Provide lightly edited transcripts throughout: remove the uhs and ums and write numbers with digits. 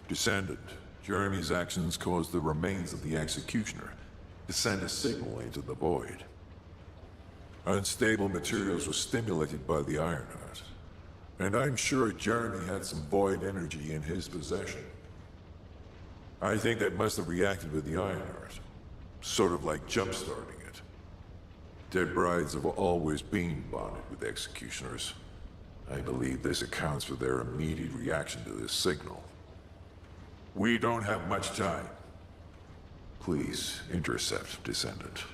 Descendant, Jeremy's actions caused the remains of the executioner to send a signal into the void. Unstable materials were stimulated by the Ironheart, and I'm sure Jeremy had some void energy in his possession. I think that must have reacted with the Ironheart, sort of like jump-starting it. Dead brides have always been bonded with executioners. I believe this accounts for their immediate reaction to this signal. We don't have much time. Please intercept Descendant.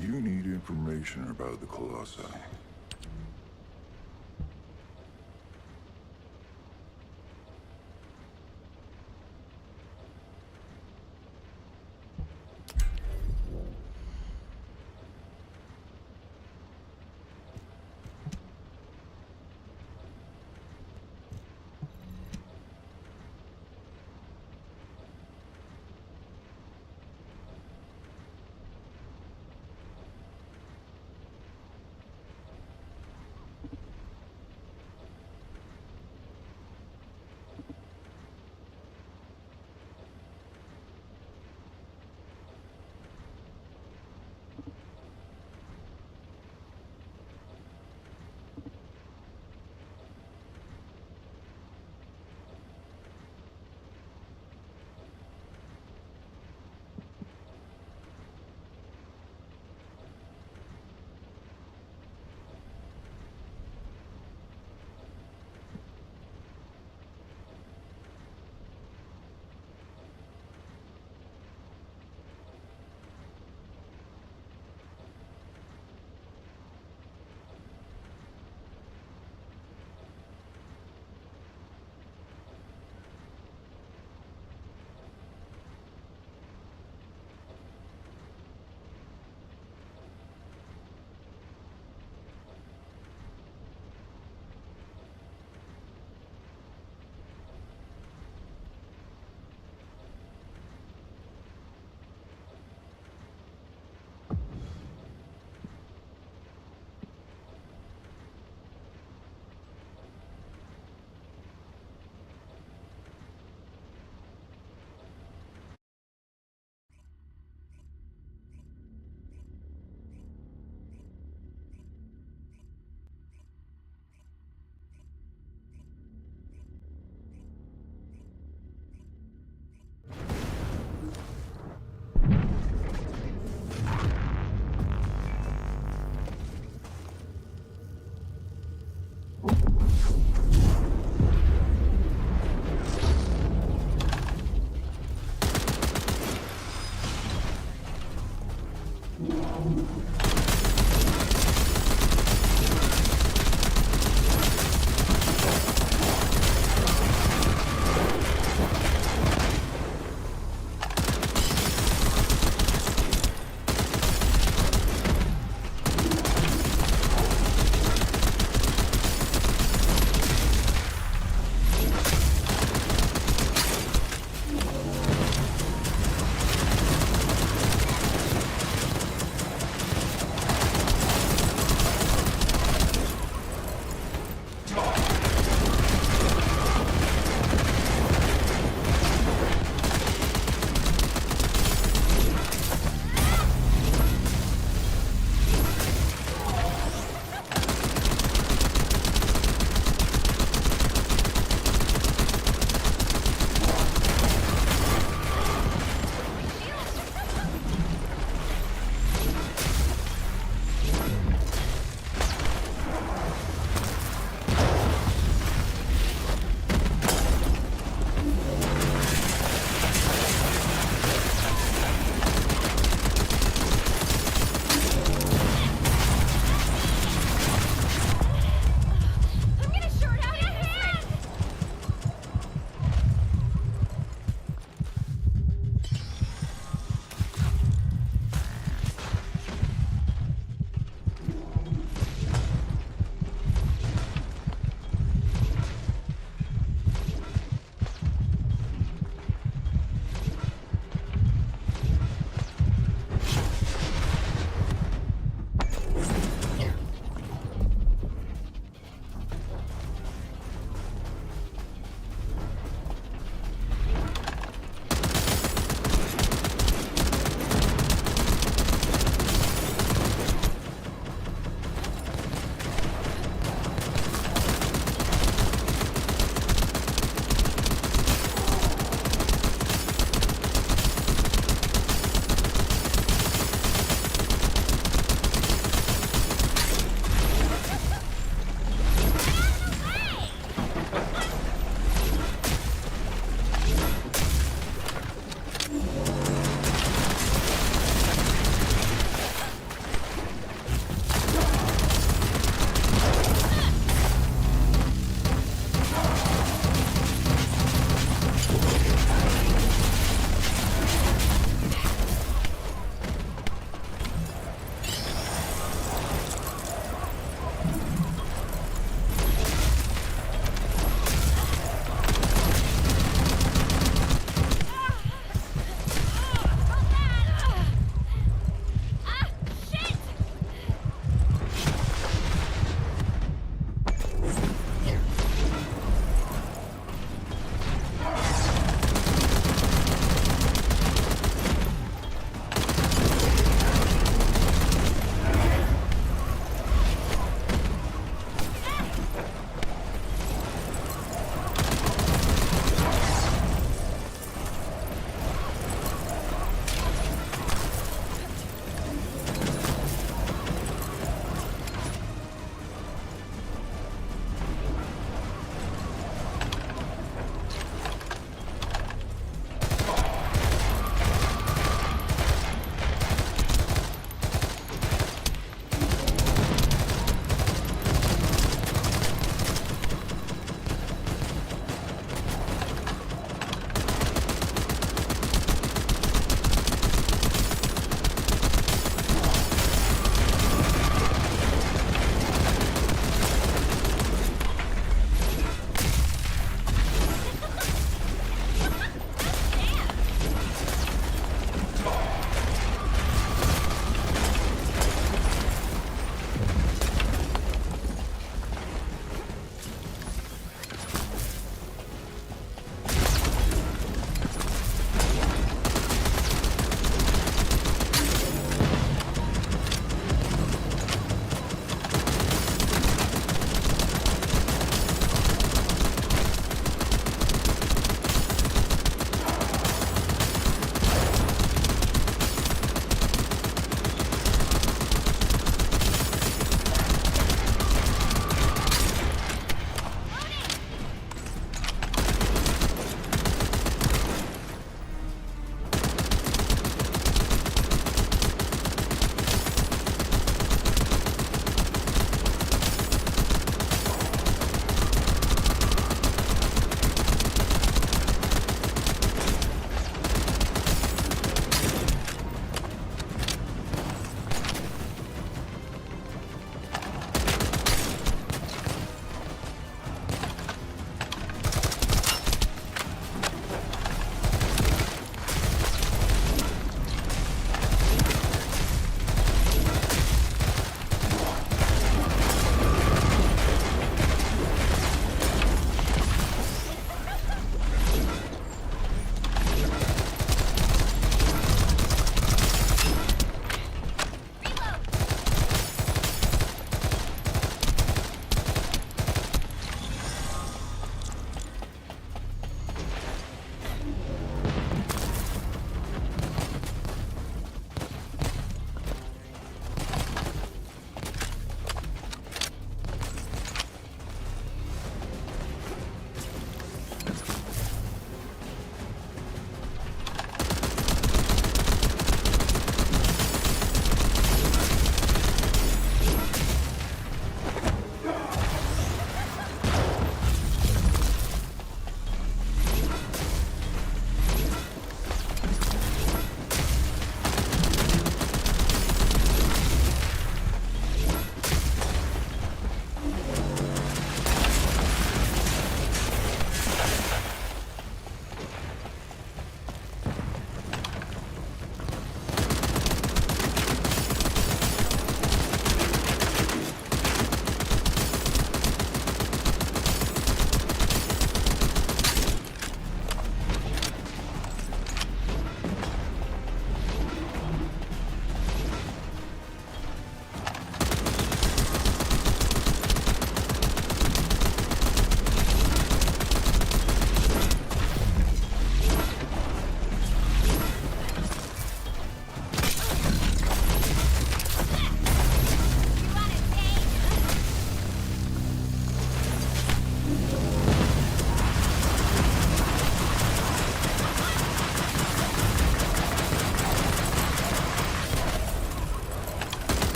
You need information about the Colossi.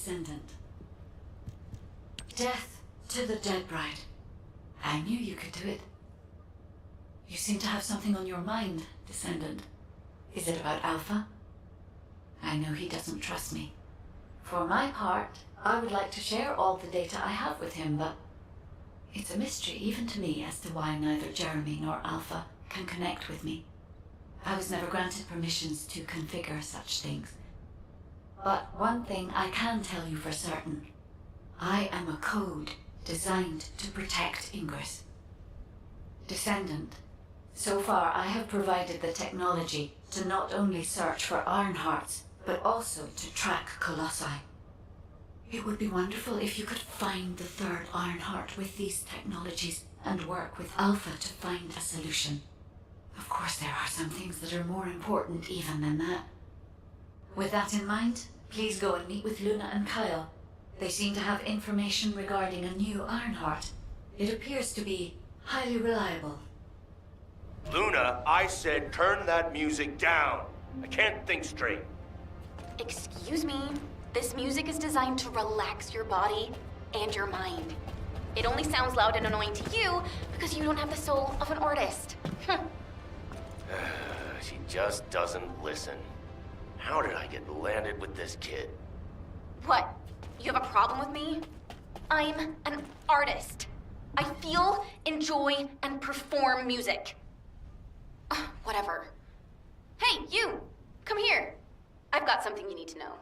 Descendant. Death to the dead bride. I knew you could do it. You seem to have something on your mind, Descendant. Is it about Alpha? I know he doesn't trust me. For my part, I would like to share all the data I have with him, but it's a mystery even to me as to why neither Jeremy nor Alpha can connect with me. I was never granted permissions to configure such things. But one thing I can tell you for certain. I am a code designed to protect Ingress. Descendant, so far I have provided the technology to not only search for Ironhearts, but also to track Colossi. It would be wonderful if you could find the third Ironheart with these technologies and work with Alpha to find a solution. Of course, there are some things that are more important even than that. With that in mind, please go and meet with Luna and Kyle. They seem to have information regarding a new Ironheart. It appears to be highly reliable. Luna, I said turn that music down. I can't think straight. Excuse me, this music is designed to relax your body and your mind. It only sounds loud and annoying to you because you don't have the soul of an artist. She just doesn't listen. How did I get landed with this kid? What? You have a problem with me? I'm an artist. I feel, enjoy, and perform music. Whatever. Hey, you! Come here. I've got something you need to know.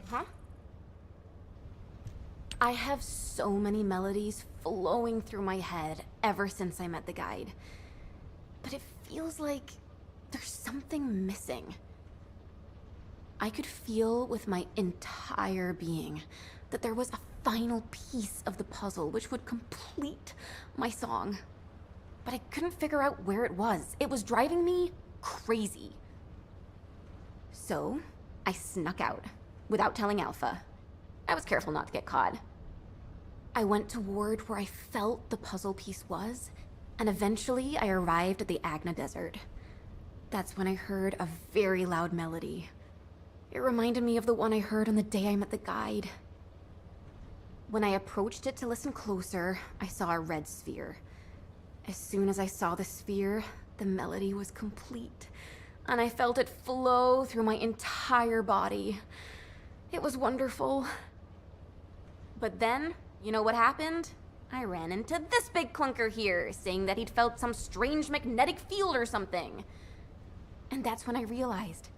Huh? I have so many melodies flowing through my head ever since I met the guide. But it feels like there's something missing. I could feel with my entire being that there was a final piece of the puzzle which would complete my song. But I couldn't figure out where it was. It was driving me crazy. So, I snuck out without telling Alpha. I was careful not to get caught. I went toward where I felt the puzzle piece was, and eventually I arrived at the Agna Desert. That's when I heard a very loud melody. It reminded me of the one I heard on the day I met the guide. When I approached it to listen closer, I saw a red sphere. As soon as I saw the sphere, the melody was complete, and I felt it flow through my entire body. It was wonderful. But then, you know what happened? I ran into this big clunker here, saying that he'd felt some strange magnetic field or something. And that's when I realized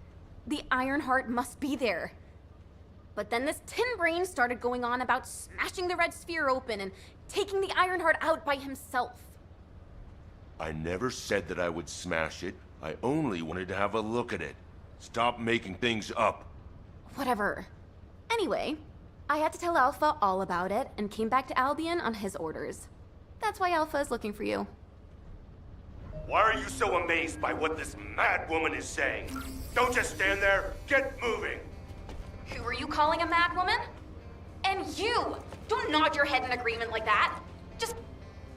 the Ironheart must be there. But then this tin brain started going on about smashing the red sphere open and taking the Ironheart out by himself. I never said that I would smash it. I only wanted to have a look at it. Stop making things up. Whatever. Anyway, I had to tell Alpha all about it and came back to Albion on his orders. That's why Alpha is looking for you. Why are you so amazed by what this mad woman is saying? Don't just stand there. Get moving. Who are you calling a mad woman? And you! Don't nod your head in agreement like that. Just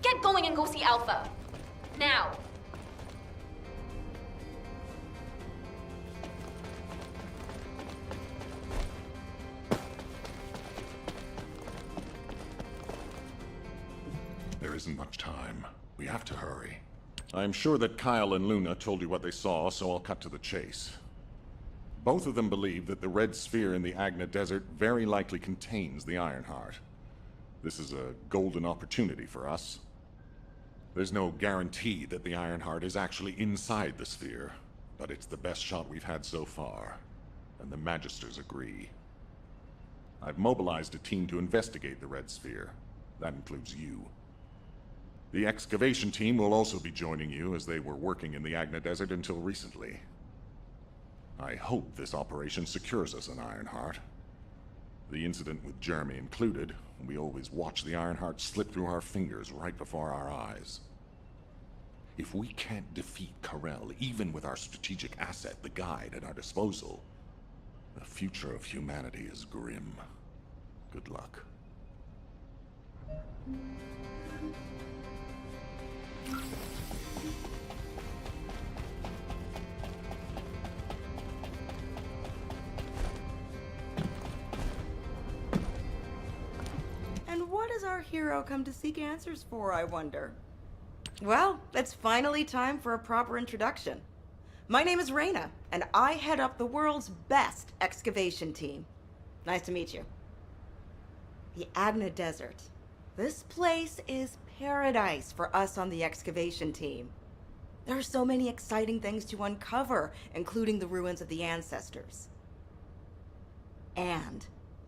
get going and go see Alpha. Now. There isn't much time. We have to hurry. I'm sure that Kyle and Luna told you what they saw, so I'll cut to the chase. Both of them believe that the red sphere in the Agna Desert very likely contains the Ironheart. This is a golden opportunity for us. There's no guarantee that the Ironheart is actually inside the sphere, but it's the best shot we've had so far, and the Magisters agree. I've mobilized a team to investigate the red sphere. That includes you. The excavation team will also be joining you, as they were working in the Agna Desert until recently. I hope this operation secures us an Ironheart. The incident with Jeremy included, we always watch the Ironheart slip through our fingers right before our eyes. If we can't defeat Karel, even with our strategic asset, the guide, at our disposal, the future of humanity is grim. Good luck. And what does our hero come to seek answers for, I wonder? Well, it's finally time for a proper introduction. My name is Reyna, and I head up the world's best excavation team. Nice to meet you. The Agna Desert. This place is paradise for us on the excavation team. There are so many exciting things to uncover, including the ruins of the ancestors. And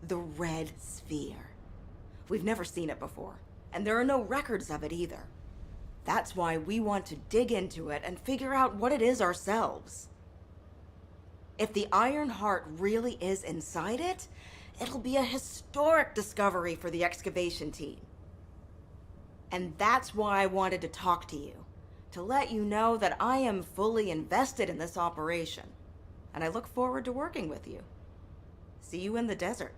the Red Sphere. We've never seen it before, and there are no records of it either. That's why we want to dig into it and figure out what it is ourselves. If the Iron Heart really is inside it, it'll be a historic discovery for the excavation team. And that's why I wanted to talk to you, to let you know that I am fully invested in this operation, and I look forward to working with you. See you in the desert.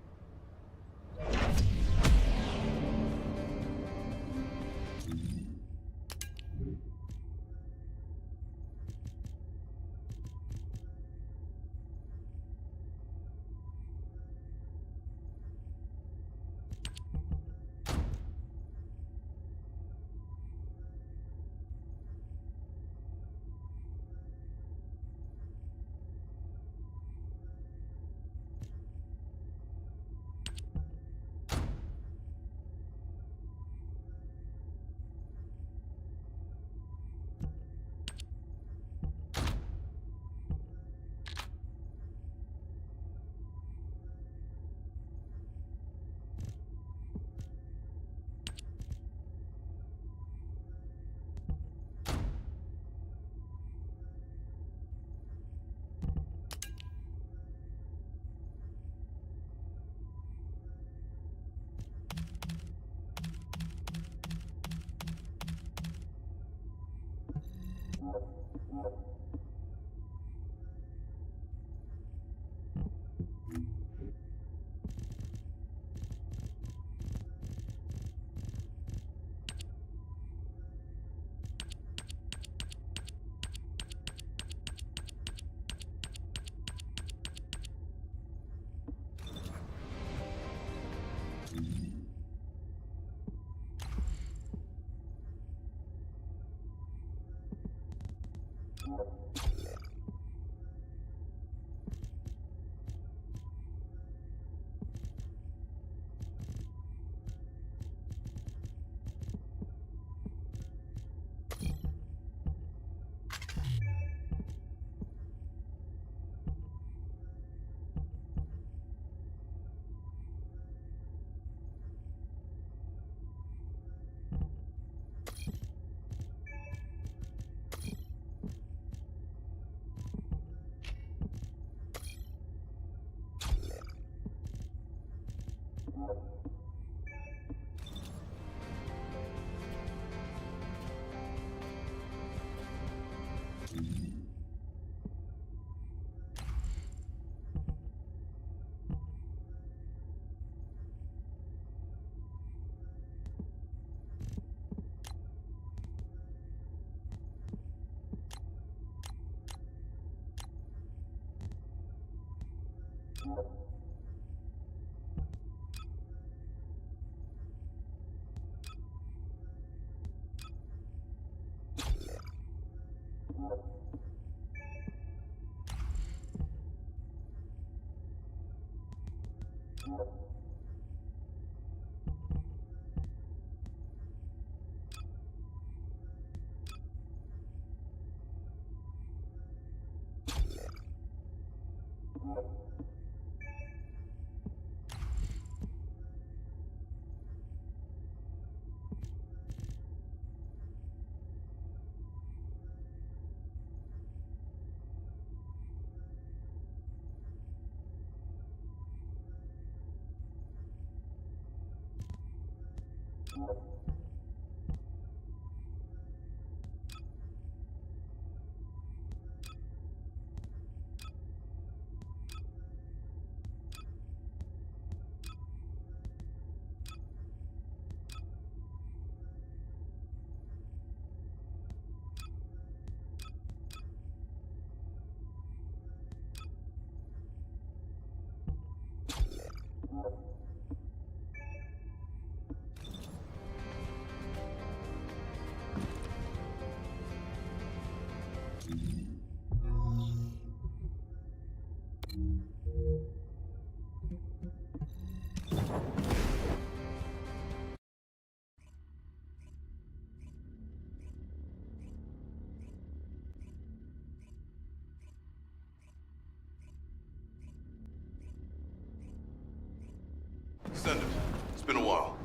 Descendant, it's been a while.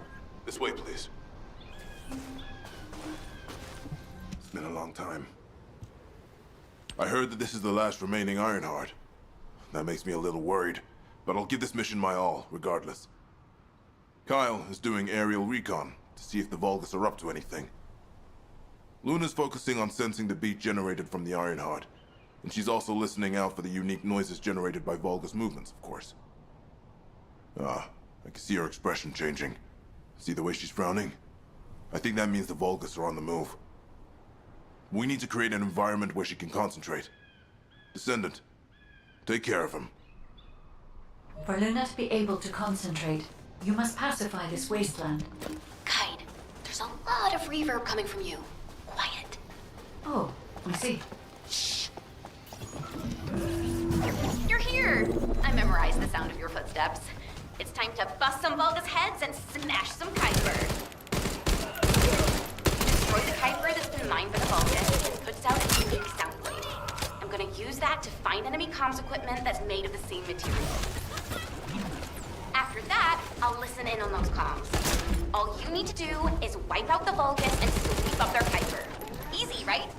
This way, please. It's been a long time. I heard that this is the last remaining Ironheart. That makes me a little worried, but I'll give this mission my all, regardless. Kyle is doing aerial recon to see if the Vulgus are up to anything. Luna's focusing on sensing the beat generated from the Ironheart, and she's also listening out for the unique noises generated by Vulgus movements, of course. I can see her expression changing. See the way she's frowning? I think that means the Vulgus are on the move. We need to create an environment where she can concentrate. Descendant, take care of him. For Luna to be able to concentrate, you must pacify this wasteland. Kite, there's a lot of reverb coming from you. Quiet. Oh, I see. You're here! I memorized the sound of your footsteps. It's time to bust some Vulgus heads and smash some Kuiper. Destroy the Kuiper that's been mined for the Vulgus. It puts out a unique sound wave. I'm gonna use that to find enemy comms equipment that's made of the same material. After that, I'll listen in on those comms. All you need to do is wipe out the Vulgus and sweep up their Kuiper. Easy, right?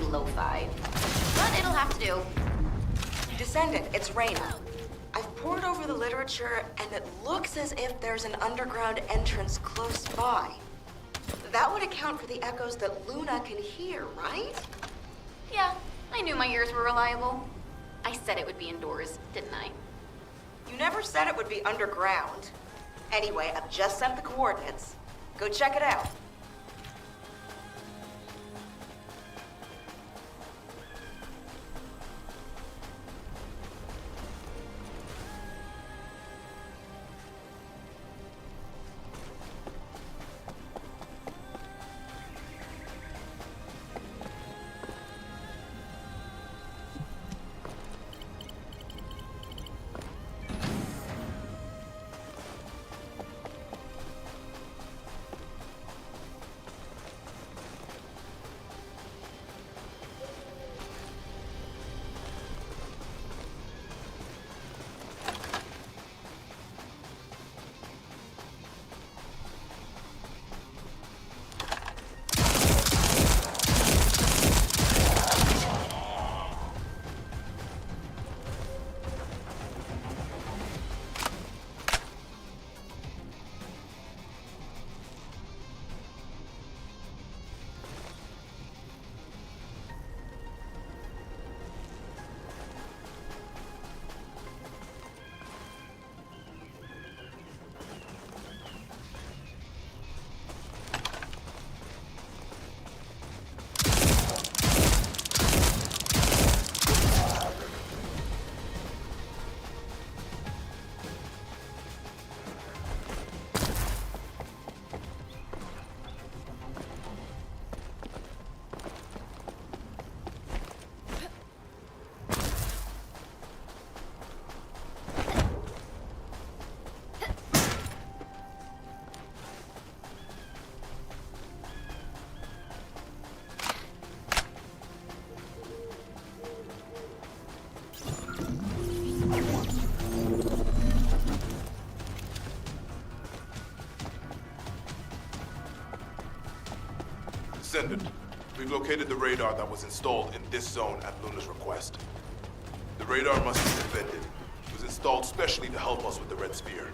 Lo-fi. But it'll have to do. Descendant, it's Reyna. I've pored over the literature, and it looks as if there's an underground entrance close by. That would account for the echoes that Luna can hear, right? Yeah, I knew my ears were reliable. I said it would be indoors, didn't I? You never said it would be underground. Anyway, I've just sent the coordinates. Go check it out. Descendant, we've located the radar that was installed in this zone at Luna's request. The radar must be defended. It was installed specially to help us with the Red Sphere.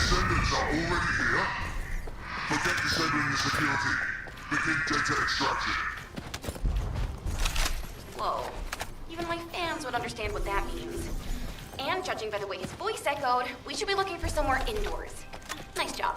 Descendants are already here. Forget disabling the security. Begin data extraction. Whoa. Even my fans would understand what that means. And judging by the way his voice echoed, we should be looking for somewhere indoors. Nice job.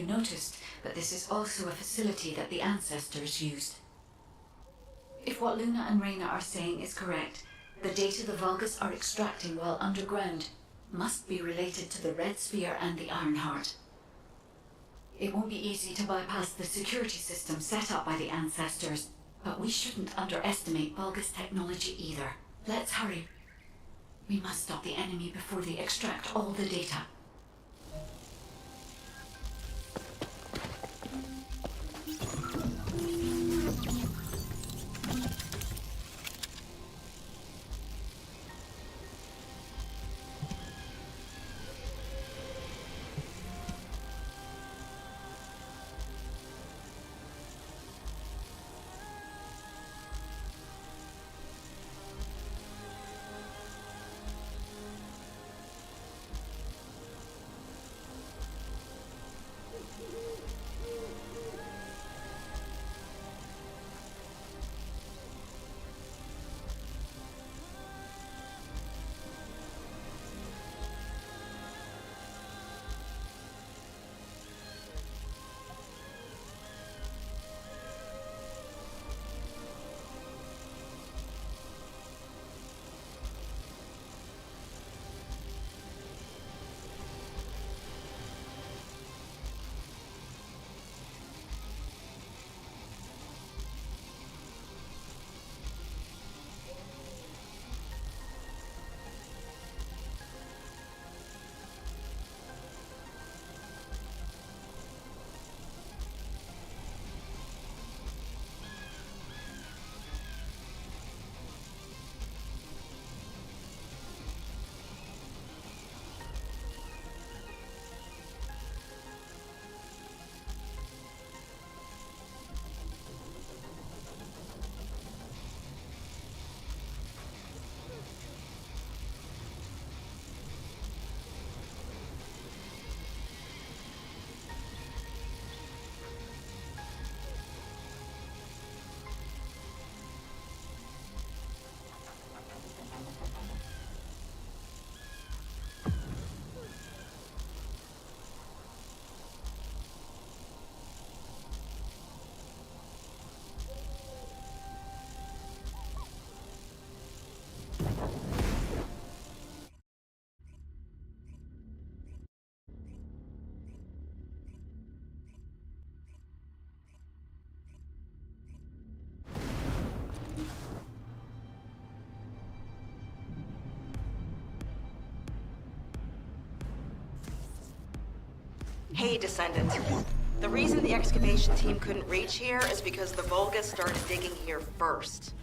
you noticed, but this is also a facility that the ancestors used. If what Luna and Reyna are saying is correct, the data the Vulgus are extracting while underground must be related to the Red Sphere and the Ironheart. It won't be easy to bypass the security system set up by the ancestors, but we shouldn't underestimate Vulgus technology either. Let's hurry. We must stop the enemy before they extract all the data. Hey, Descendants. The reason the excavation team couldn't reach here is because the Vulgus started digging here first.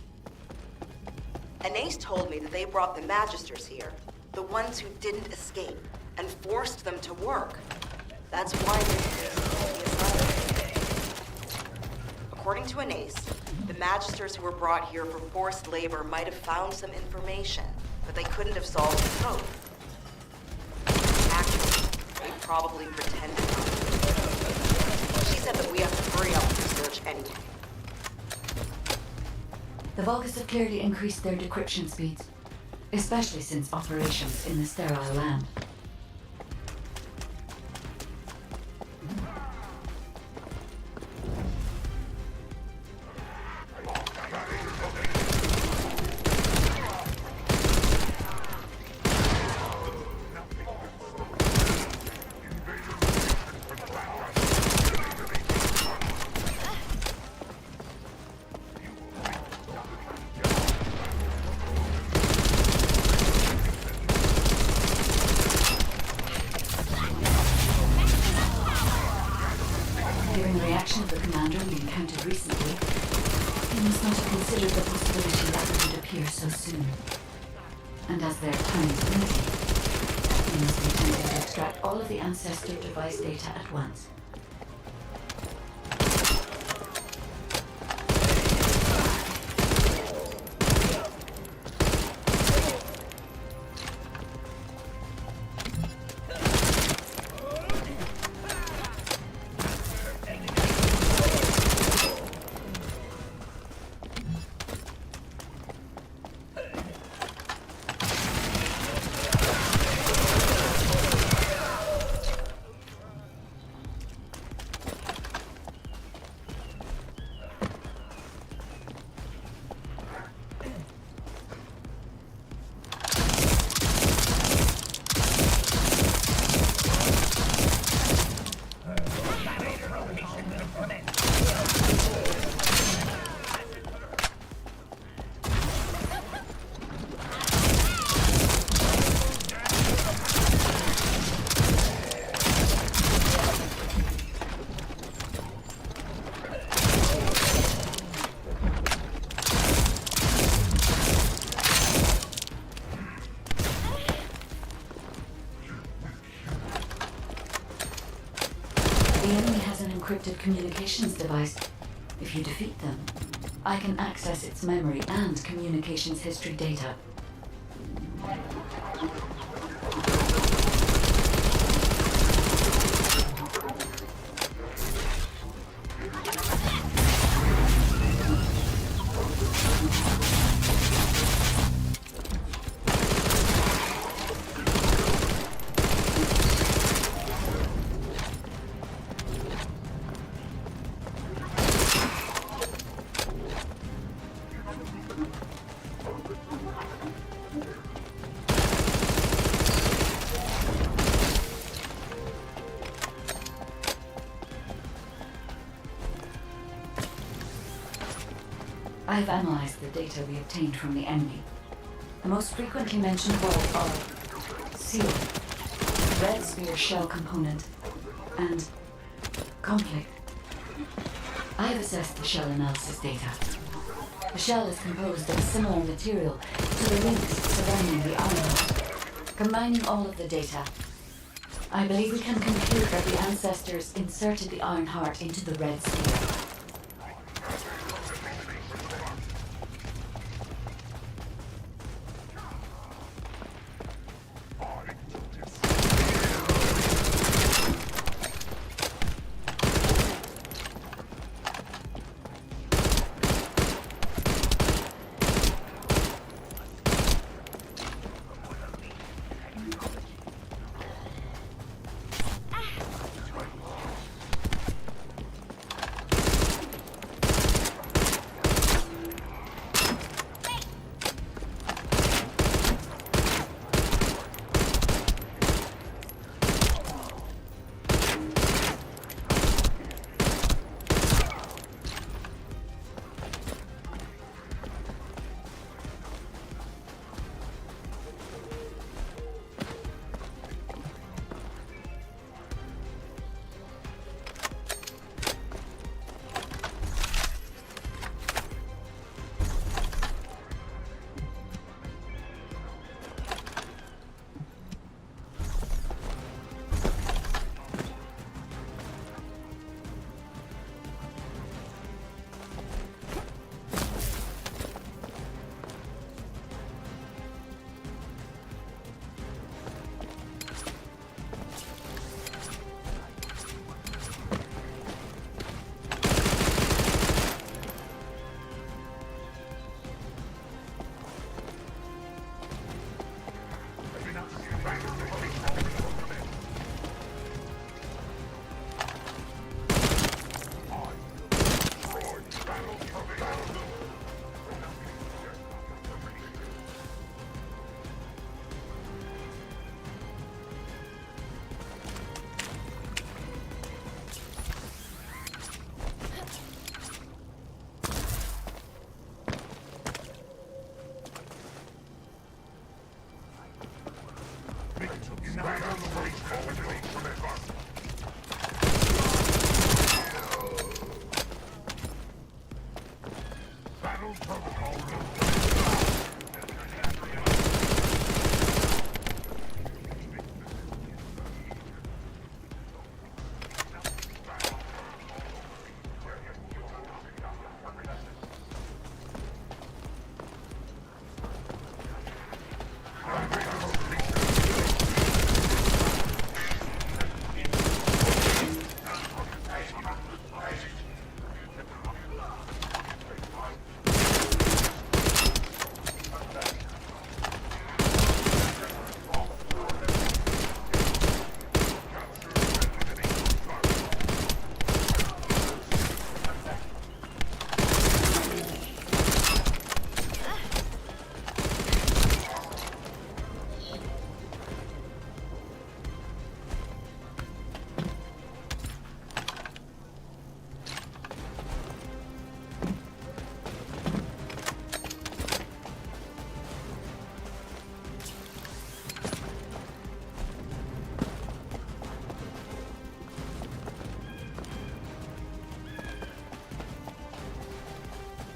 Ace told me that they brought the Magisters here, the ones who didn't escape, and forced them to work. That's why they According to Ace, the Magisters who were brought here for forced labor might have found some information, but they couldn't have solved the code. Actually, they probably pretended. She said that we have to hurry up the research anyway. The Vulgus have clearly increased their decryption speeds, especially since operations in the sterile land. Ancestor device data at once. encrypted communications device. If you defeat them, I can access its memory and communications history data. I've analyzed the data we obtained from the enemy. The most frequently mentioned words are seal, red sphere shell component, and conflict. I have assessed the shell analysis data. The shell is composed of a similar material to the links surrounding the Ironheart. Combining all of the data, I believe we can conclude that the ancestors inserted the Ironheart into the red sphere.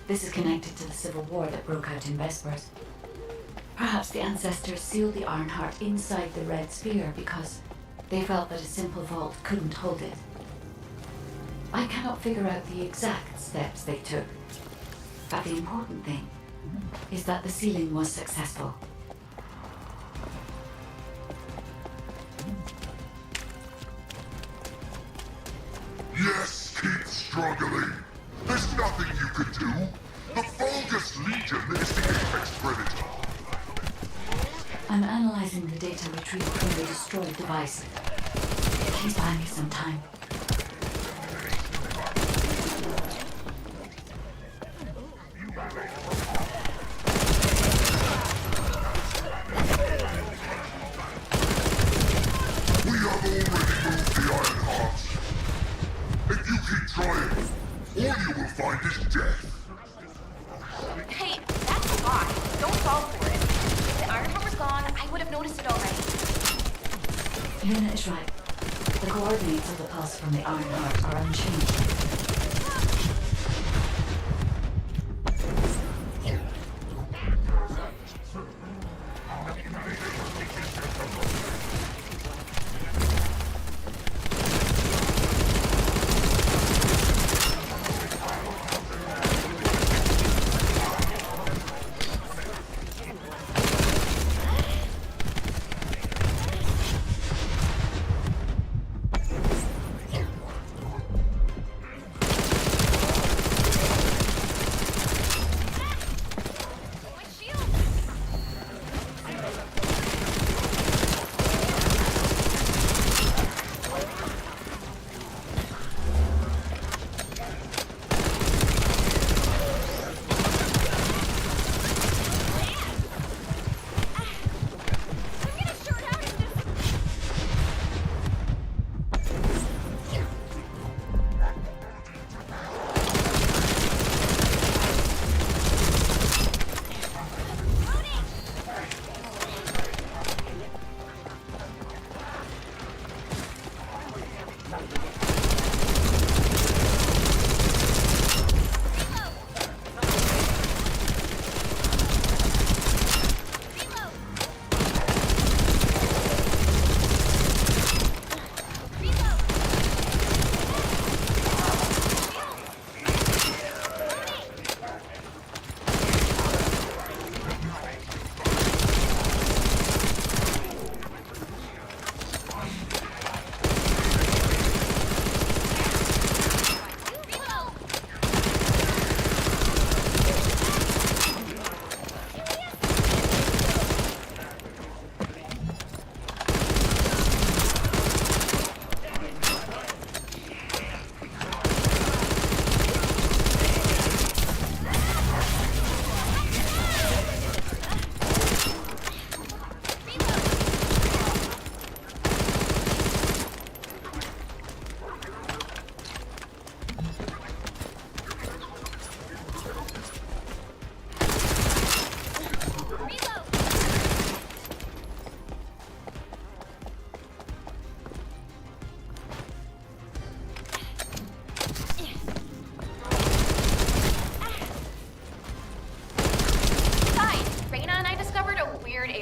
This is connected to the civil war that broke out in Vespers. Perhaps the ancestors sealed the Ironheart inside the red sphere because they felt that a simple vault couldn't hold it. I cannot figure out the exact steps they took, but the important thing is that the sealing was successful. Yes, keep struggling. There's nothing you can do. The Vulgus Legion is the apex predator. I'm analyzing the data retrieved from the destroyed device. Please buy me some time. We have already moved the Iron Heart. If you keep trying, all you will find is death. Hey, that's a lie. Don't fall for it. If the Iron Heart was gone, I would have noticed it already. Luna is right. The coordinates of the pulse from the Iron Heart are unchanged.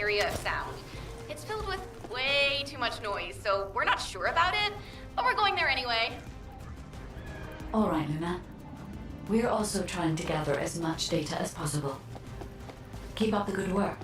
area of sound. It's filled with way too much noise, so we're not sure about it, but we're going there anyway. All right, Luna. We're also trying to gather as much data as possible. Keep up the good work.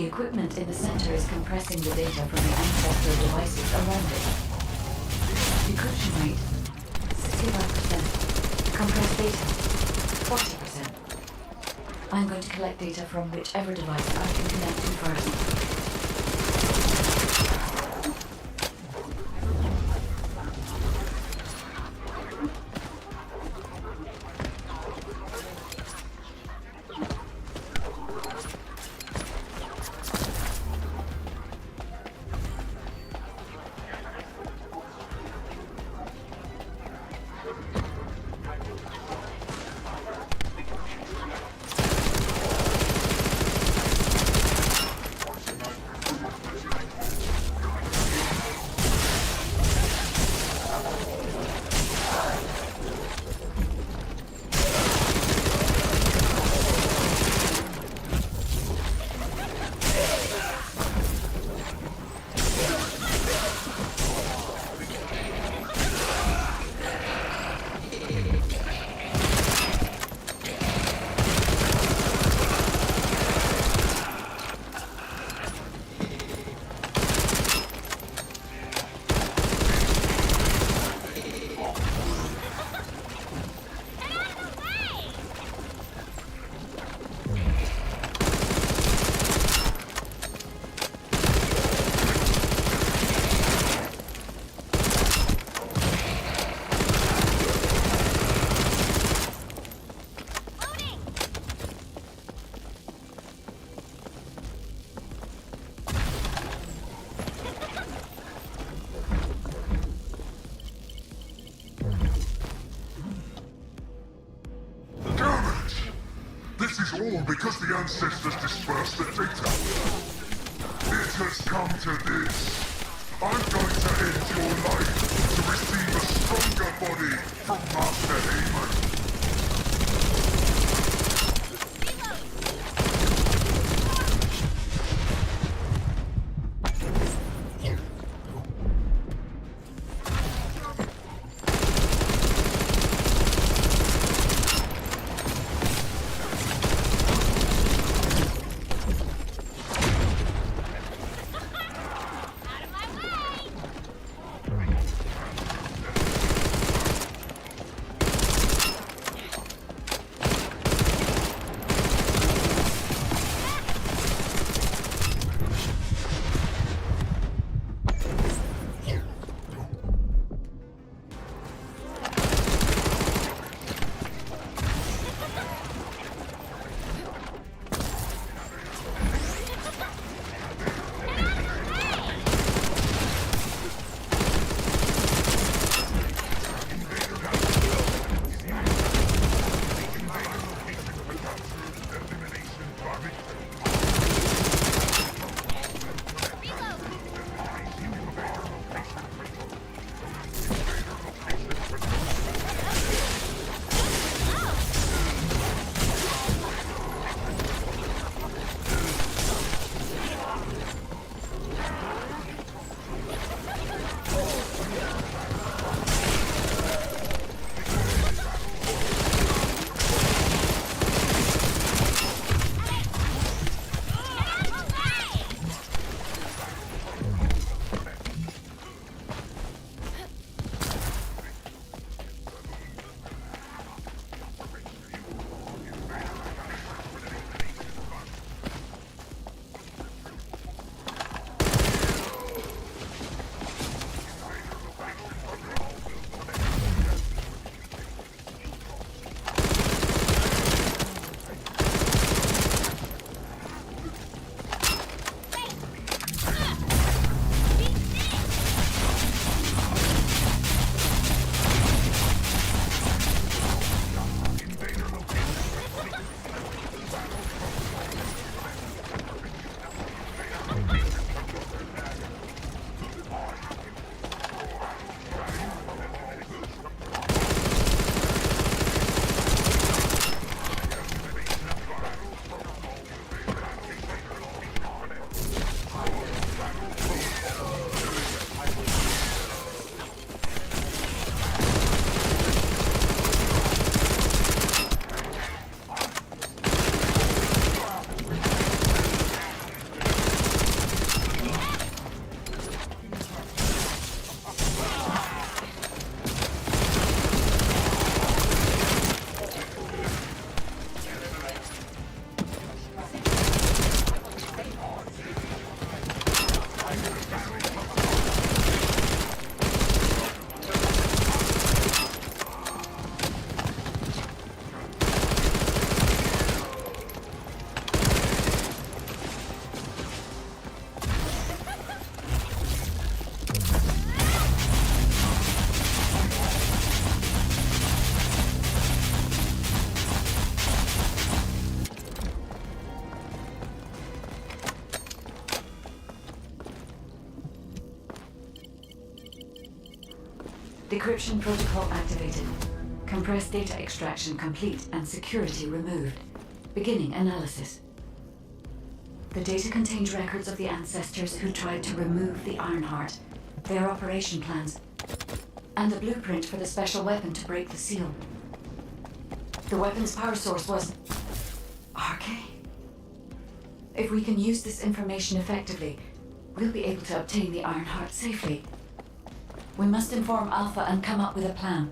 The equipment in the center is compressing the data from the ancestral devices around it. Decryption rate 65%. Compressed data 40%. I'm going to collect data from whichever device I can connect to first. All because the ancestors dispersed the data. It has come to this. I'm going to end your life to receive a stronger body from Master Heyman. Decryption protocol activated. Compressed data extraction complete and security removed. Beginning analysis. The data contained records of the ancestors who tried to remove the Ironheart, their operation plans, and a blueprint for the special weapon to break the seal. The weapon's power source was... RK? If we can use this information effectively, we'll be able to obtain the Ironheart safely. We must inform Alpha and come up with a plan.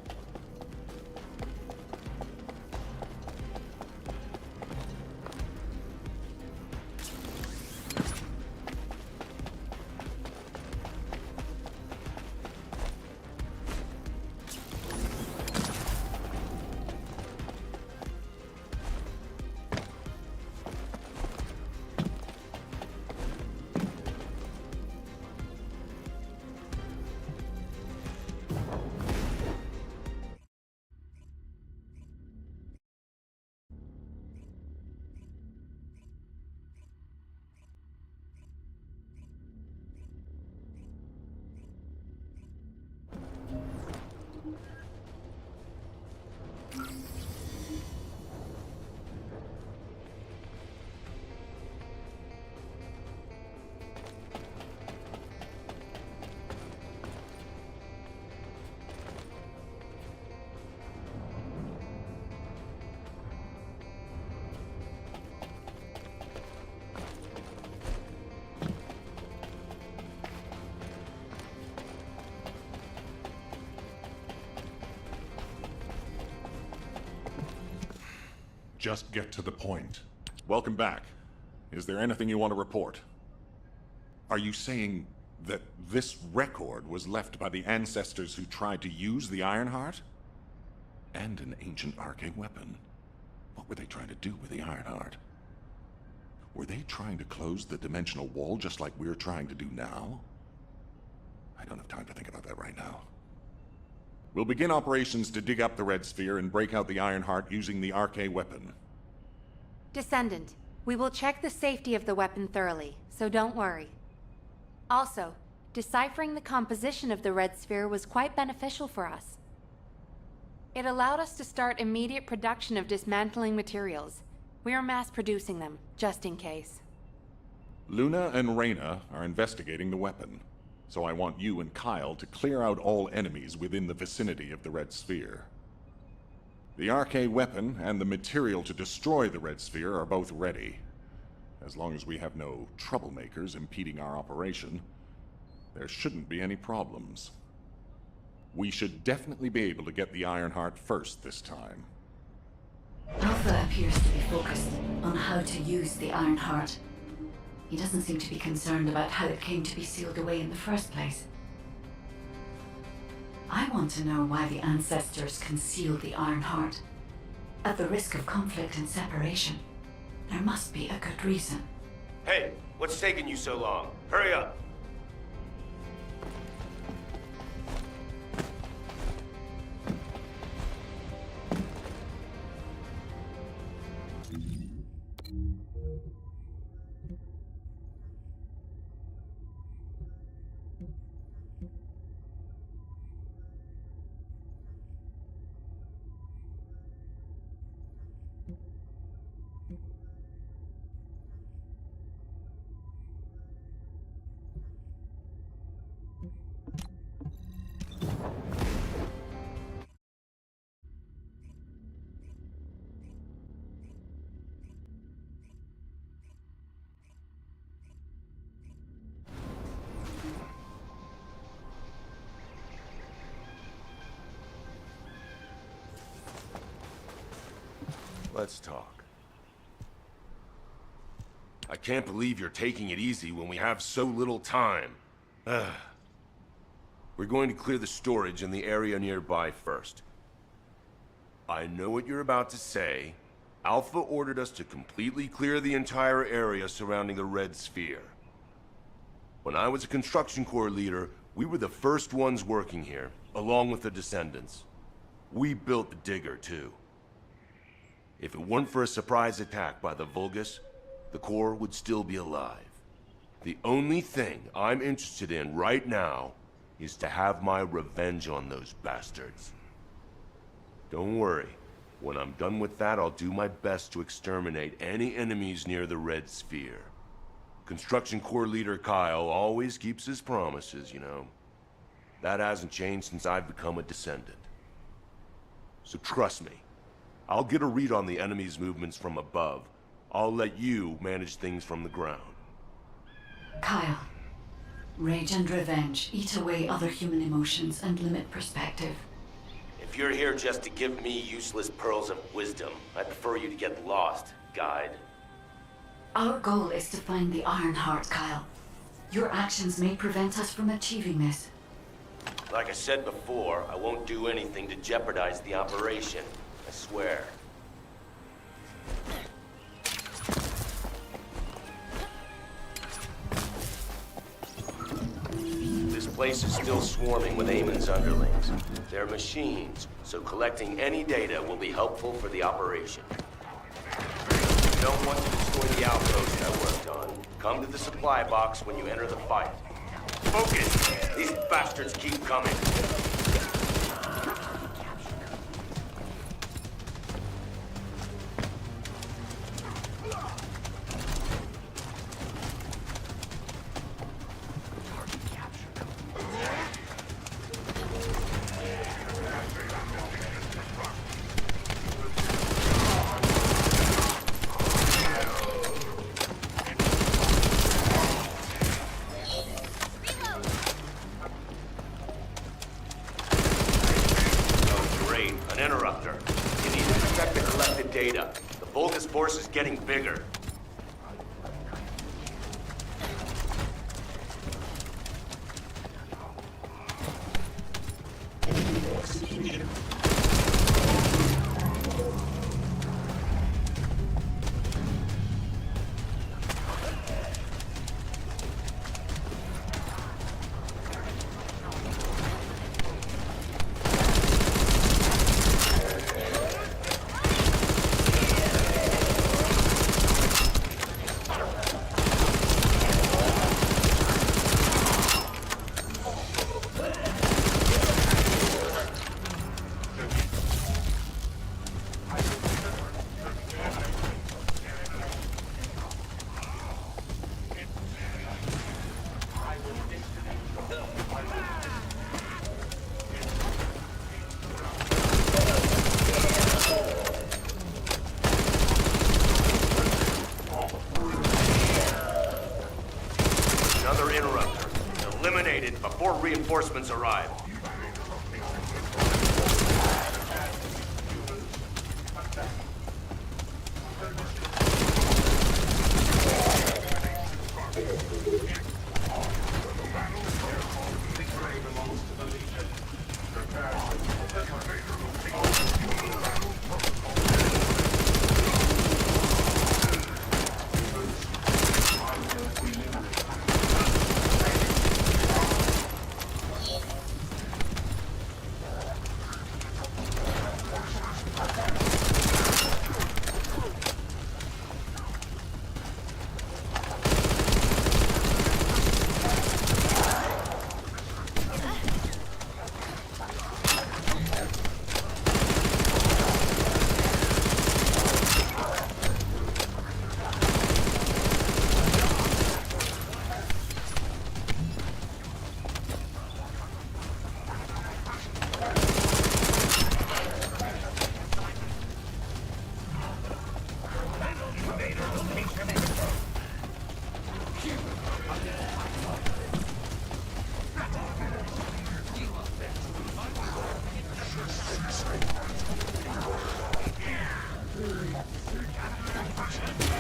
Just get to the point. Welcome back. Is there anything you want to report? Are you saying that this record was left by the ancestors who tried to use the Ironheart? And an ancient RK weapon. What were they trying to do with the Ironheart? Were they trying to close the dimensional wall just like we're trying to do now? I don't have time to think about that right now. We'll begin operations to dig up the Red Sphere and break out the Ironheart using the RK weapon. Descendant, we will check the safety of the weapon thoroughly, so don't worry. Also, deciphering the composition of the Red Sphere was quite beneficial for us. It allowed us to start immediate production of dismantling materials. We are mass producing them, just in case. Luna and Reyna are investigating the weapon, so I want you and Kyle to clear out all enemies within the vicinity of the Red Sphere. The RK weapon and the material to destroy the Red Sphere are both ready. As long as we have no troublemakers impeding our operation, there shouldn't be any problems. We should definitely be able to get the Ironheart first this time. Alpha appears to be focused on how to use the Ironheart. He doesn't seem to be concerned about how it came to be sealed away in the first place. I want to know why the ancestors concealed the Ironheart. At the risk of conflict and separation, there must be a good reason. Hey, what's taking you so long? Hurry up! Let's talk. I can't believe you're taking it easy when we have so little time. We're going to clear the storage in the area nearby first. I know what you're about to say. Alpha ordered us to completely clear the entire area surrounding the Red Sphere. When I was a construction corps leader, we were the first ones working here, along with the Descendants. We built the digger, too. If it weren't for a surprise attack by the Vulgus, the Corps would still be alive. The only thing I'm interested in right now is to have my revenge on those bastards. Don't worry. When I'm done with that, I'll do my best to exterminate any enemies near the Red Sphere. Construction Corps leader Kyle always keeps his promises, you know. That hasn't changed since I've become a Descendant. So trust me, I'll get a read on the enemy's movements from above. I'll let you manage things from the ground. Kyle, rage and revenge eat away other human emotions and limit perspective. If you're here just to give me useless pearls of wisdom, I prefer you to get lost, guide. Our goal is to find the Ironheart, Kyle. Your actions may prevent us from achieving this. Like I said before, I won't do anything to jeopardize the operation. I swear. This place is still swarming with Eamon's underlings. They're machines, so collecting any data will be helpful for the operation. You don't want to destroy the outpost I worked on. Come to the supply box when you enter the fight. Focus! These bastards keep coming. The Vulgus force is getting bigger. Another interrupter. Eliminated before reinforcements arrive.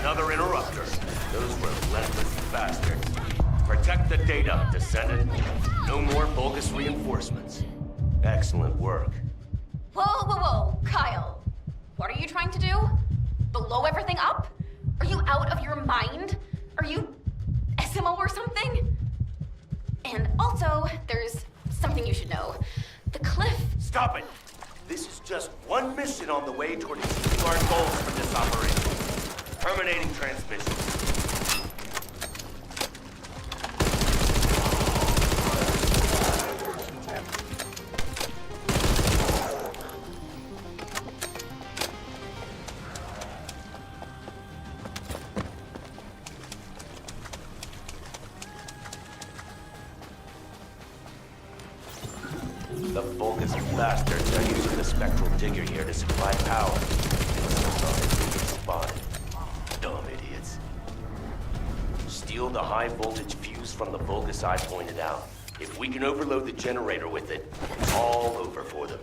Another interrupter. Those were relentless bastards. Protect the data, Descendant. No more Vulgus reinforcements. Excellent work. Whoa, whoa, whoa, Kyle. What are you trying to do? Blow everything up? Are you out of your mind? Are you SMO or something? And also, there's something you should know. The cliff... Stop it! This is just one mission on the way toward achieving our goals for this operation. Terminating transmission. The Vulgus bastards are using the spectral digger here to supply power. Spotted. Dumb idiots. Steal the high voltage fuse from the Vulgus I pointed out. If we can overload the generator with it, it's all over for them.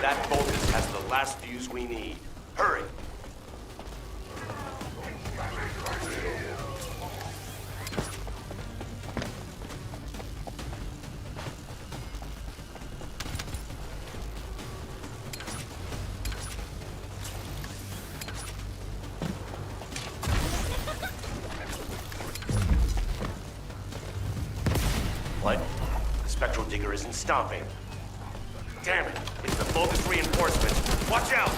That Vulgus has the last fuse we need. Hurry! What? The spectral digger isn't stopping. Damn it! It's the Vulgus reinforcement. Watch out!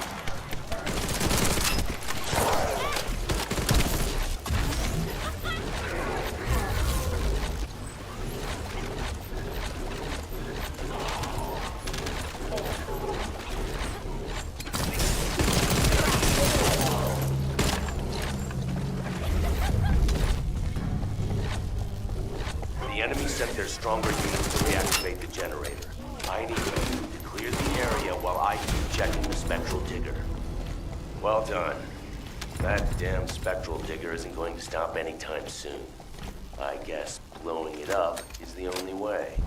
The enemy sent their stronger units to reactivate the generator. I need you to clear the area while I keep checking the spectral digger. Well done. That damn spectral digger isn't going to stop anytime soon. I guess blowing it up is the only way.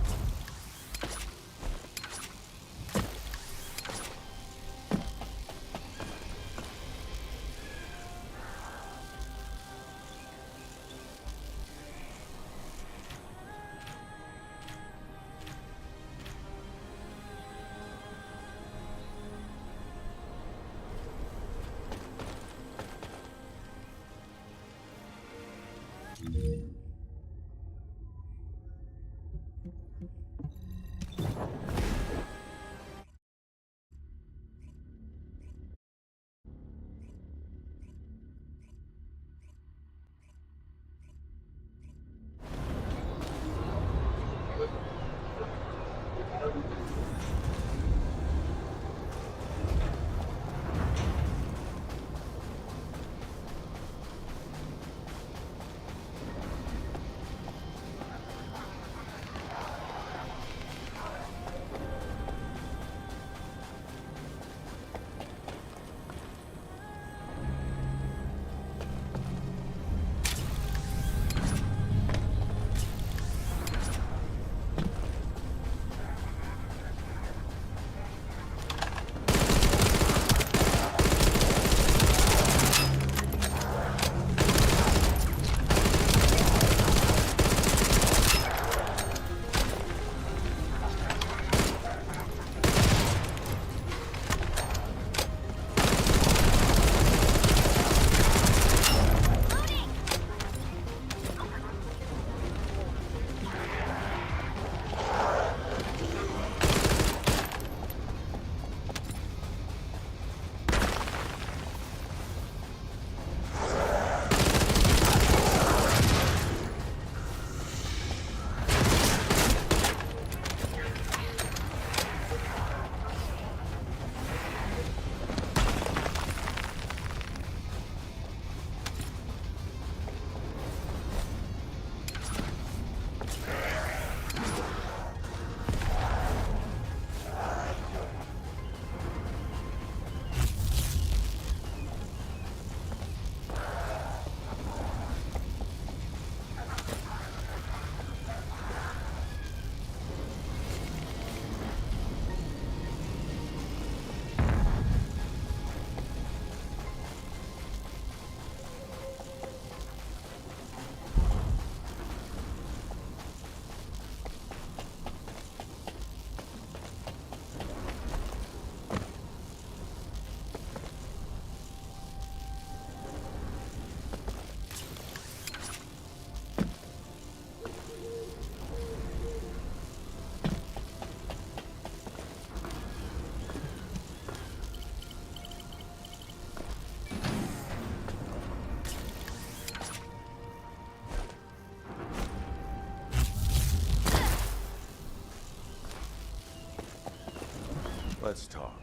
let's talk.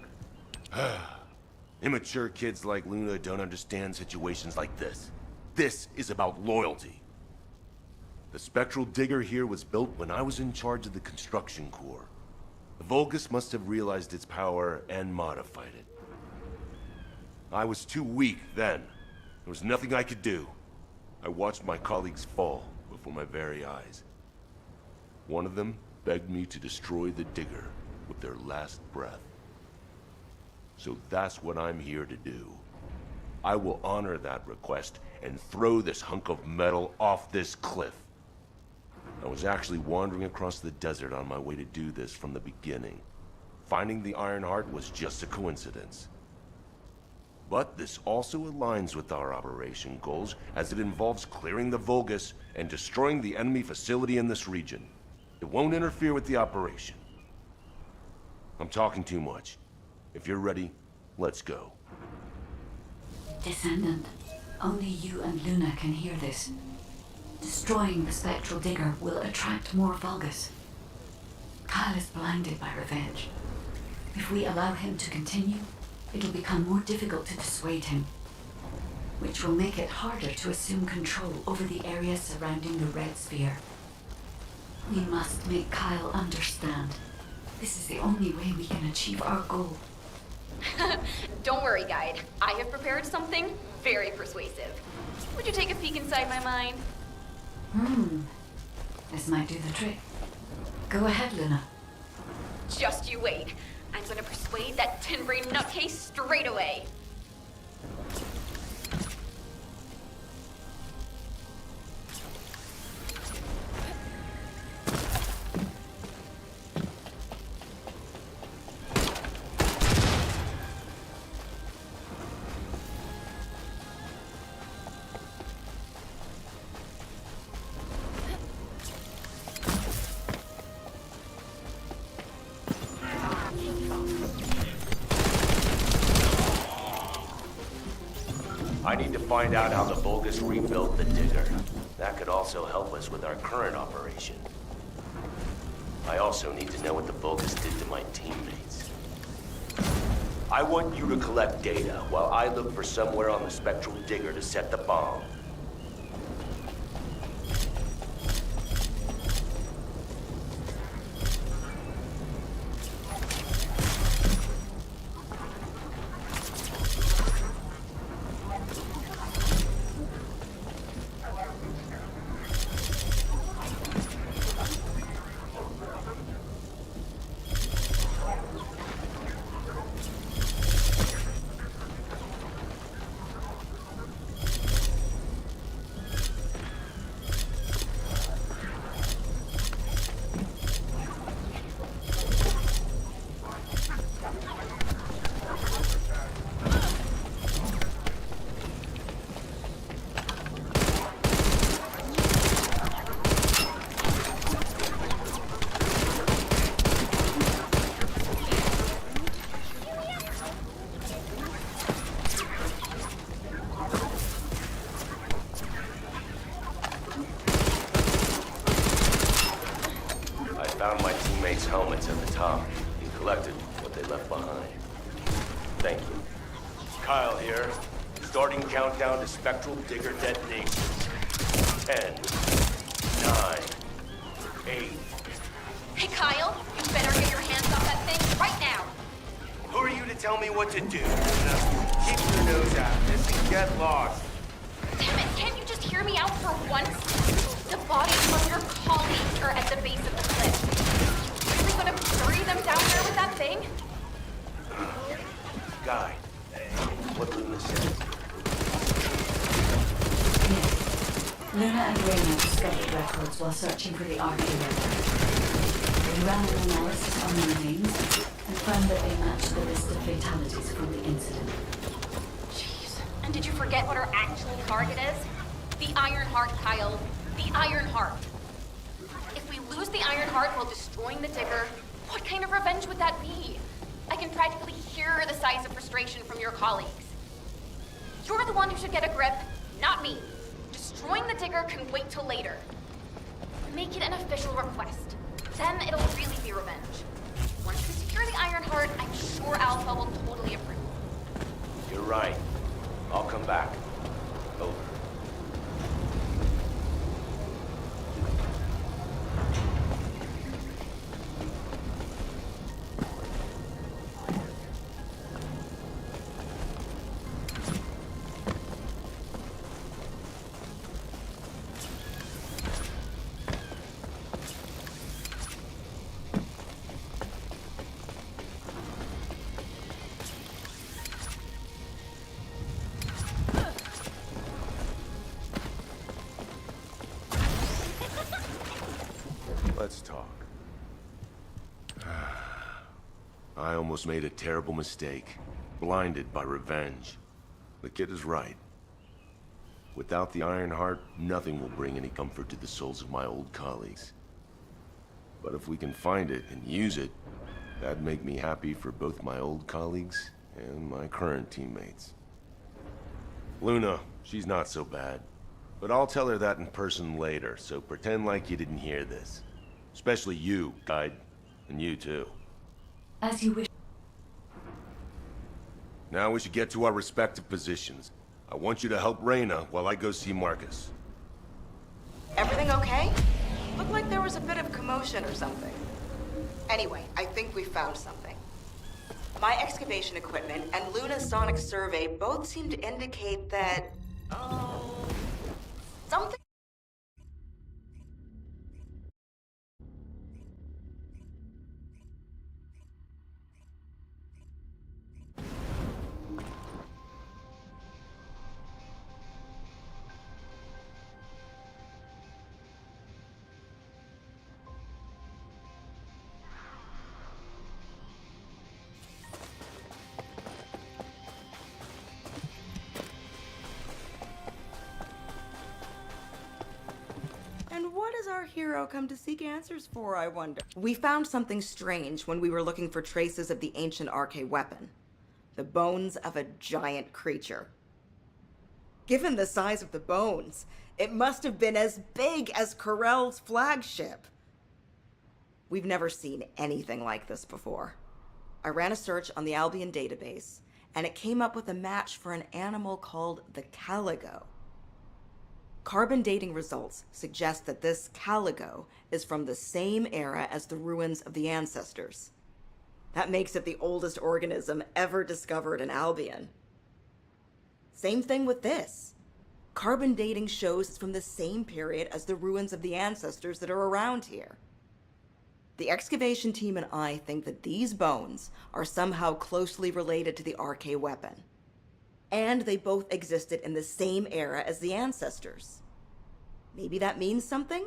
Immature kids like Luna don't understand situations like this. This is about loyalty. The spectral digger here was built when I was in charge of the construction corps. The Vulgus must have realized its power and modified it. I was too weak then. There was nothing I could do. I watched my colleagues fall before my very eyes. One of them begged me to destroy the digger with their last breath. So that's what I'm here to do. I will honor that request and throw this hunk of metal off this cliff. I was actually wandering across the desert on my way to do this from the beginning. Finding the Iron Heart was just a coincidence. But this also aligns with our operation goals, as it involves clearing the Vulgus and destroying the enemy facility in this region. It won't interfere with the operation. I'm talking too much. If you're ready, let's go. Descendant, only you and Luna can hear this. Destroying the spectral digger will attract more Vulgus. Kyle is blinded by revenge. If we allow him to continue, it'll become more difficult to dissuade him, which will make it harder to assume control over the area surrounding the red sphere. We must make Kyle understand. This is the only way we can achieve our goal. Don't worry, Guide. I have prepared something very persuasive. Would you take a peek inside my mind? This might do the trick. Go ahead, Luna. Just you wait. I'm gonna persuade that tin-brain nutcase straight away. I need to find out how the Vulgus rebuilt the digger. That could also help us with our current operation. I also need to know what the Vulgus did to my teammates. I want you to collect data while I look for somewhere on the spectral digger to set the bomb. Found my teammates' helmets at the top and collected what they left behind. Thank you. Kyle here. Starting countdown to spectral digger detonation. 10, 9, 8. Hey, Kyle, you better get your hands off that thing right now. Who are you to tell me what to do? Keep your nose out of this and get lost. Damn it, can't you just hear me out for once? The bodies of your colleagues are at the base of the cliff. You really gonna bury them down there with that thing? Guy, what Luna said. Yes. Luna and Reyna discovered records while searching for the archaeologist. They ran an analysis on the remains and found that they matched the list of fatalities from the incident. Jeez. And did you forget what our actual target is? The Iron Heart, Kyle. The Iron Heart. If we lose the Iron Heart while destroying the digger, what kind of revenge would that be? I can practically hear the sighs of frustration from your colleagues. You're the one who should get a grip, not me. Destroying the digger can wait till later. Make it an official request. Then it'll really be revenge. Once we secure the Ironheart, I'm sure Alpha will totally approve. You're right. I'll come back. Over. Let's talk. I almost made a terrible mistake. Blinded by revenge. The kid is right. Without the Ironheart, nothing will bring any comfort to the souls of my old colleagues. But if we can find it and use it, that'd make me happy for both my old colleagues and my current teammates. Luna, she's not so bad. But I'll tell her that in person later, so pretend like you didn't hear this. Especially you, Guide. And you too. As you wish. Now we should get to our respective positions. I want you to help Reyna while I go see Marcus. Everything okay? Looked like there was a bit of commotion or something. Anyway, I think we found something. My excavation equipment and Luna's sonic survey both seem to indicate that... something... And what does our hero come to seek answers for, I wonder? We found something strange when we were looking for traces of the ancient arcane weapon. The bones of a giant creature. Given the size of the bones, it must have been as big as Corell's flagship. We've never seen anything like this before. I ran a search on the Albion database, and it came up with a match for an animal called the caligo. Carbon dating results suggest that this caligo is from the same era as the ruins of the ancestors. That makes it the oldest organism ever discovered in Albion. Same thing with this. Carbon dating shows it's from the same period as the ruins of the ancestors that are around here. The excavation team and I think that these bones are somehow closely related to the arcane weapon. And they both existed in the same era as the ancestors. Maybe that means something?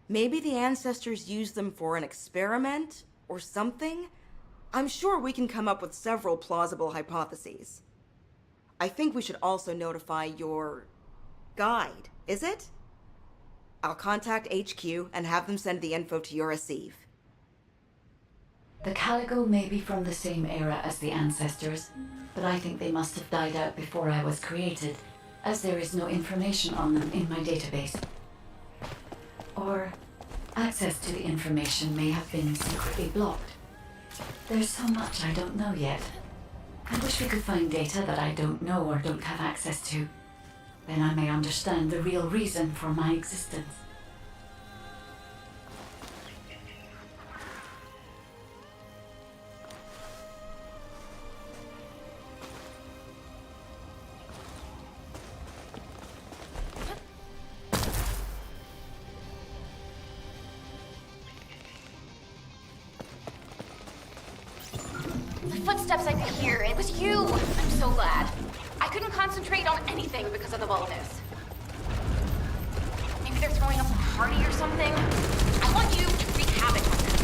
Maybe the ancestors used them for an experiment or something? I'm sure we can come up with several plausible hypotheses. I think we should also notify your guide, is it? I'll contact HQ and have them send the info to your receive. The caligo may be from the same era as the ancestors, but I think they must have died out before I was created, as there is no information on them in my database. Or access to the information may have been secretly blocked. There's so much I don't know yet. I wish we could find data that I don't know or don't have access to. Then I may understand the real reason for my existence. The footsteps I could hear, it was you! I'm so glad. I couldn't concentrate on anything because of the bonus. Maybe they're throwing up a party or something? I want you to wreak havoc on them.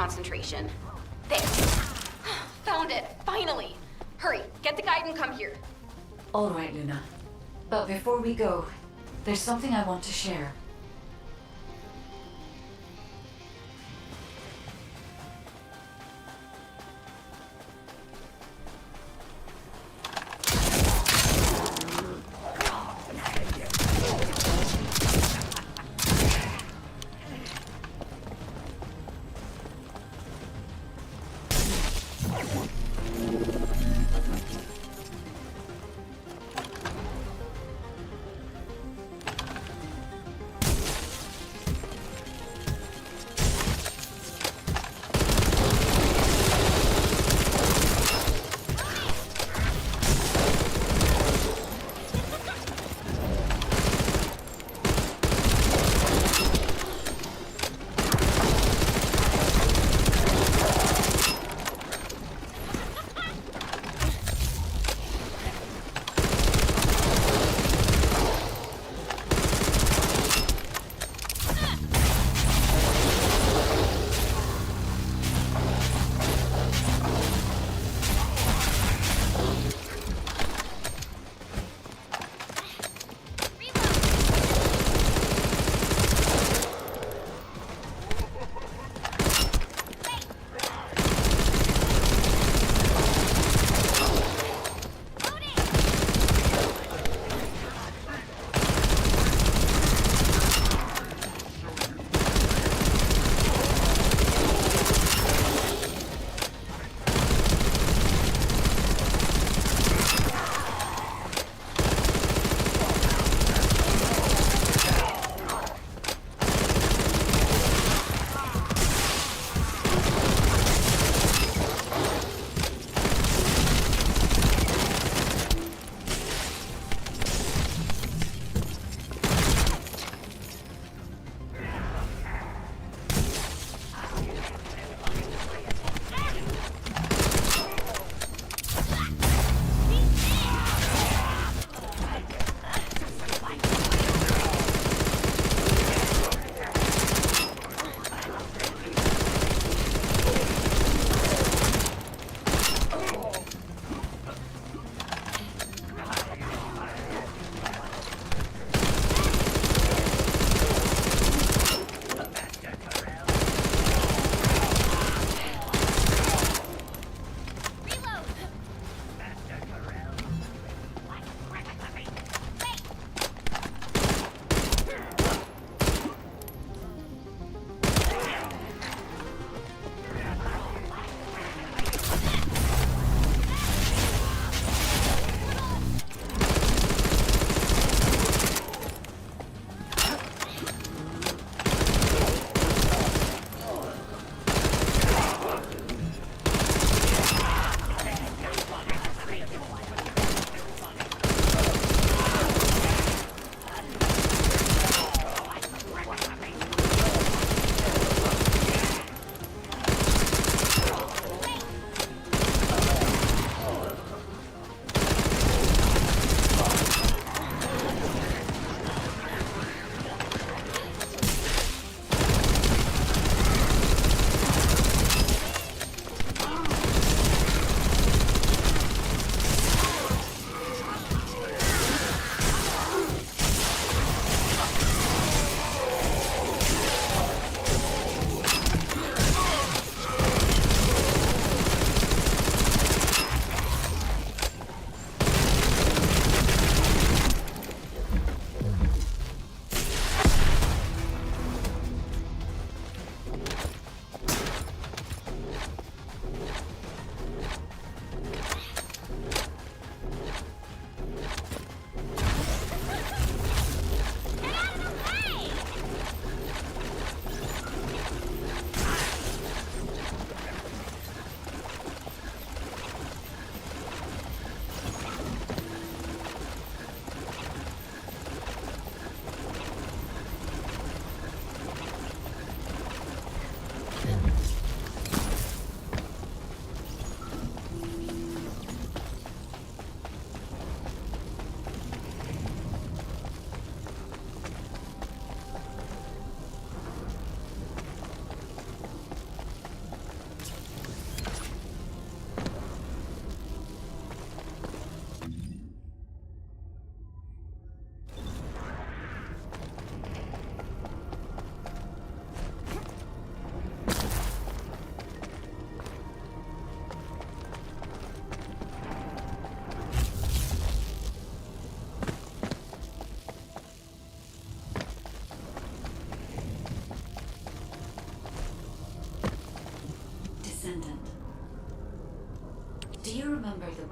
concentration. There. Found it, finally. Hurry, get the guide and come here. All right, Luna. But before we go, there's something I want to share.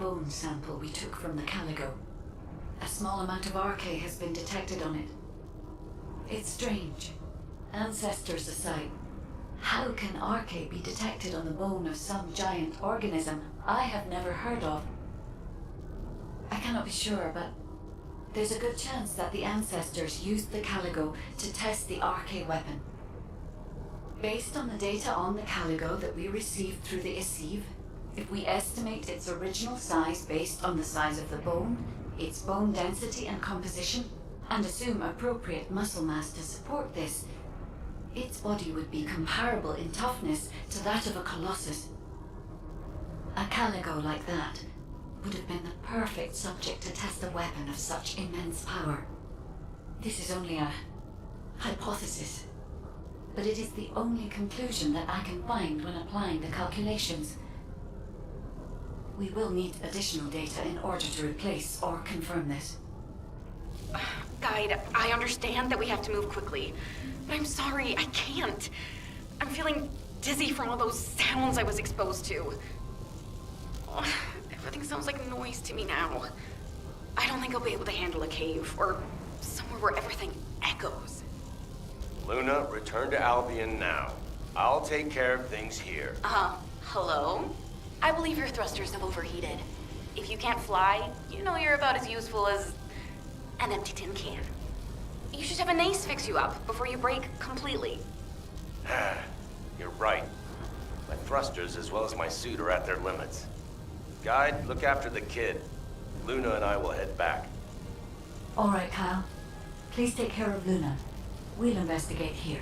bone sample we took from the Caligo. A small amount of RK has been detected on it. It's strange. Ancestors aside, how can RK be detected on the bone of some giant organism I have never heard of? I cannot be sure, but there's a good chance that the ancestors used the Caligo to test the RK weapon. Based on the data on the Caligo that we received through the Isiv, if we estimate its original size based on the size of the bone, its bone density and composition, and assume appropriate muscle mass to support this, its body would be comparable in toughness to that of a colossus. A Caligo like that would have been the perfect subject to test a weapon of such immense power. This is only a hypothesis, but it is the only conclusion that I can find when applying the calculations. We will need additional data in order to replace or confirm this. Guide, I understand that we have to move quickly, but I'm sorry, I can't. I'm feeling dizzy from all those sounds I was exposed to. Everything sounds like noise to me now. I don't think I'll be able to handle a cave, or somewhere where everything echoes. Luna, return to Albion now. I'll take care of things here. Hello? I believe your thrusters have overheated. If you can't fly, you know you're about as useful as an empty tin can. You should have an ace fix you up before you break completely. You're right. My thrusters as well as my suit are at their limits. Guide, look after the kid. Luna and I will head back. All right, Kyle. Please take care of Luna. We'll investigate here.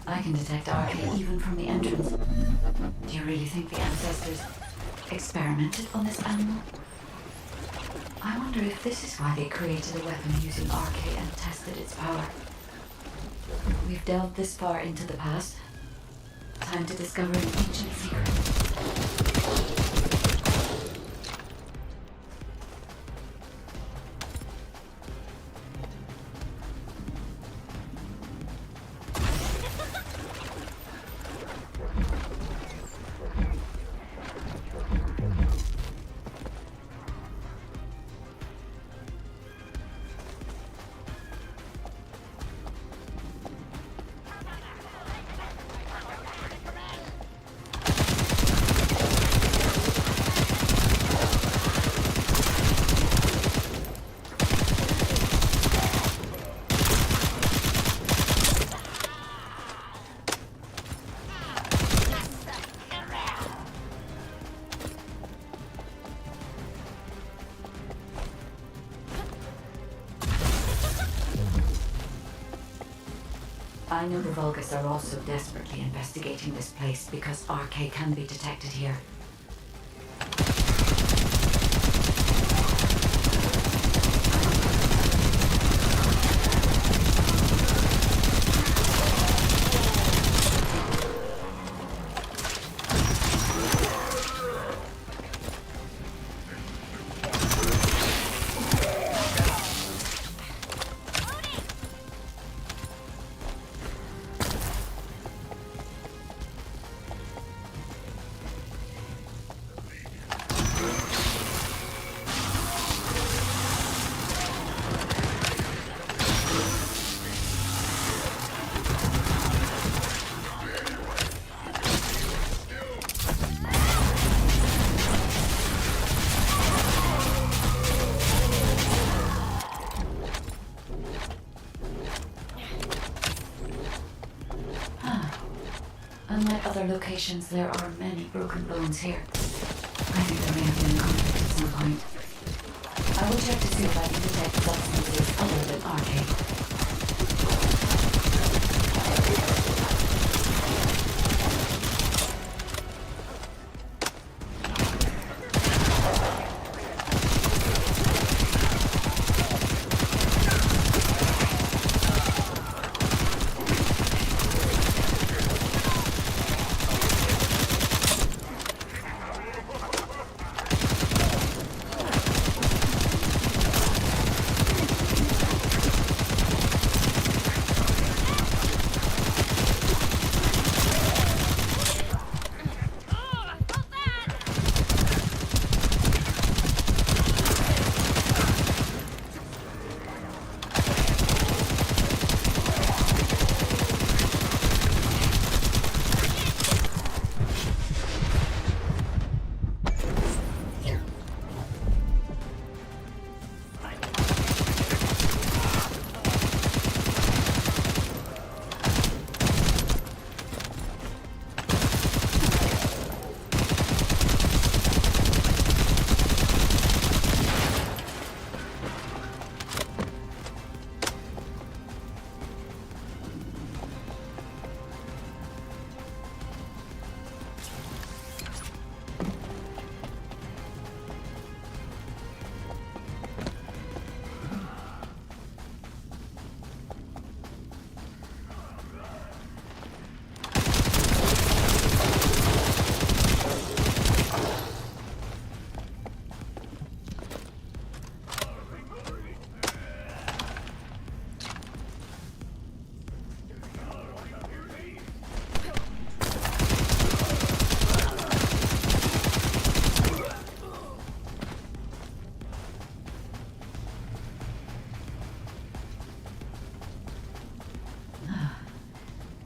I can detect RK even from the entrance. Do you really think the ancestors experimented on this animal? I wonder if this is why they created a weapon using RK and tested its power. We've delved this far into the past. Time to discover an ancient secret. I know the Vulgus are also desperately investigating this place because RK can be detected here. Unlike other locations, there are many broken bones here. I think there may have been a conflict at some point. I will check to see if I can detect substances other than RK.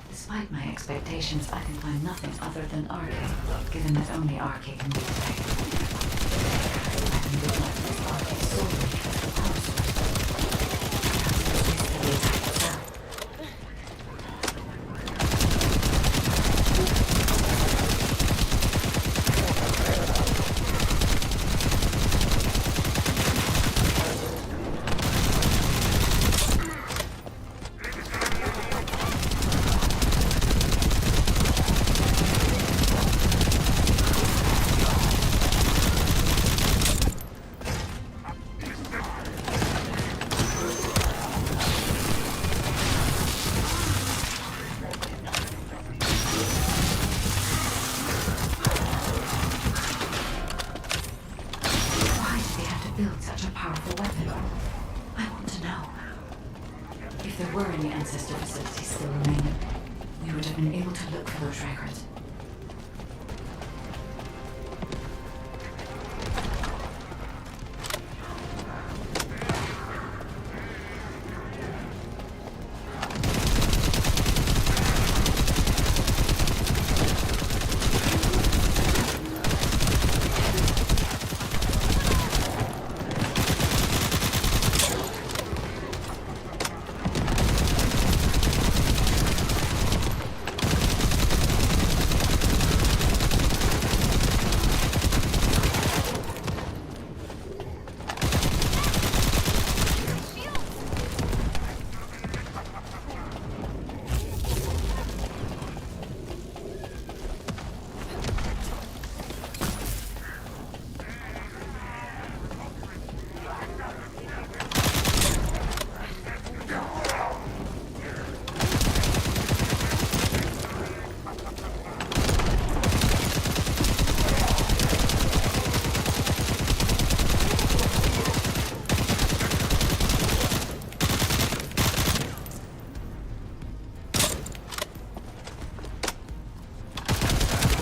Despite my expectations, I can find nothing other than RK, given that only RK can be detected. I can build my first RK solely as the power source. If there were any ancestor facilities still remaining, we would have been able to look for those records.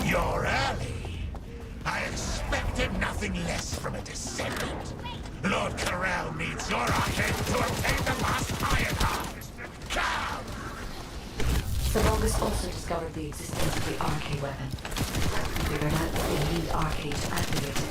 You're early. I expected nothing less from a Descendant. Lord Corral needs your arcade to obtain the last Ironheart. Come! The Vulgus also discovered the existence of the arcade weapon. Figured out that they need arcade to activate it.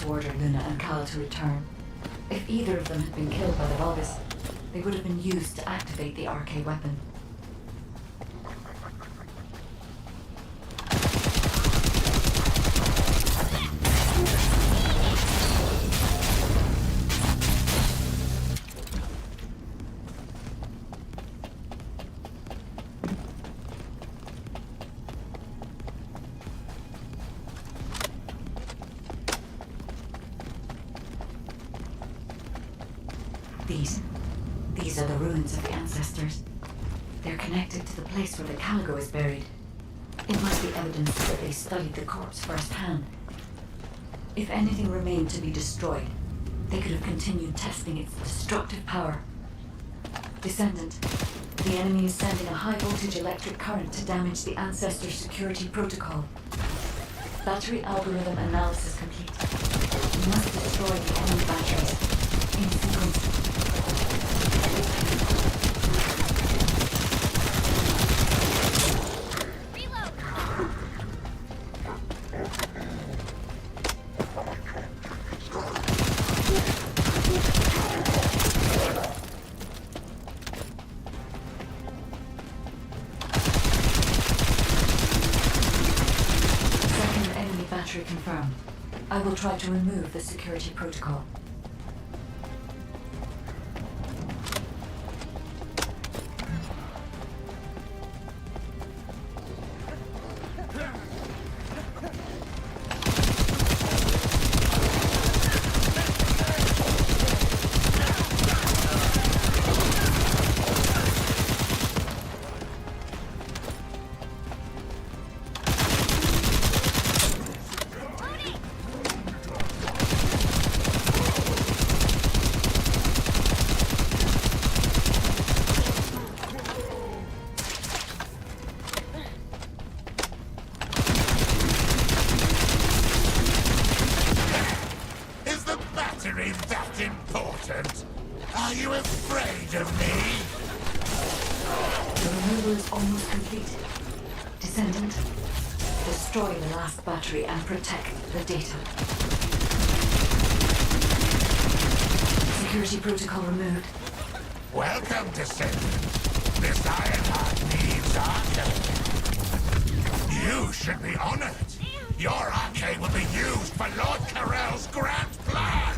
Order Luna and Kyle to return. If either of them had been killed by the Vulgus, they would have been used to activate the arcade weapon. These are the ruins of the ancestors. They're connected to the place where the Caligo is buried. It must be evidence that they studied the corpse firsthand. If anything remained to be destroyed, they could have continued testing its destructive power. Descendant, the enemy is sending a high-voltage electric current to damage the ancestor security protocol. Battery algorithm analysis complete. We must destroy the enemy batteries in sequence. Confirmed. I will try to remove the security protocol. That important? Are you afraid of me? The removal is almost complete. Descendant, destroy the last battery and protect the data. Security protocol removed. Welcome, Descendant. This Ironheart needs arcade. You should be honored. Your arcade will be used for Lord Carell's grand plan.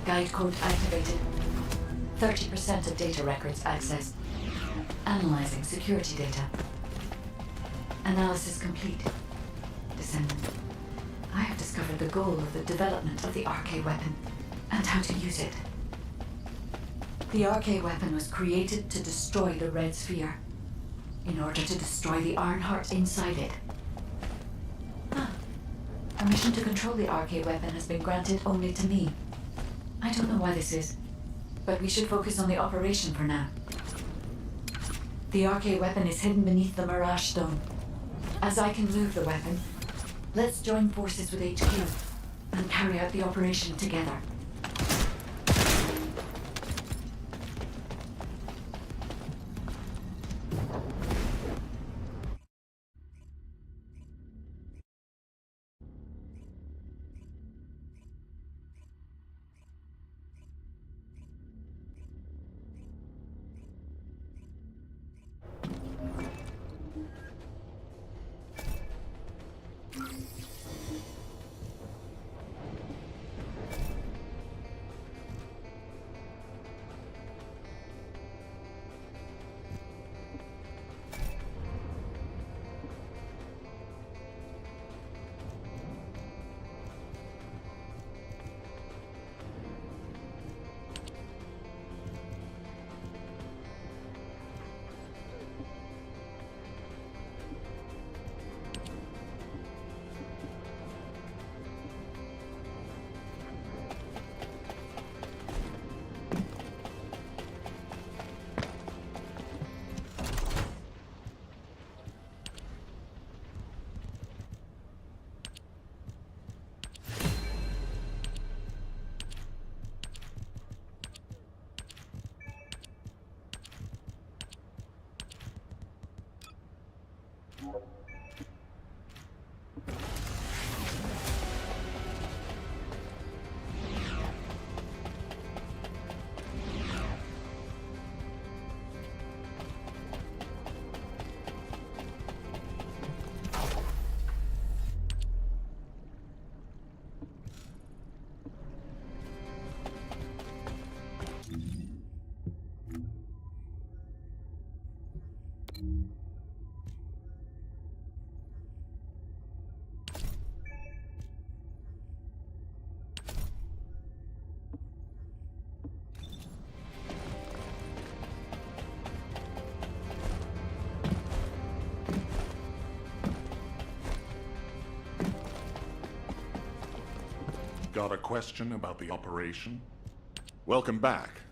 Guide code activated. 30% of data records accessed. Analyzing security data. Analysis complete. Descendant. I have discovered the goal of the development of the RK weapon and how to use it. The RK weapon was created to destroy the Red Sphere in order to destroy the Ironheart inside it. Permission to control the RK weapon has been granted only to me. I don't know why this is, but we should focus on the operation for now. The RK weapon is hidden beneath the Mirage Stone. As I can move the weapon, let's join forces with HQ and carry out the operation together. Got a question about the operation? Welcome back.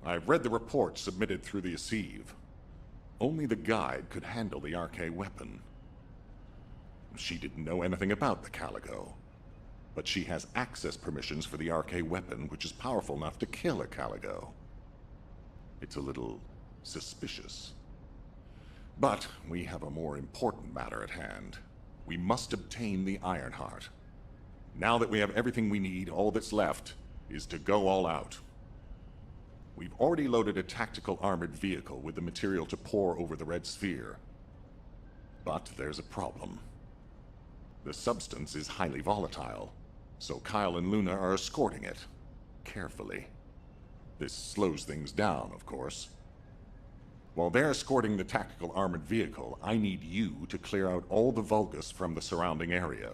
I've read the report submitted through the Assieve. Only the guide could handle the RK weapon. She didn't know anything about the Calico, but she has access permissions for the RK weapon, which is powerful enough to kill a Calico. It's a little suspicious. But we have a more important matter at hand. We must obtain the Ironheart. Now that we have everything we need, all that's left is to go all out. We've already loaded a tactical armored vehicle with the material to pour over the Red Sphere. But there's a problem. The substance is highly volatile, so Kyle and Luna are escorting it, carefully. This slows things down, of course. While they're escorting the tactical armored vehicle, I need you to clear out all the Vulgus from the surrounding area.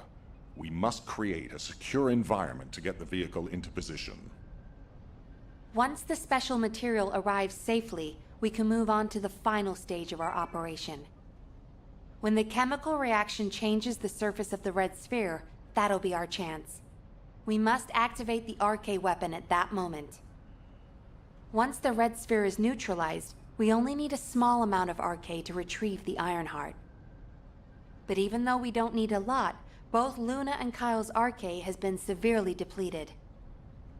We must create a secure environment to get the vehicle into position. Once the special material arrives safely, we can move on to the final stage of our operation. When the chemical reaction changes the surface of the Red Sphere, that'll be our chance. We must activate the RK weapon at that moment. Once the Red Sphere is neutralized, we only need a small amount of RK to retrieve the Ironheart. But even though we don't need a lot, both Luna and Kyle's RK has been severely depleted.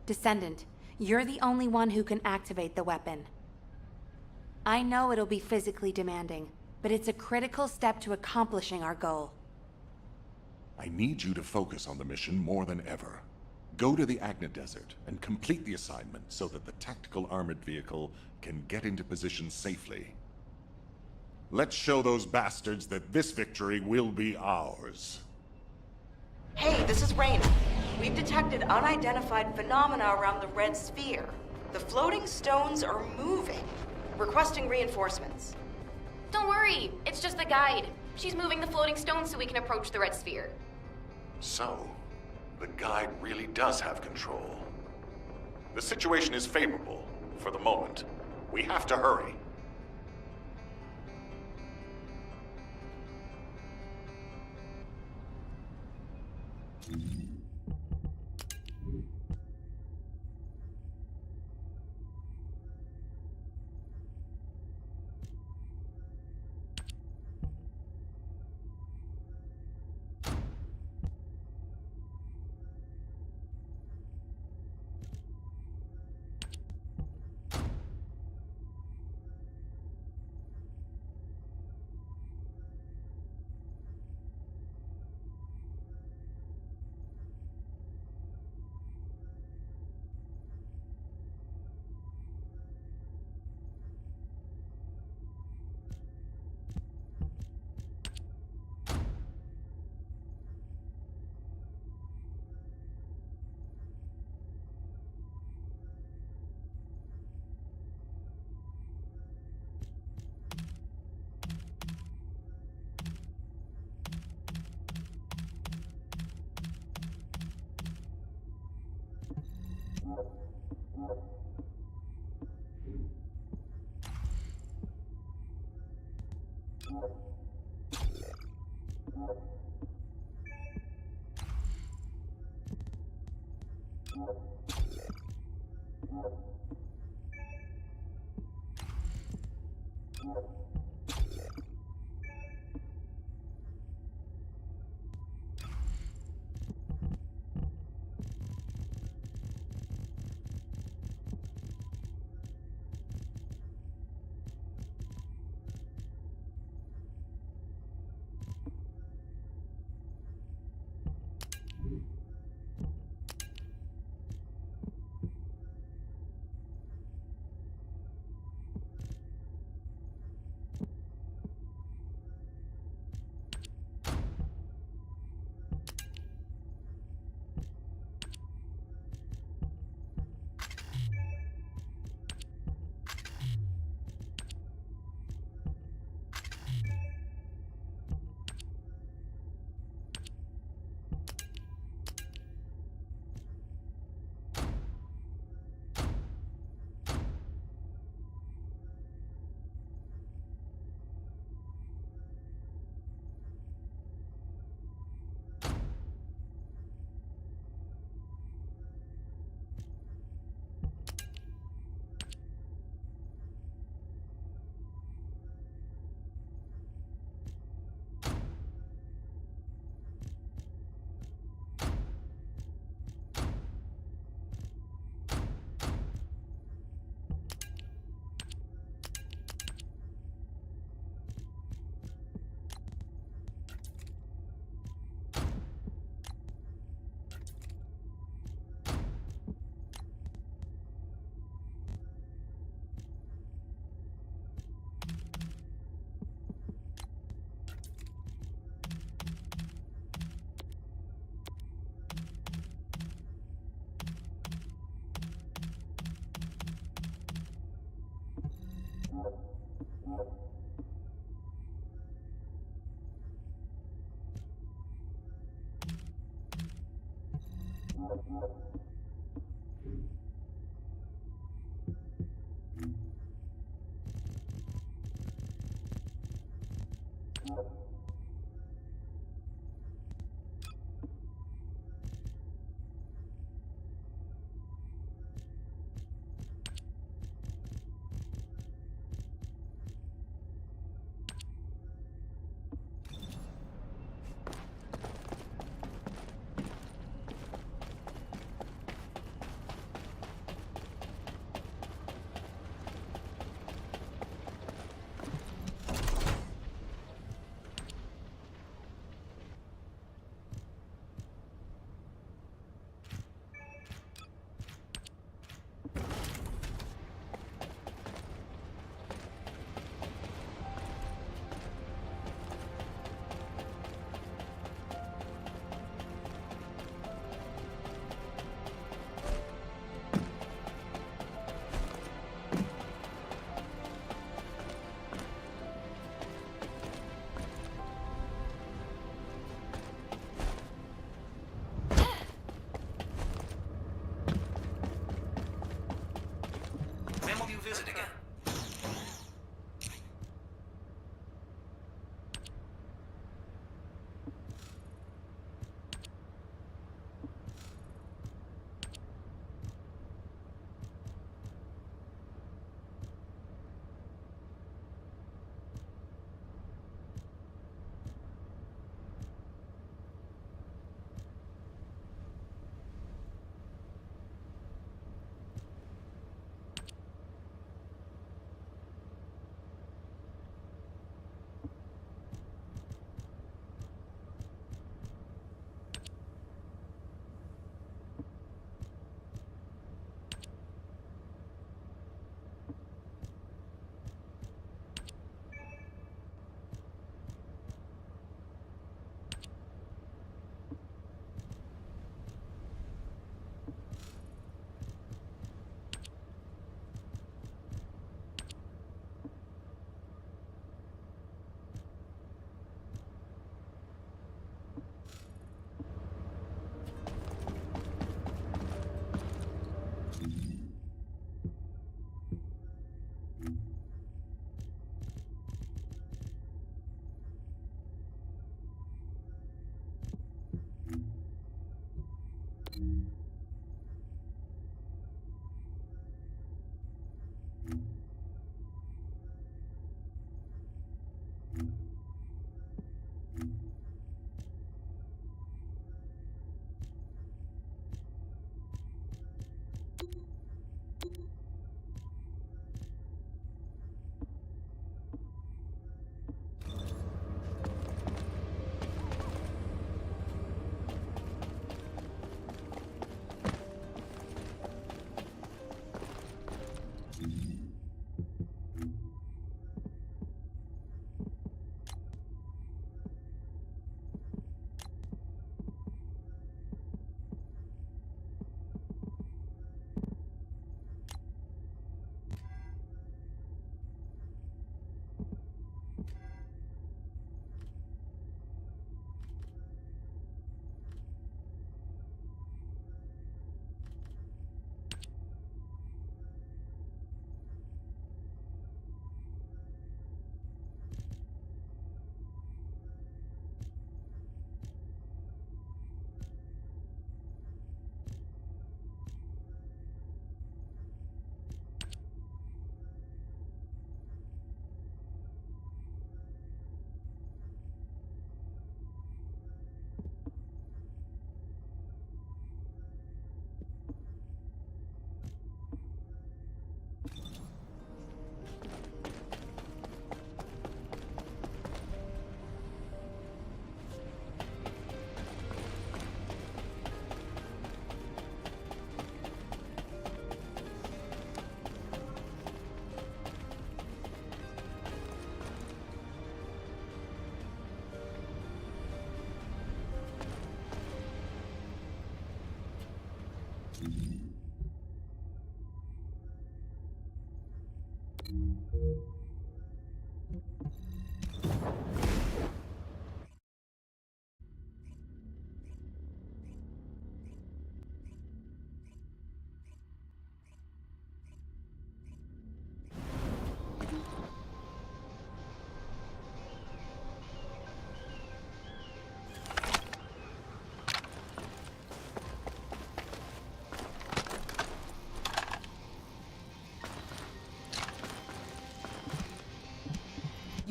Descendant, you're the only one who can activate the weapon. I know it'll be physically demanding, but it's a critical step to accomplishing our goal. I need you to focus on the mission more than ever. Go to the Agna Desert and complete the assignment so that the tactical armored vehicle can get into position safely. Let's show those bastards that this victory will be ours. Hey, this is Raina. We've detected unidentified phenomena around the Red Sphere. The floating stones are moving. Requesting reinforcements. Don't worry, it's just the guide. She's moving the floating stones so we can approach the Red Sphere. So, the guide really does have control. The situation is favorable, for the moment. We have to hurry.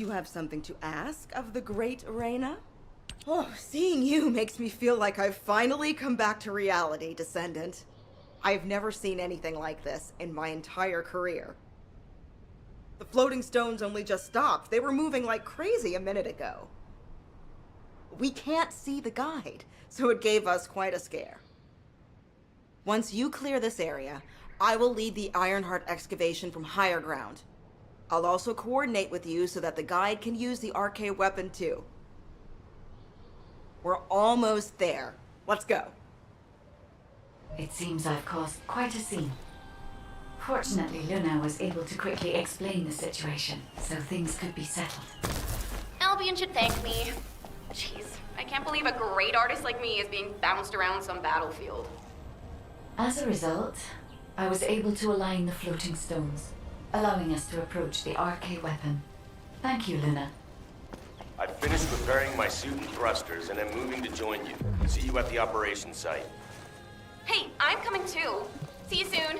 You have something to ask of the great Reyna? Oh, seeing you makes me feel like I've finally come back to reality, Descendant. I've never seen anything like this in my entire career. The floating stones only just stopped. They were moving like crazy a minute ago. We can't see the guide, so it gave us quite a scare. Once you clear this area, I will lead the Ironheart excavation from higher ground. I'll also coordinate with you so that the guide can use the arcade weapon too. We're almost there. Let's go. It seems I've caused quite a scene. Fortunately, Luna was able to quickly explain the situation, so things could be settled. Albion should thank me. Jeez, I can't believe a great artist like me is being bounced around some battlefield. As a result, I was able to align the floating stones, allowing us to approach the arcade weapon. Thank you, Luna. I've finished repairing my suit and thrusters and am moving to join you. See you at the operations site. Hey, I'm coming too. See you soon.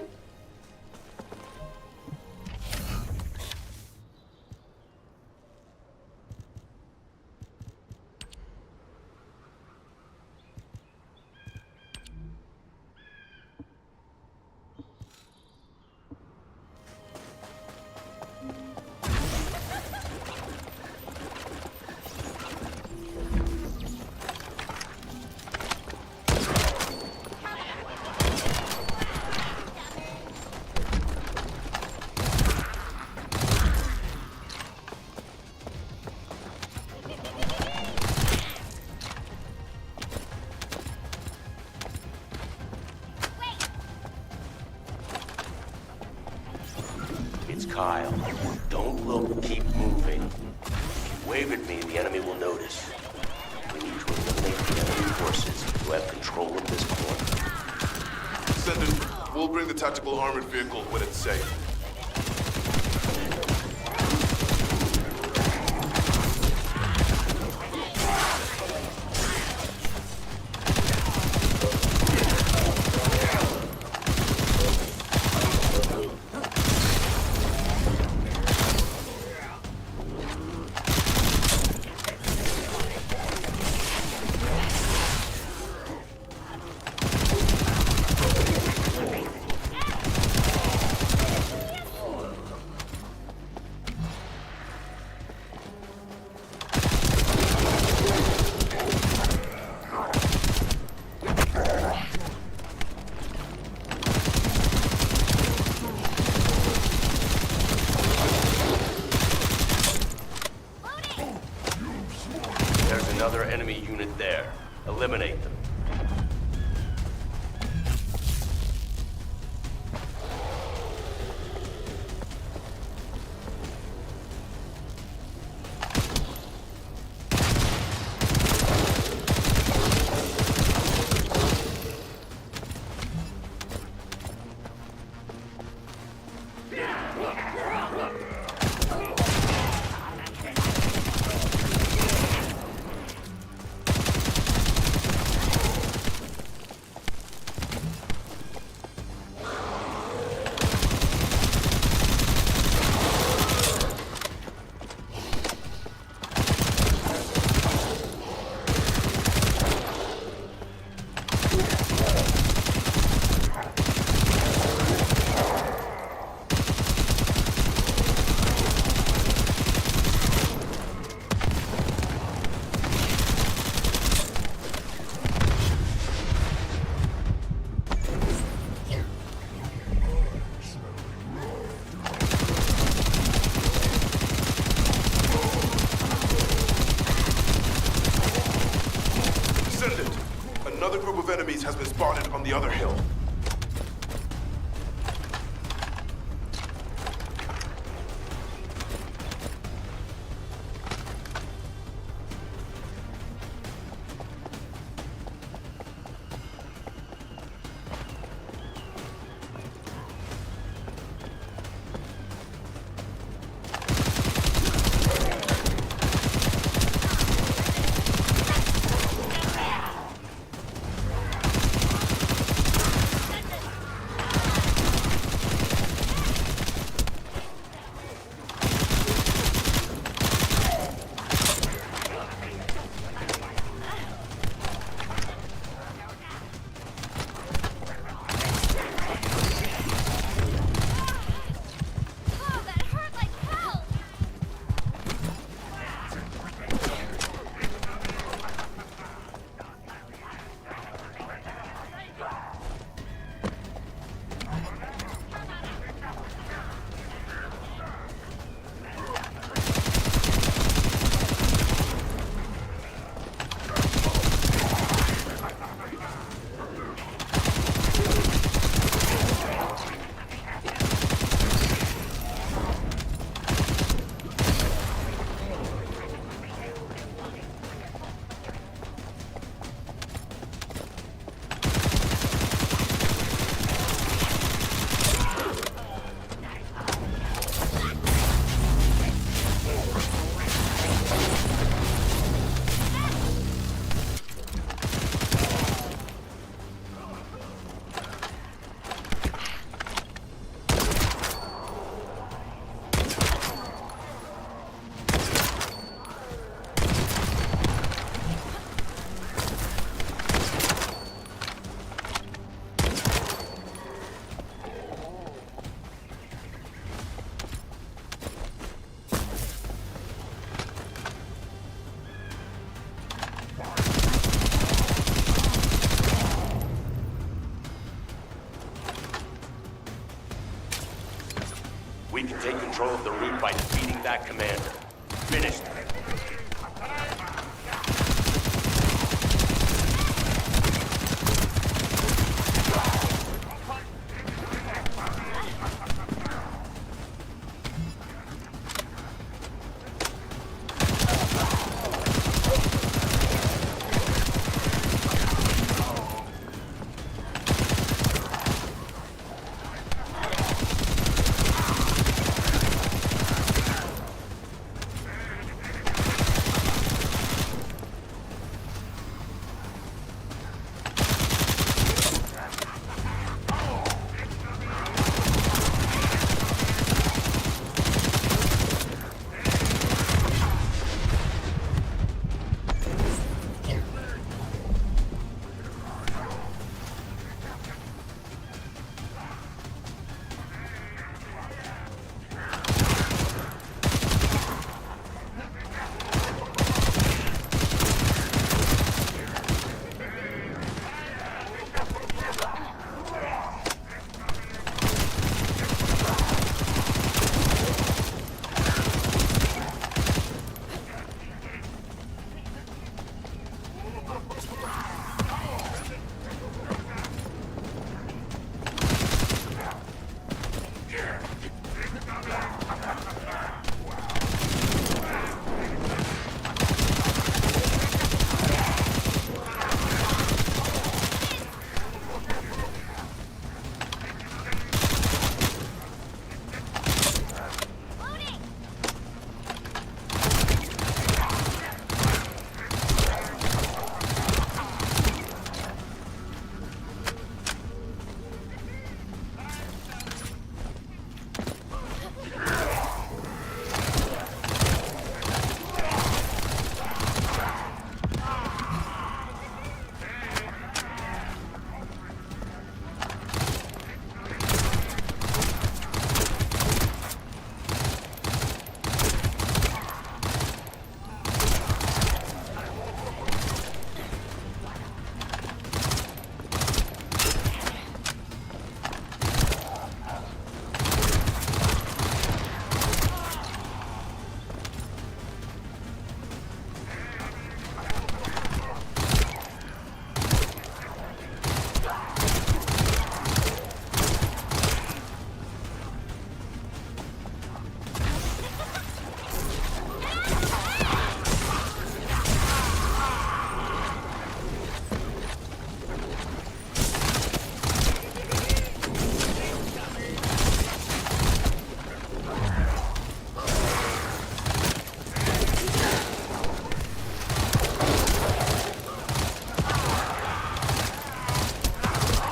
Kyle, don't look, keep moving. If you wave at me, the enemy will notice. We need to eliminate the enemy forces who have control of this point. Descendant, we'll bring the tactical armored vehicle when it's safe. Another enemy unit there. Eliminate them. Another group of enemies has been spotted on the other hill. attack commander. Finish them.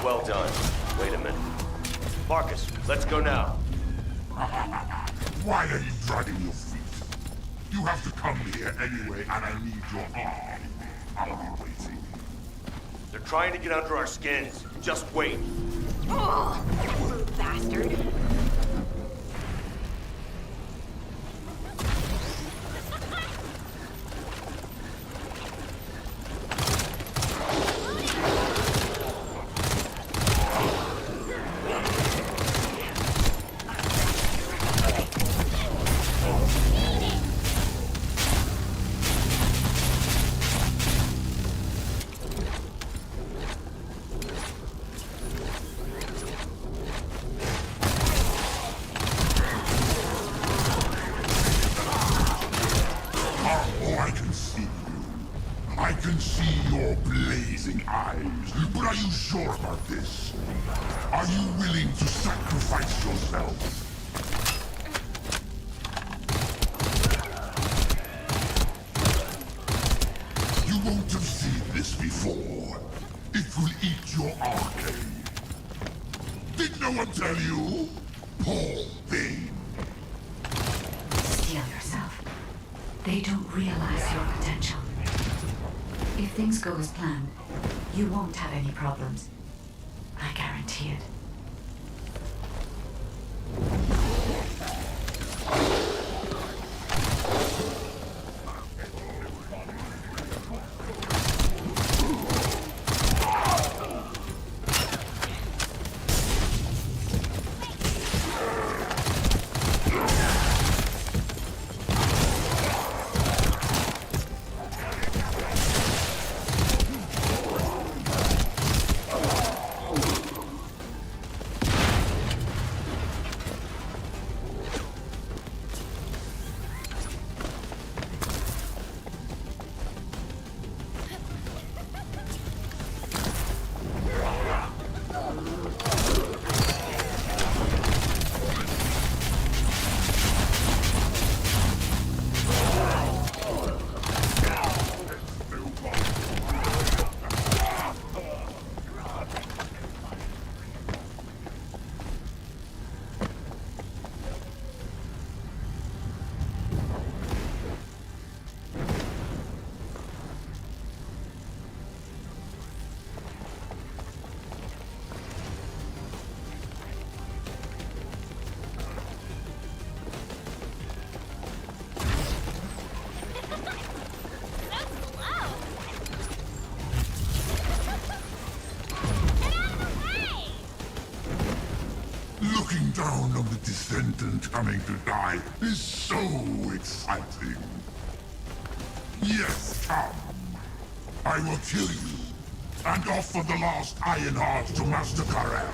Well done. Wait a minute. Marcus, let's go now. Why are you dragging your feet? You have to come here anyway, and I need your arm. I'll be waiting. They're trying to get under our skins. Just wait. Oh, rude bastard. But are you sure about this? Are you willing to sacrifice yourself? You won't have seen this before. It will eat your arcade. Did no one tell you? Poor thing. Steel yourself. They don't realize your potential. If things go as planned, you won't have any problems. I guarantee it. sound of the Descendant coming to die is so exciting. Yes, come. I will kill you, and offer the lost Iron Heart to Master Karel.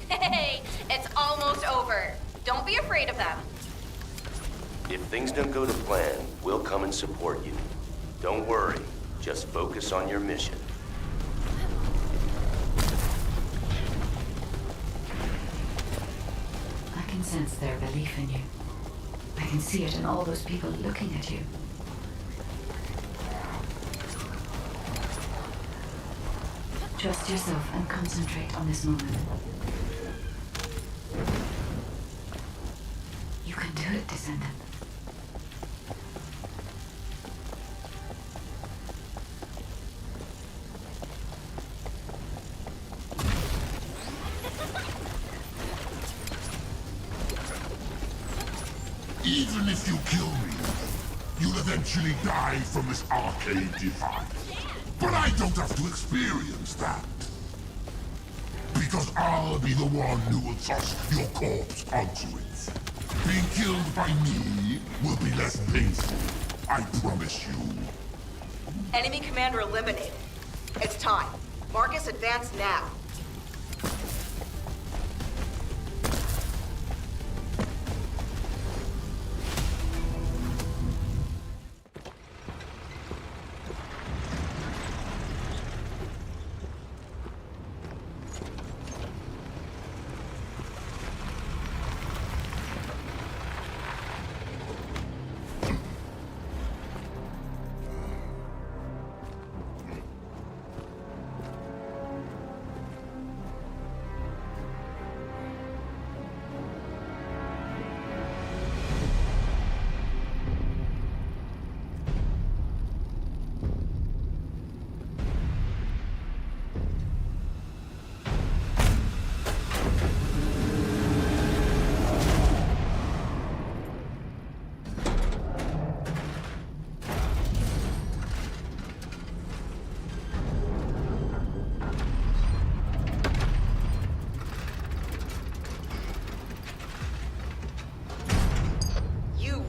Hey, it's almost over. Don't be afraid of them. If things don't go to plan, we'll come and support you. Don't worry. Just focus on your mission. I can sense their belief in you. I can see it in all those people looking at you. Trust yourself and concentrate on this moment. You can do it, Descendant. Even if you kill me, you'll eventually die from this arcade device. But I don't have to experience that. Because I'll be the one who will toss your corpse onto it. Being killed by me will be less painful, I promise you. Enemy commander eliminated. It's time. Marcus, advance now.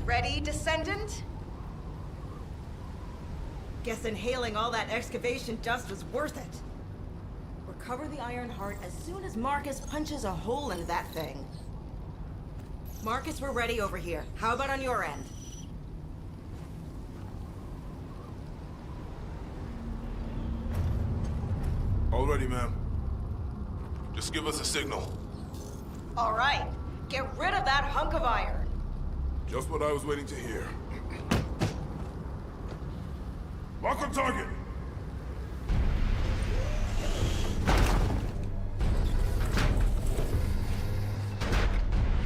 Ready, Descendant? Guess inhaling all that excavation dust was worth it. Recover the Iron Heart as soon as Marcus punches a hole into that thing. Marcus, we're ready over here. How about on your end? All ready, ma'am. Just give us a signal. All right. Get rid of that hunk of iron. Just what I was waiting to hear. Lock on target!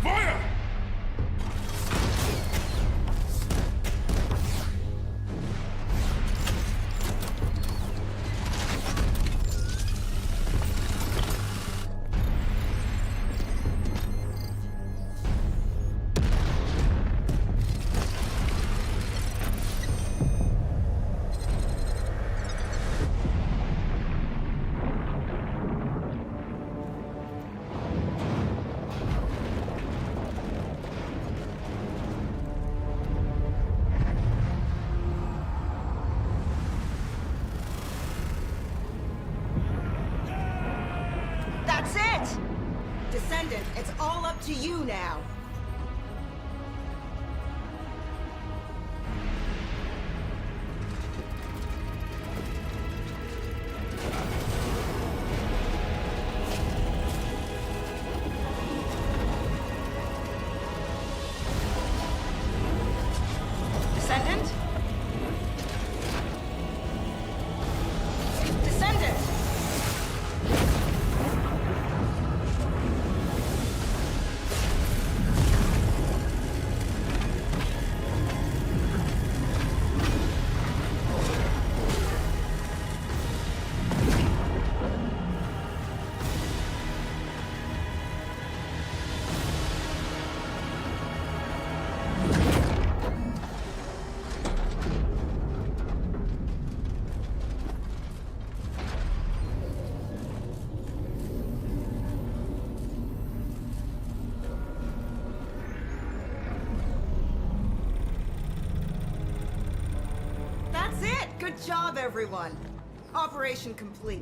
Fire! Descendant, it's all up to you now. Descendant? Descendant! That's it! Good job, everyone. Operation complete.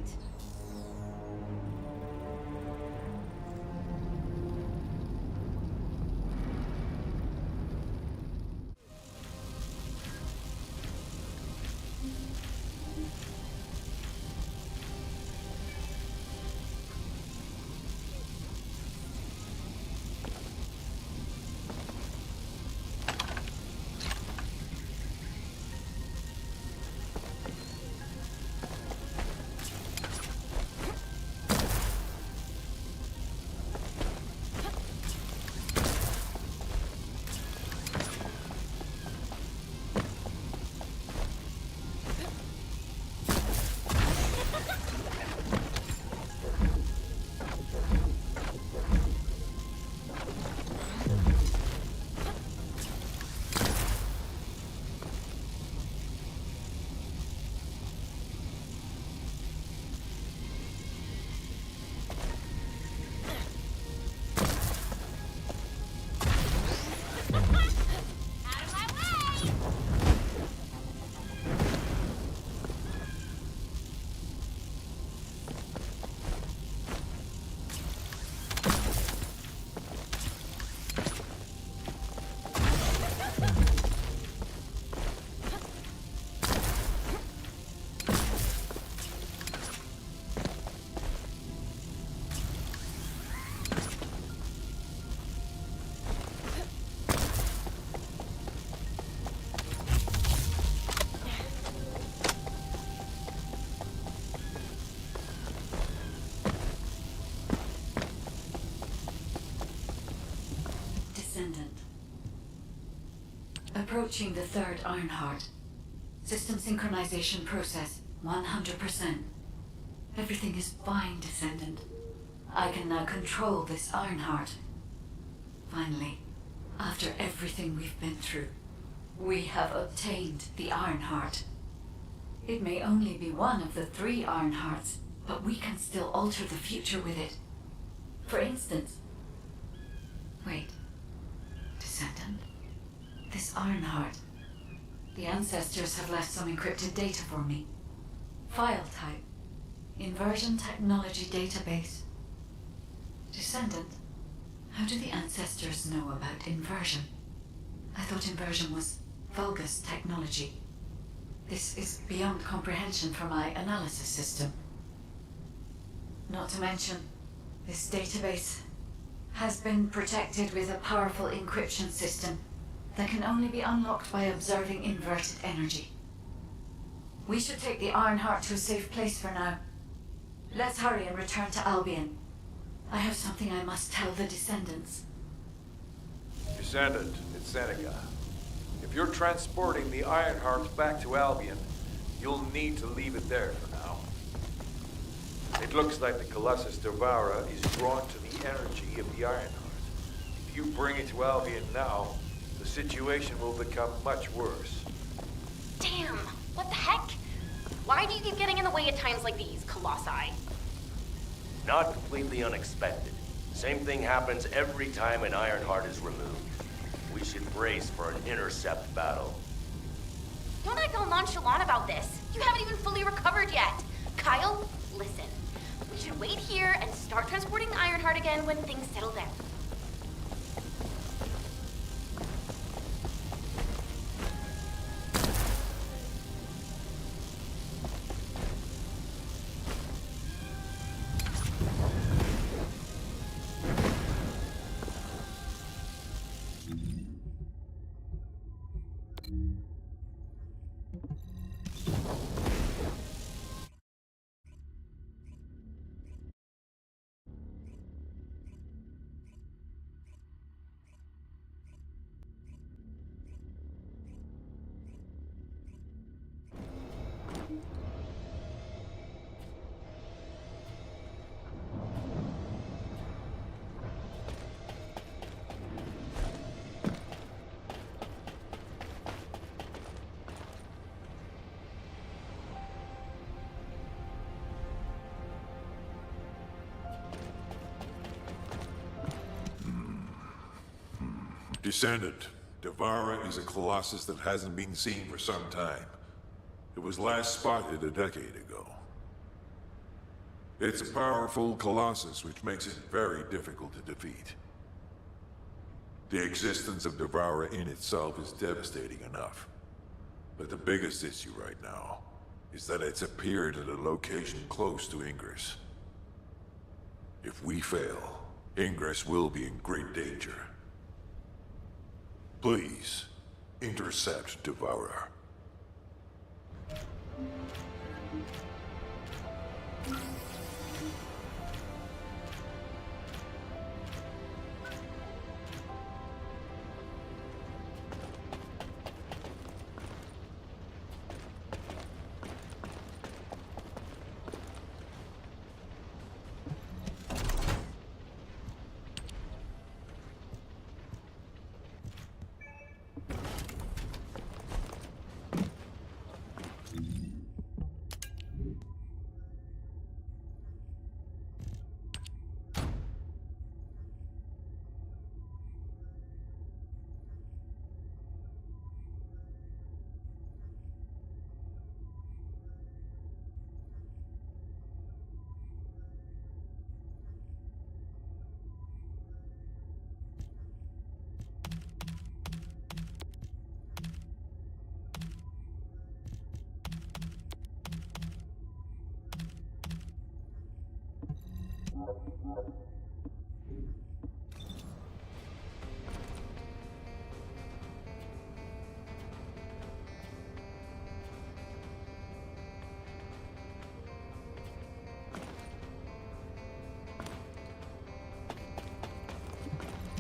Descendant. Approaching the third Ironheart. System synchronization process 100%. Everything is fine, Descendant. I can now control this Ironheart. Finally, after everything we've been through, we have obtained the Ironheart. It may only be one of the 3 Ironhearts, but we can still alter the future with it. For instance... Wait. Descendant? This Ironheart. The ancestors have left some encrypted data for me. File type. Inversion technology database. Descendant, how do the ancestors know about inversion? I thought inversion was Vulgus technology. This is beyond comprehension for my analysis system. Not to mention, this database has been protected with a powerful encryption system that can only be unlocked by observing inverted energy. We should take the Ironheart to a safe place for now. Let's hurry and return to Albion. I have something I must tell the Descendants. Descendant, it's Seneca. If you're transporting the Ironheart back to Albion, you'll need to leave it there for now. It looks like the Colossus Devourer is drawn to the energy of the Ironheart. If you bring it to Albion now, the situation will become much worse. Damn, what the heck? Why do you keep getting in the way at times like these, Colossi? Not completely unexpected. Same thing happens every time an Ironheart is removed. We should brace for an intercept battle. Don't act all nonchalant about this. You haven't even fully recovered yet. Kyle, listen. We should wait here and start transporting the Ironheart again when things settle down. Descendant, Devourer is a colossus that hasn't been seen for some time. It was last spotted a decade ago. It's a powerful colossus, which makes it very difficult to defeat. The existence of Devourer in itself is devastating enough. But the biggest issue right now is that it's appeared at a location close to Ingress. If we fail, Ingress will be in great danger. Please, intercept Devourer.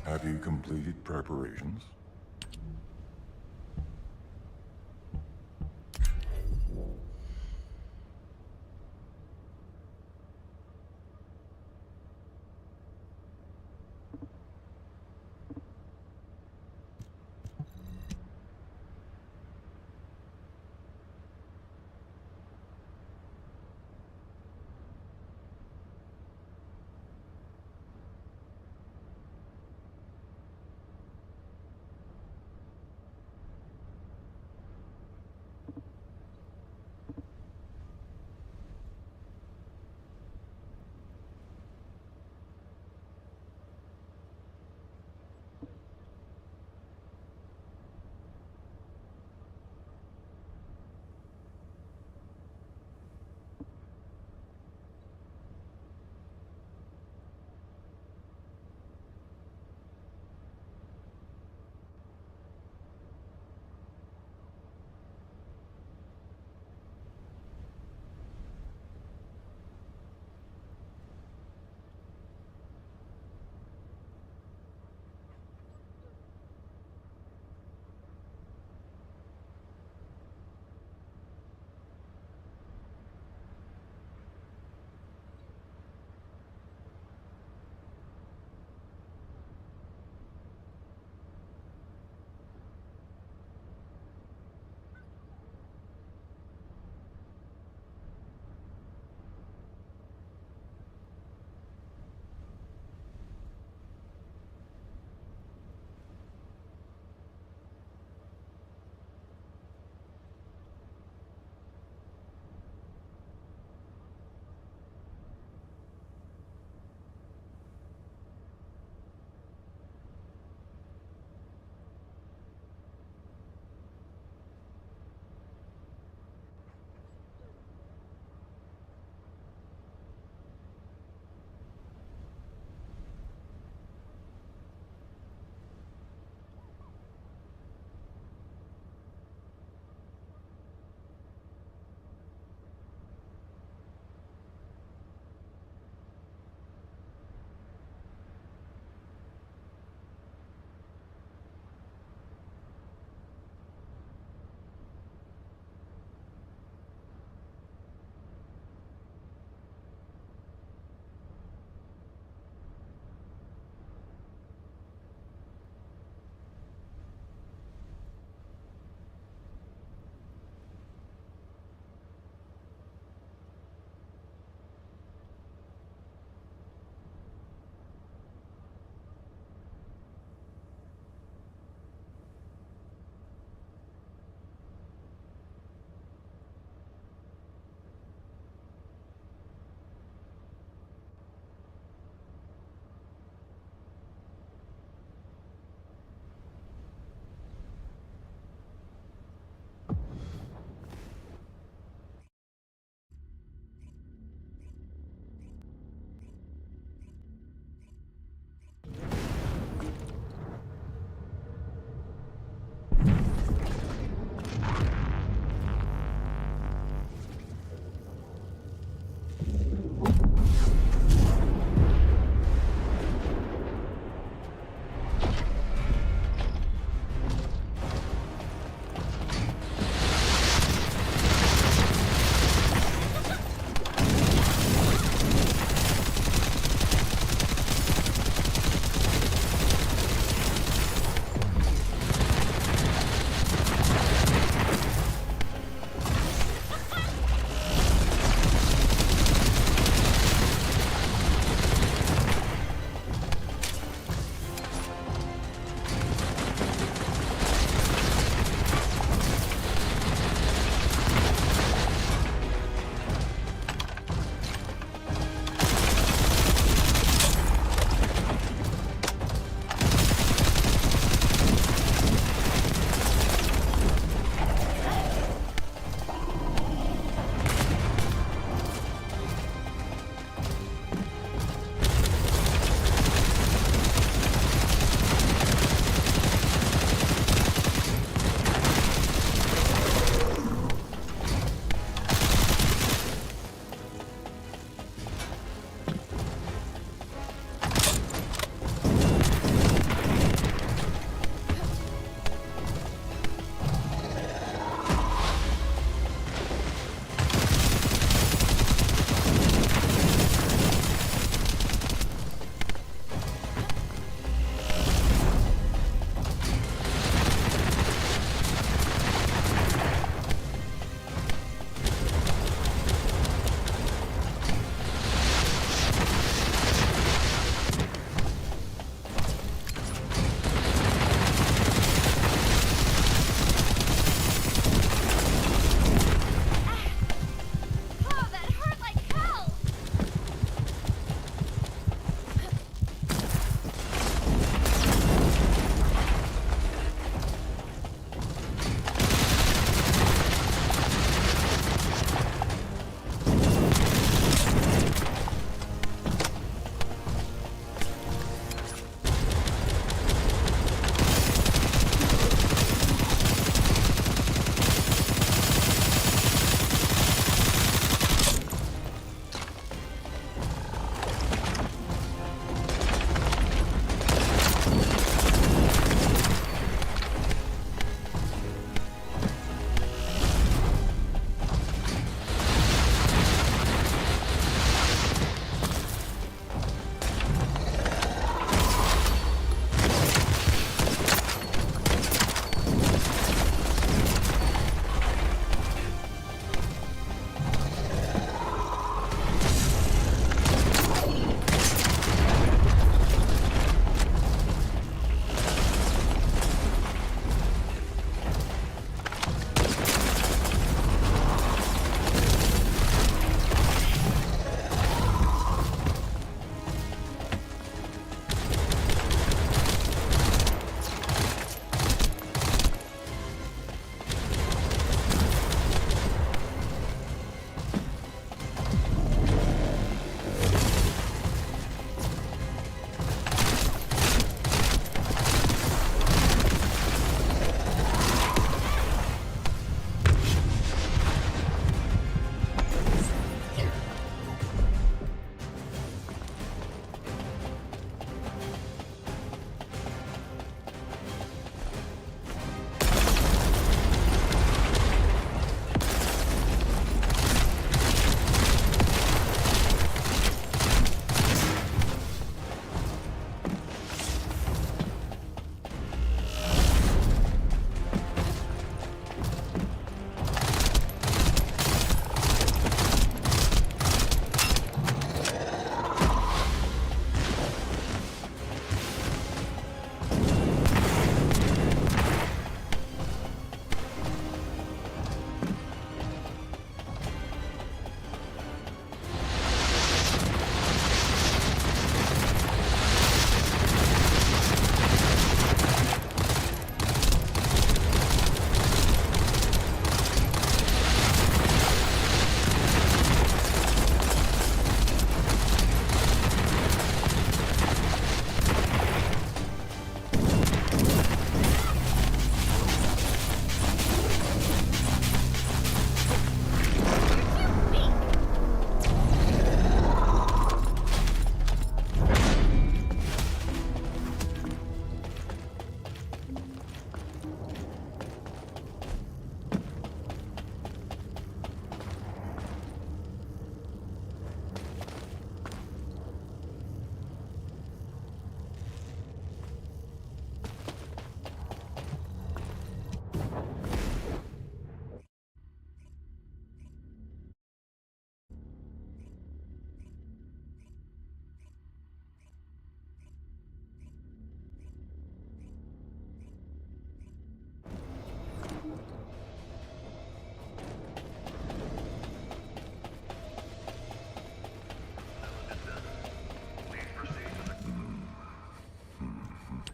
Have you completed preparations?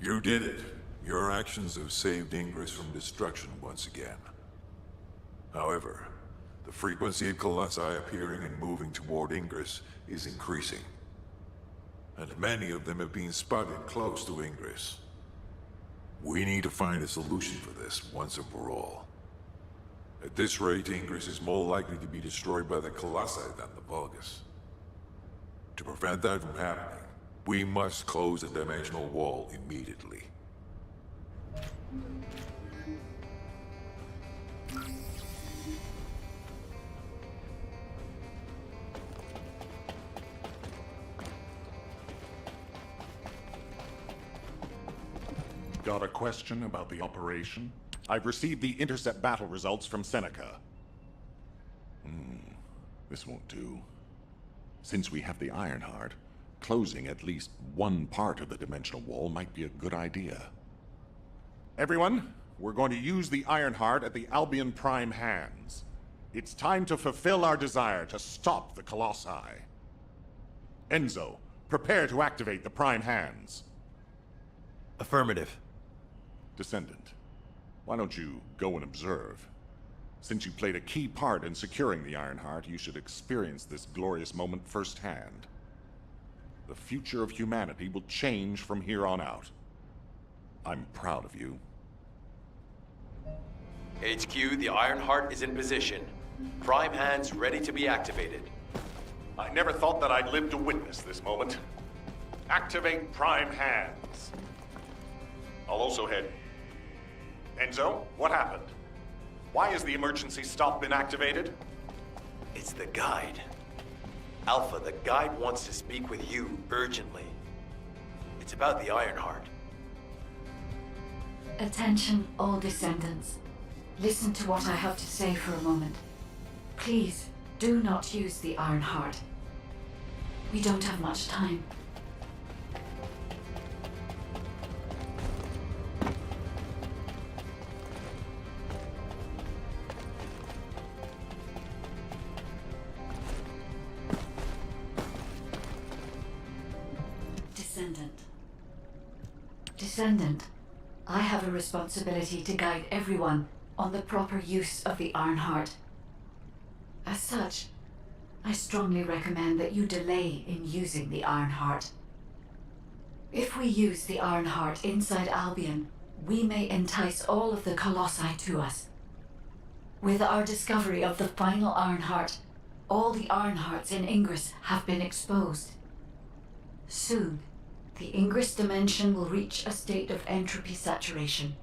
You did it. Your actions have saved Ingress from destruction once again. However, the frequency of colossi appearing and moving toward Ingress is increasing. And many of them have been spotted close to Ingress. We need to find a solution for this once and for all. At this rate, Ingress is more likely to be destroyed by the colossi than the Vulgus. To prevent that from happening, we must close the dimensional wall immediately. Got a question about the operation? I've received the intercept battle results from Seneca. This won't do. Since we have the Ironheart, closing at least one part of the dimensional wall might be a good idea. Everyone, we're going to use the Ironheart at the Albion Prime hands. It's time to fulfill our desire to stop the Colossi. Enzo, prepare to activate the Prime hands. Affirmative. Descendant, why don't you go and observe? Since you played a key part in securing the Ironheart, you should experience this glorious moment firsthand. The future of humanity will change from here on out. I'm proud of you. HQ, the Ironheart is in position. Prime hands ready to be activated. I never thought that I'd live to witness this moment. Activate Prime hands. I'll also head. Enzo, what happened? Why has the emergency stop been activated? It's the guide. Alpha, the guide wants to speak with you urgently. It's about the Ironheart. Attention, all Descendants. Listen to what I have to say for a moment. Please, do not use the Ironheart. We don't have much time. Descendant, I have a responsibility to guide everyone on the proper use of the Ironheart. As such, I strongly recommend that you delay in using the Ironheart. If we use the Ironheart inside Albion, we may entice all of the Colossi to us. With our discovery of the final Ironheart, all the Ironhearts in Ingress have been exposed. Soon, the Ingress dimension will reach a state of entropy saturation.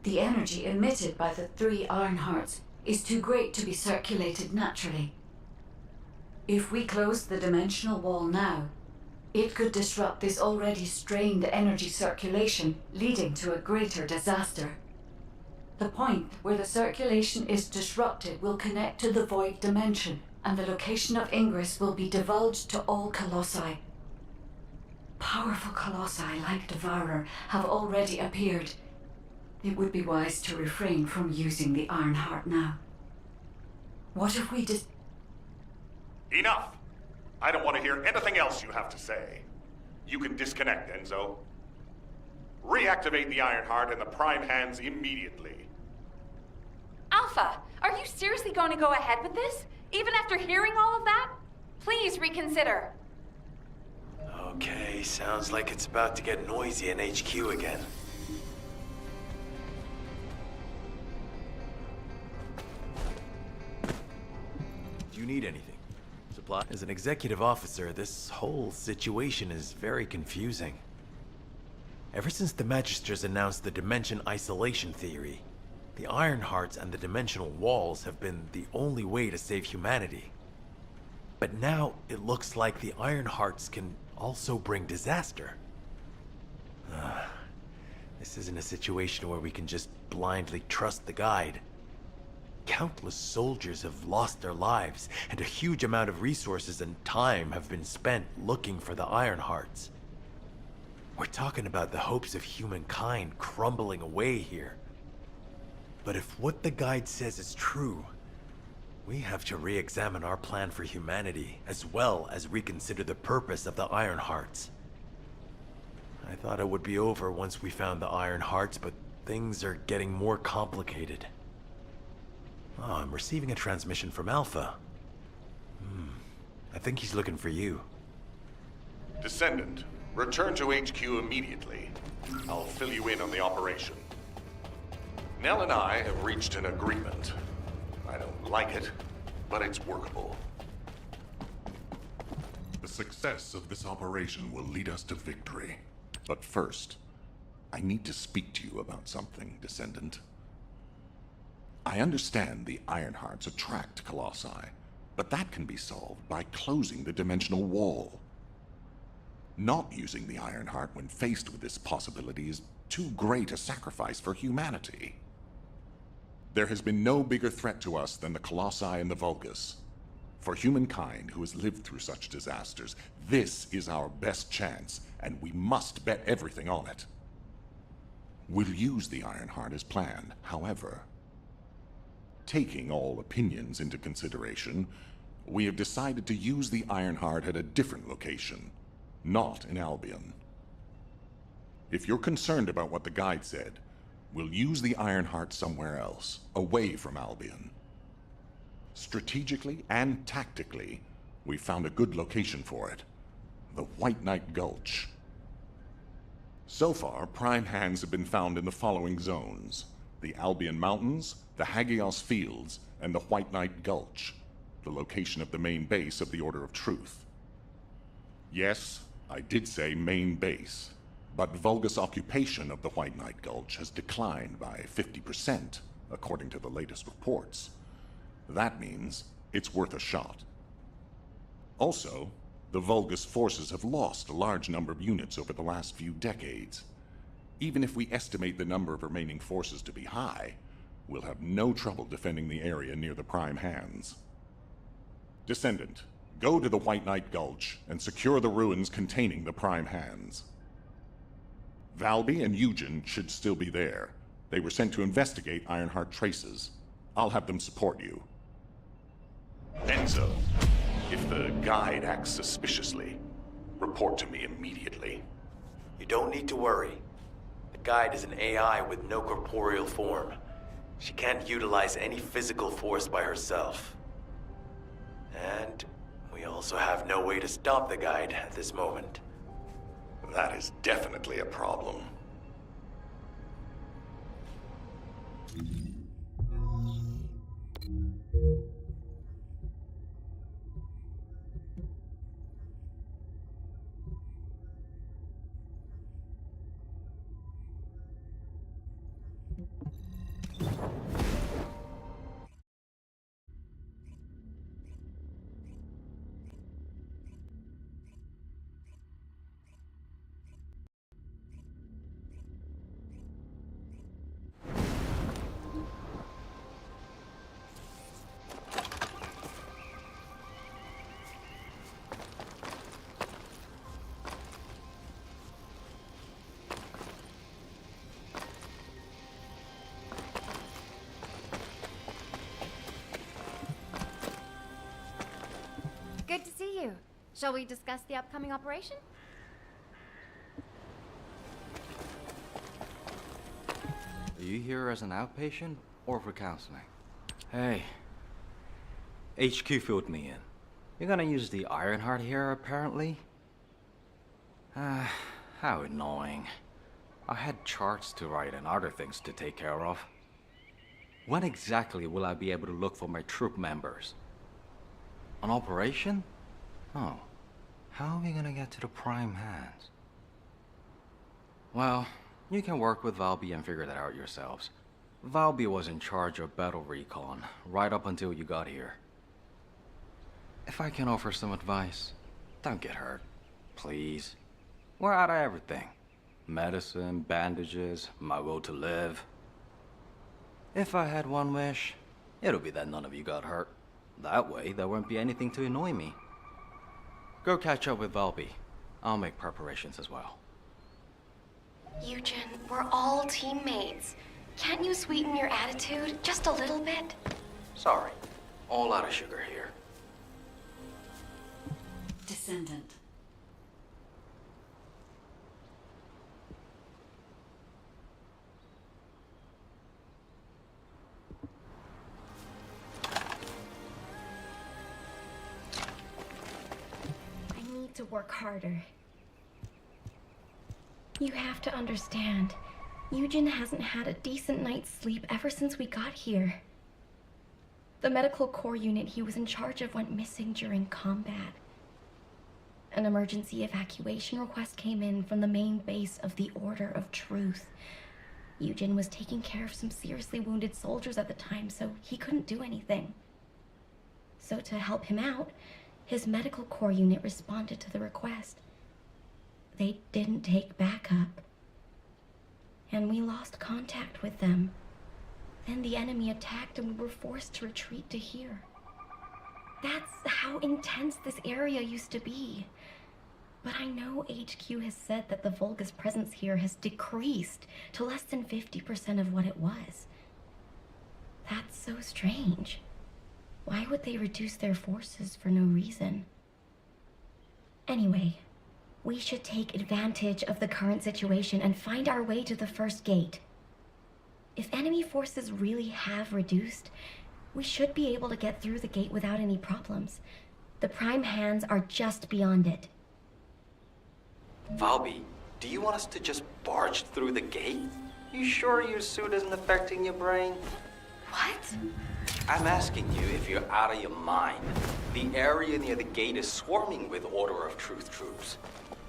The energy emitted by the 3 Ironhearts is too great to be circulated naturally. If we close the dimensional wall now, it could disrupt this already strained energy circulation, leading to a greater disaster. The point where the circulation is disrupted will connect to the void dimension, and the location of Ingress will be divulged to all Colossi. Powerful Colossi like Devourer have already appeared. It would be wise to refrain from using the Ironheart now. What if we Enough! I don't want to hear anything else you have to say. You can disconnect, Enzo. Reactivate the Ironheart and the Prime hands immediately. Alpha, are you seriously going to go ahead with this? Even after hearing all of that? Please reconsider. Okay, sounds like it's about to get noisy in HQ again. Do you need anything? Supply? As an executive officer, this whole situation is very confusing. Ever since the Magisters announced the dimension isolation theory, the Ironhearts and the dimensional walls have been the only way to save humanity. But now it looks like the Ironhearts can also bring disaster. This isn't a situation where we can just blindly trust the guide. Countless soldiers have lost their lives, and a huge amount of resources and time have been spent looking for the Ironhearts. We're talking about the hopes of humankind crumbling away here. But if what the guide says is true, we have to re-examine our plan for humanity, as well as reconsider the purpose of the Ironhearts. I thought it would be over once we found the Iron Hearts, but things are getting more complicated. Oh, I'm receiving a transmission from Alpha. I think he's looking for you. Descendant, return to HQ immediately. I'll fill you in on the operation. Nell and I have reached an agreement. I don't like it, but it's workable. The success of this operation will lead us to victory. But first, I need to speak to you about something, Descendant. I understand the Ironhearts attract Colossi, but that can be solved by closing the dimensional wall. Not using the Ironheart when faced with this possibility is too great a sacrifice for humanity. There has been no bigger threat to us than the Colossi and the Vulgus. For humankind who has lived through such disasters, this is our best chance, and we must bet everything on it. We'll use the Ironheart as planned, however. Taking all opinions into consideration, we have decided to use the Ironheart at a different location, not in Albion. If you're concerned about what the guide said, we'll use the Ironheart somewhere else, away from Albion. Strategically and tactically, we found a good location for it, the White Knight Gulch. So far, prime hands have been found in the following zones: the Albion Mountains, the Hagios Fields, and the White Knight Gulch, the location of the main base of the Order of Truth. Yes, I did say main base, but Vulgus occupation of the White Knight Gulch has declined by 50%, according to the latest reports. That means it's worth a shot. Also, the Vulgus forces have lost a large number of units over the last few decades. Even if we estimate the number of remaining forces to be high, we'll have no trouble defending the area near the prime hands. Descendant, go to the White Knight Gulch and secure the ruins containing the prime hands. Valby and Eugen should still be there. They were sent to investigate Ironheart traces. I'll have them support you. Enzo, if the guide acts suspiciously, report to me immediately. You don't need to worry. The guide is an AI with no corporeal form. She can't utilize any physical force by herself. And we also have no way to stop the guide at this moment. That is definitely a problem. Good to see you. Shall we discuss the upcoming operation? Are you here as an outpatient or for counseling? Hey. HQ filled me in. You're gonna use the Ironheart here, apparently? How annoying. I had charts to write and other things to take care of. When exactly will I be able to look for my troop members? An operation? Oh. How are we gonna get to the prime hands? Well, you can work with Valby and figure that out yourselves. Valby was in charge of battle recon, right up until you got here. If I can offer some advice, don't get hurt. Please. We're out of everything. Medicine, bandages, my will to live. If I had one wish, it'll be that none of you got hurt. That way, there won't be anything to annoy me. Go catch up with Valby. I'll make preparations as well. Eugen, we're all teammates. Can't you sweeten your attitude just a little bit? Sorry. All out of sugar here. Descendant. to work harder. You have to understand, Eugen hasn't had a decent night's sleep ever since we got here. The medical corps unit he was in charge of went missing during combat. An emergency evacuation request came in from the main base of the Order of Truth. Eugen was taking care of some seriously wounded soldiers at the time, so he couldn't do anything. So to help him out, his medical corps unit responded to the request. They didn't take backup, and we lost contact with them. Then the enemy attacked and we were forced to retreat to here. That's how intense this area used to be. But I know HQ has said that the Volga's presence here has decreased to less than 50% of what it was. That's so strange. Why would they reduce their forces for no reason? Anyway, we should take advantage of the current situation and find our way to the first gate. If enemy forces really have reduced, we should be able to get through the gate without any problems. The Prime Hands are just beyond it. Valby, do you want us to just barge through the gate? You sure your suit isn't affecting your brain? What? I'm asking you if you're out of your mind. The area near the gate is swarming with Order of Truth troops.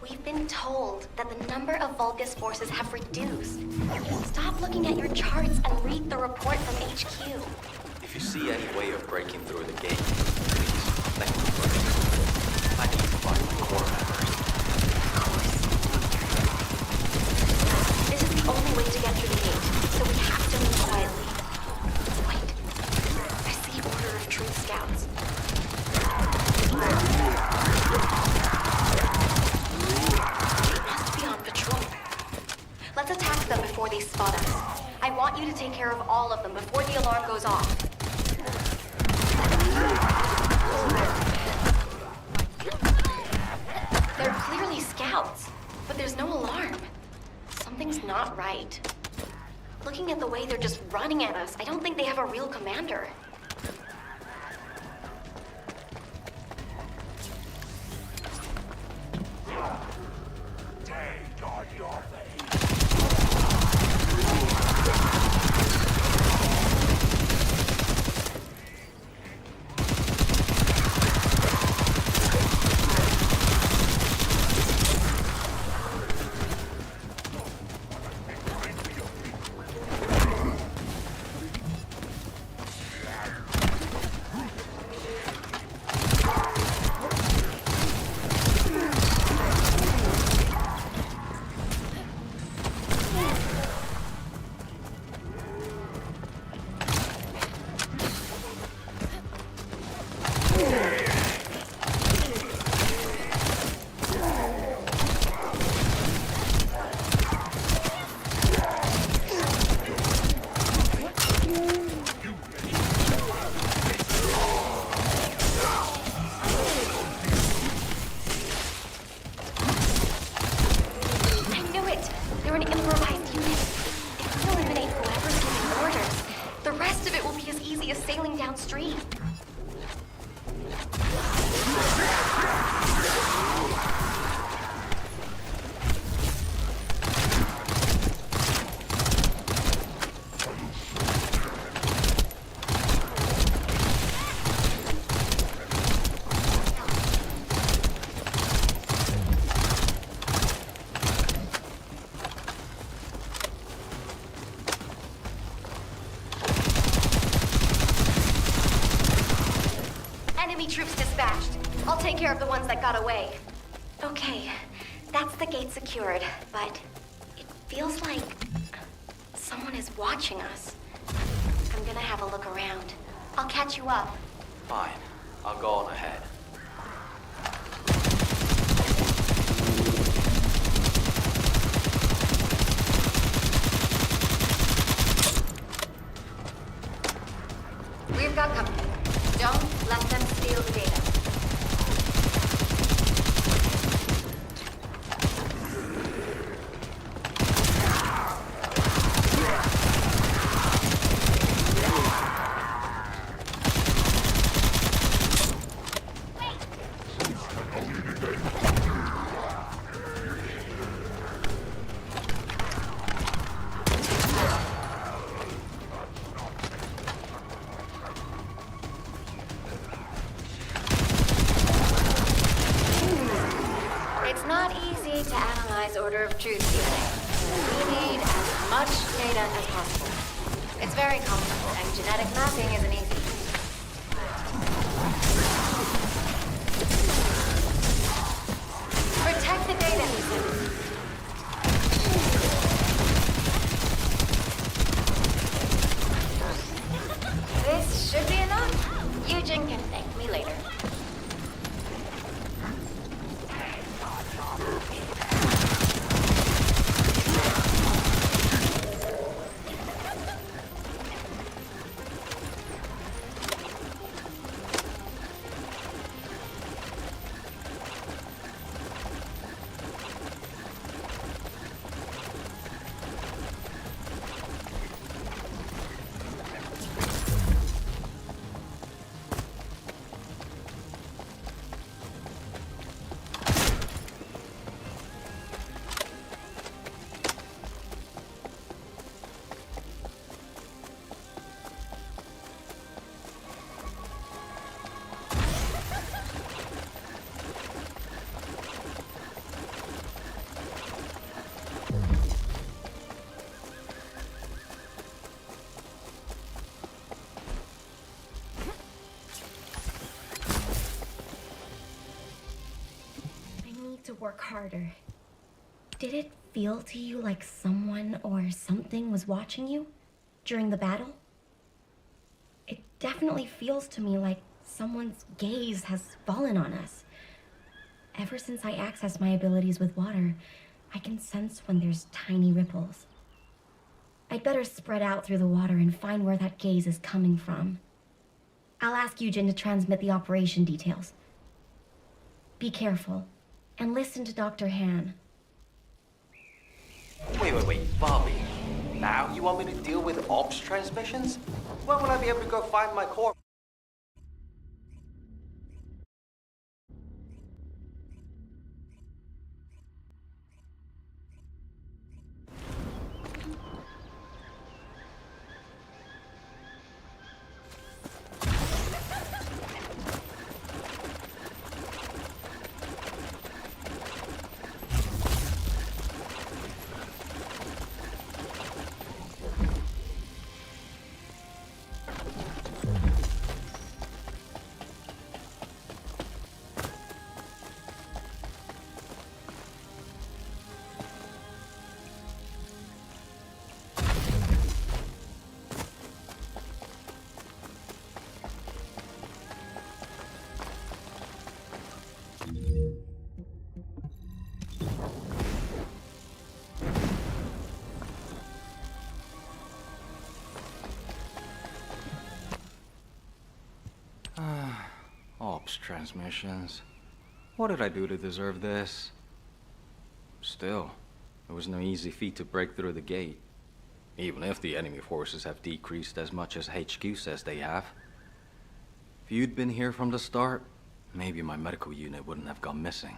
We've been told that the number of Vulgus forces have reduced. Stop looking at your charts and read the report from HQ. If you see any way of breaking through the gate, please, let me know. I need to find the core members. This is the only way to get through the gate, so we have to move quietly. Wait. I see Order of Truth scouts. They must be on patrol. Let's attack them before they spot us. I want you to take care of all of them before the alarm goes off. They're clearly scouts, but there's no alarm. Something's not right. Looking at the way they're just running at us, I don't think they have a real commander. Troops dispatched. I'll take care of the ones that got away. Okay, that's the gate secured, but it feels like someone is watching us. I'm gonna have a look around. I'll catch you up. Fine. I'll go on ahead. We've got company. Don't let them steal the data. truth healing. We need as much data as possible. It's very complicated, and genetic mapping isn't easy. Protect the data, Ethan. This should be enough. Eugen can thank me later. To work harder. Did it feel to you like someone or something was watching you during the battle? It definitely feels to me like someone's gaze has fallen on us. Ever since I accessed my abilities with water, I can sense when there's tiny ripples. I'd better spread out through the water and find where that gaze is coming from. I'll ask Eugen to transmit the operation details. Be careful. And listen to Dr. Han. Wait, Bobby. Now you want me to deal with ops transmissions? When will I be able to go find my core? Ops transmissions. What did I do to deserve this? Still, it was no easy feat to break through the gate. Even if the enemy forces have decreased as much as HQ says they have. If you'd been here from the start, maybe my medical unit wouldn't have gone missing.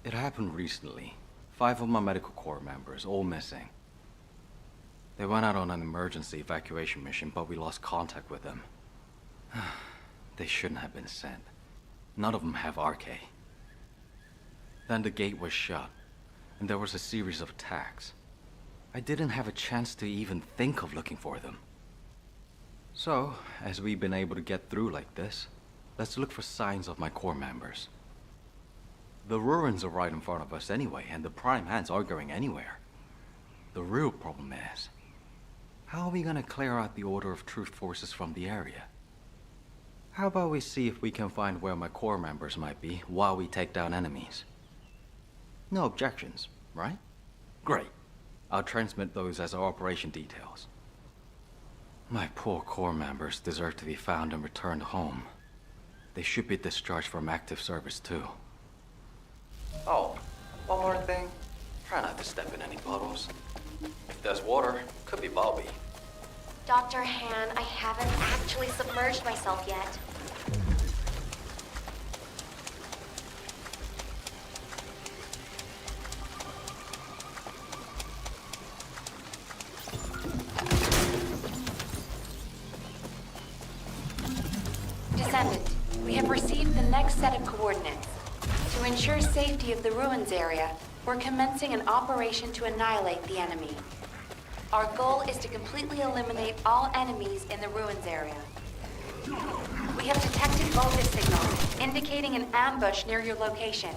It happened recently. 5 of my medical corps members, all missing. They went out on an emergency evacuation mission, but we lost contact with them. They shouldn't have been sent. None of them have RK. Then the gate was shut, and there was a series of attacks. I didn't have a chance to even think of looking for them. So, as we've been able to get through like this, let's look for signs of my corps members. The ruins are right in front of us anyway, and the Prime Hands aren't going anywhere. The real problem is, how are we gonna clear out the Order of Truth forces from the area? How about we see if we can find where my corps members might be while we take down enemies? No objections, right? Great. I'll transmit those as our operation details. My poor corps members deserve to be found and returned home. They should be discharged from active service too. Oh, one more thing. Try not to step in any puddles. If there's water, could be Bobby. Dr. Han, I haven't actually submerged myself yet. Descendant, we have received the next set of coordinates. To ensure safety of the ruins area, We're commencing an operation to annihilate the enemy. Our goal is to completely eliminate all enemies in the ruins area. We have detected Vulgus signals, indicating an ambush near your location.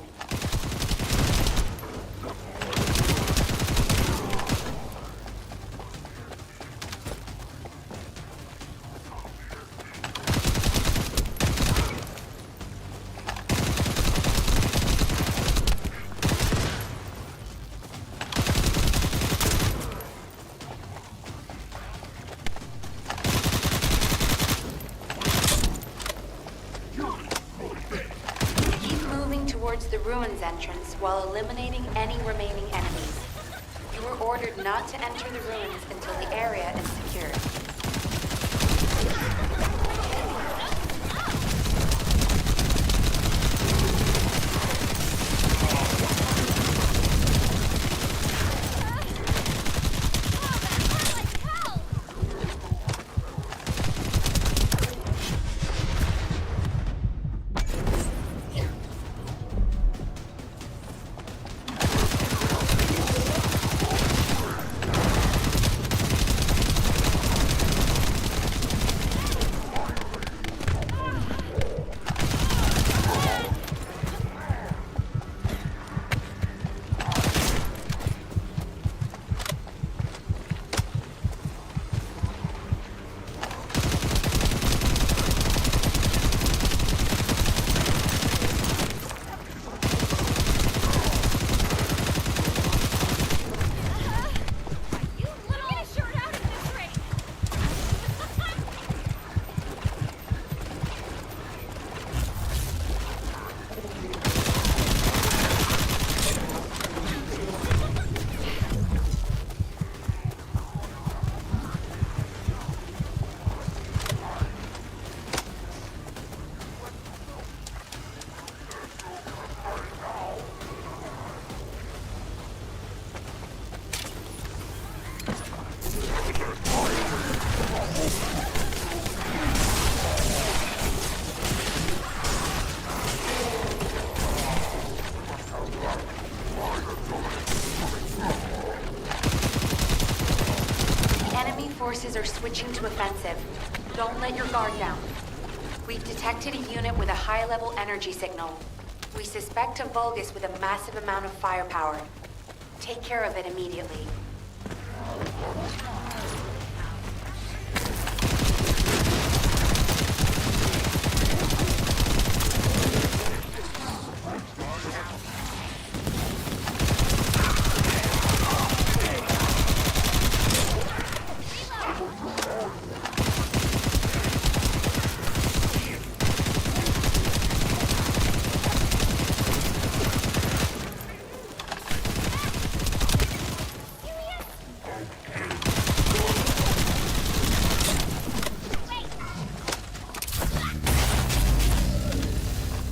The ruins entrance while eliminating any remaining enemies. You were ordered not to enter the ruins until the area is secured. Forces are switching to offensive. Don't let your guard down. We've detected a unit with a high-level energy signal. We suspect a Vulgus with a massive amount of firepower. Take care of it immediately.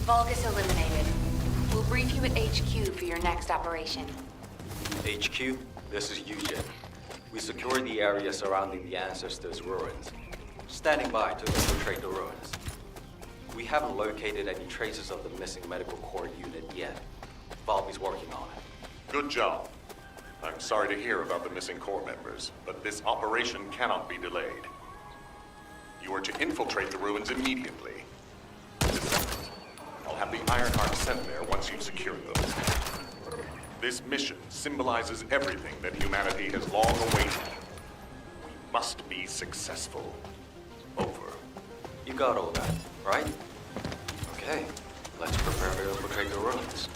Vulgus eliminated. We'll brief you at HQ for your next operation. HQ, this is Eugen. We secured the area surrounding the Ancestors' ruins. Standing by to infiltrate the ruins. We haven't located any traces of the missing medical corps unit yet. Valby's working on it. Good job. I'm sorry to hear about the missing corps members, but this operation cannot be delayed. You are to infiltrate the ruins immediately. I'll have the Ironheart sent there once you've secured them. This mission symbolizes everything that humanity has long awaited. We must be successful. Over. You got all that, right? Okay, let's prepare to infiltrate the ruins.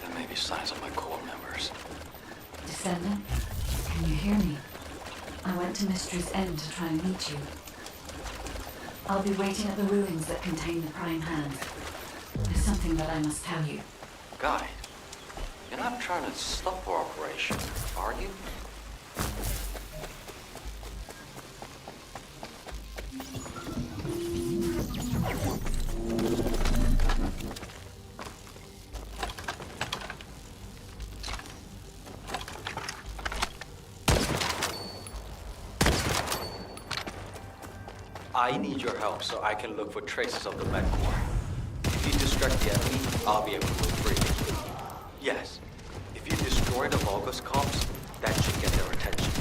There may be signs of my corps members. Descendant, can you hear me? I went to Mystery's End to try and meet you. I'll be waiting at the ruins that contain the Prime Hand. There's something that I must tell you. Guy, you're not trying to stop our operation, are you? I need your help so I can look for traces of the med corps. If you distract the enemy, I'll be able to move freely. Yes, destroy the Vulgus cops, that should get their attention.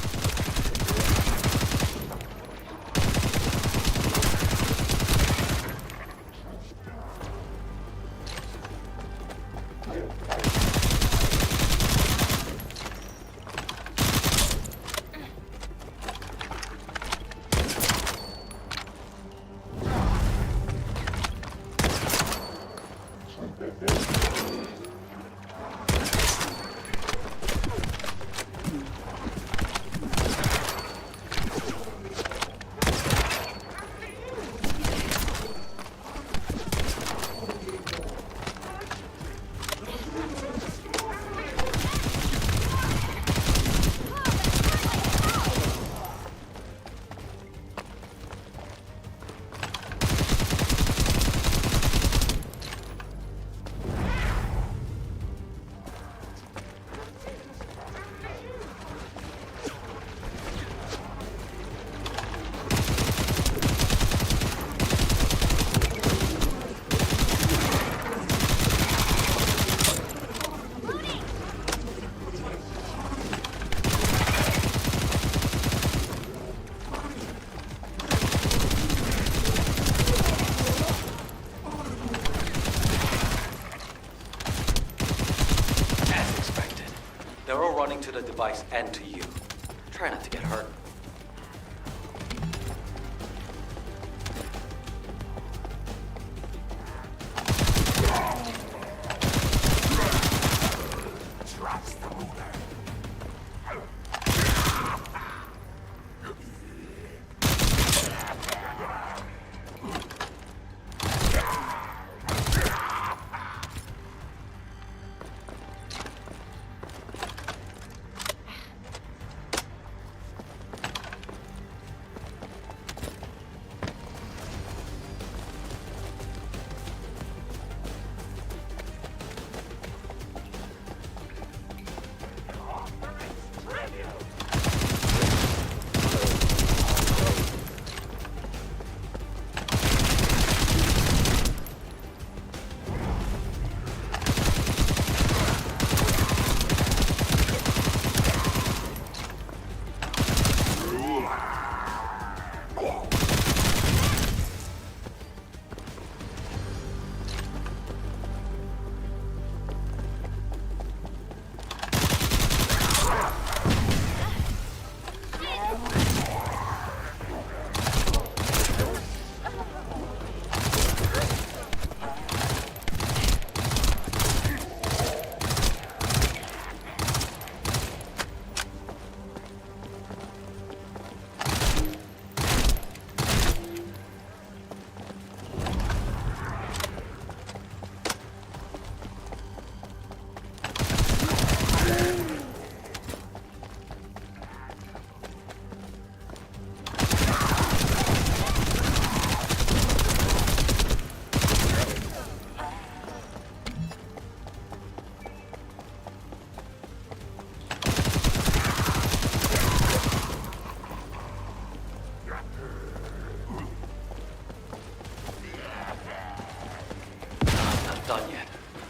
To the device and to you. Try not to get hurt. Trust the ruler.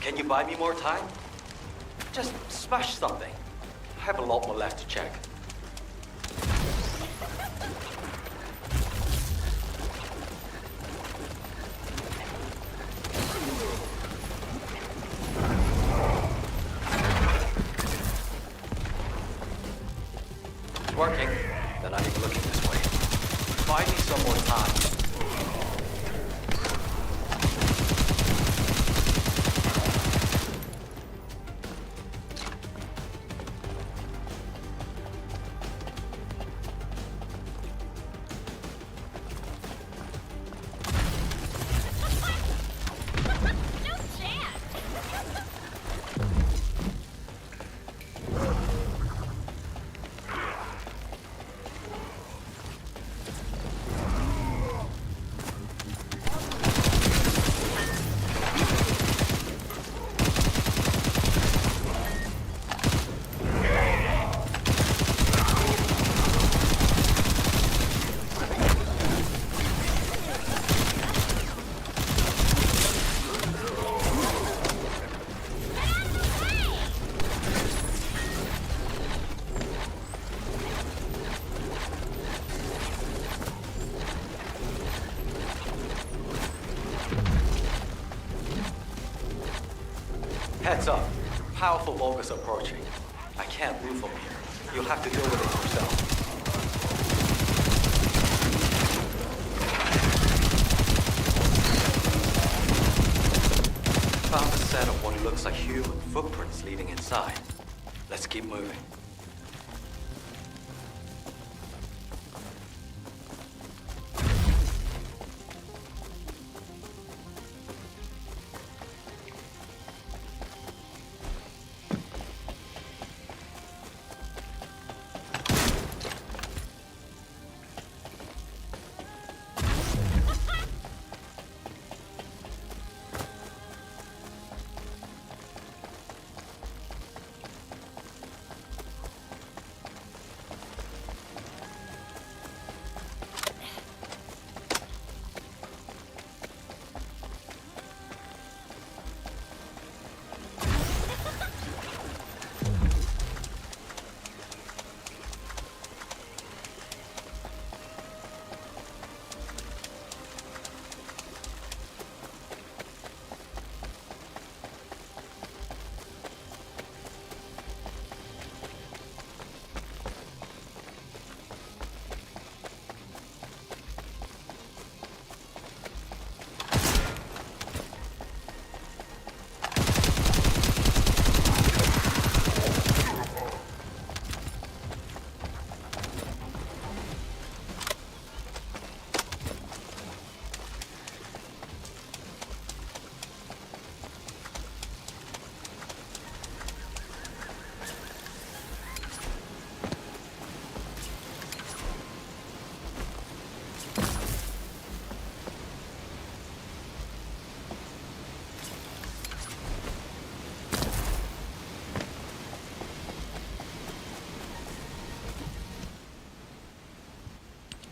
Can you buy me more time? Just smash something. I have a lot more left to check. It's working. Then I'm looking this way. Buy me some more time. Heads up. Powerful Vulgus approaching. I can't move from here. You'll have to deal with it yourself. Found a set of what looks like human footprints leading inside. Let's keep moving.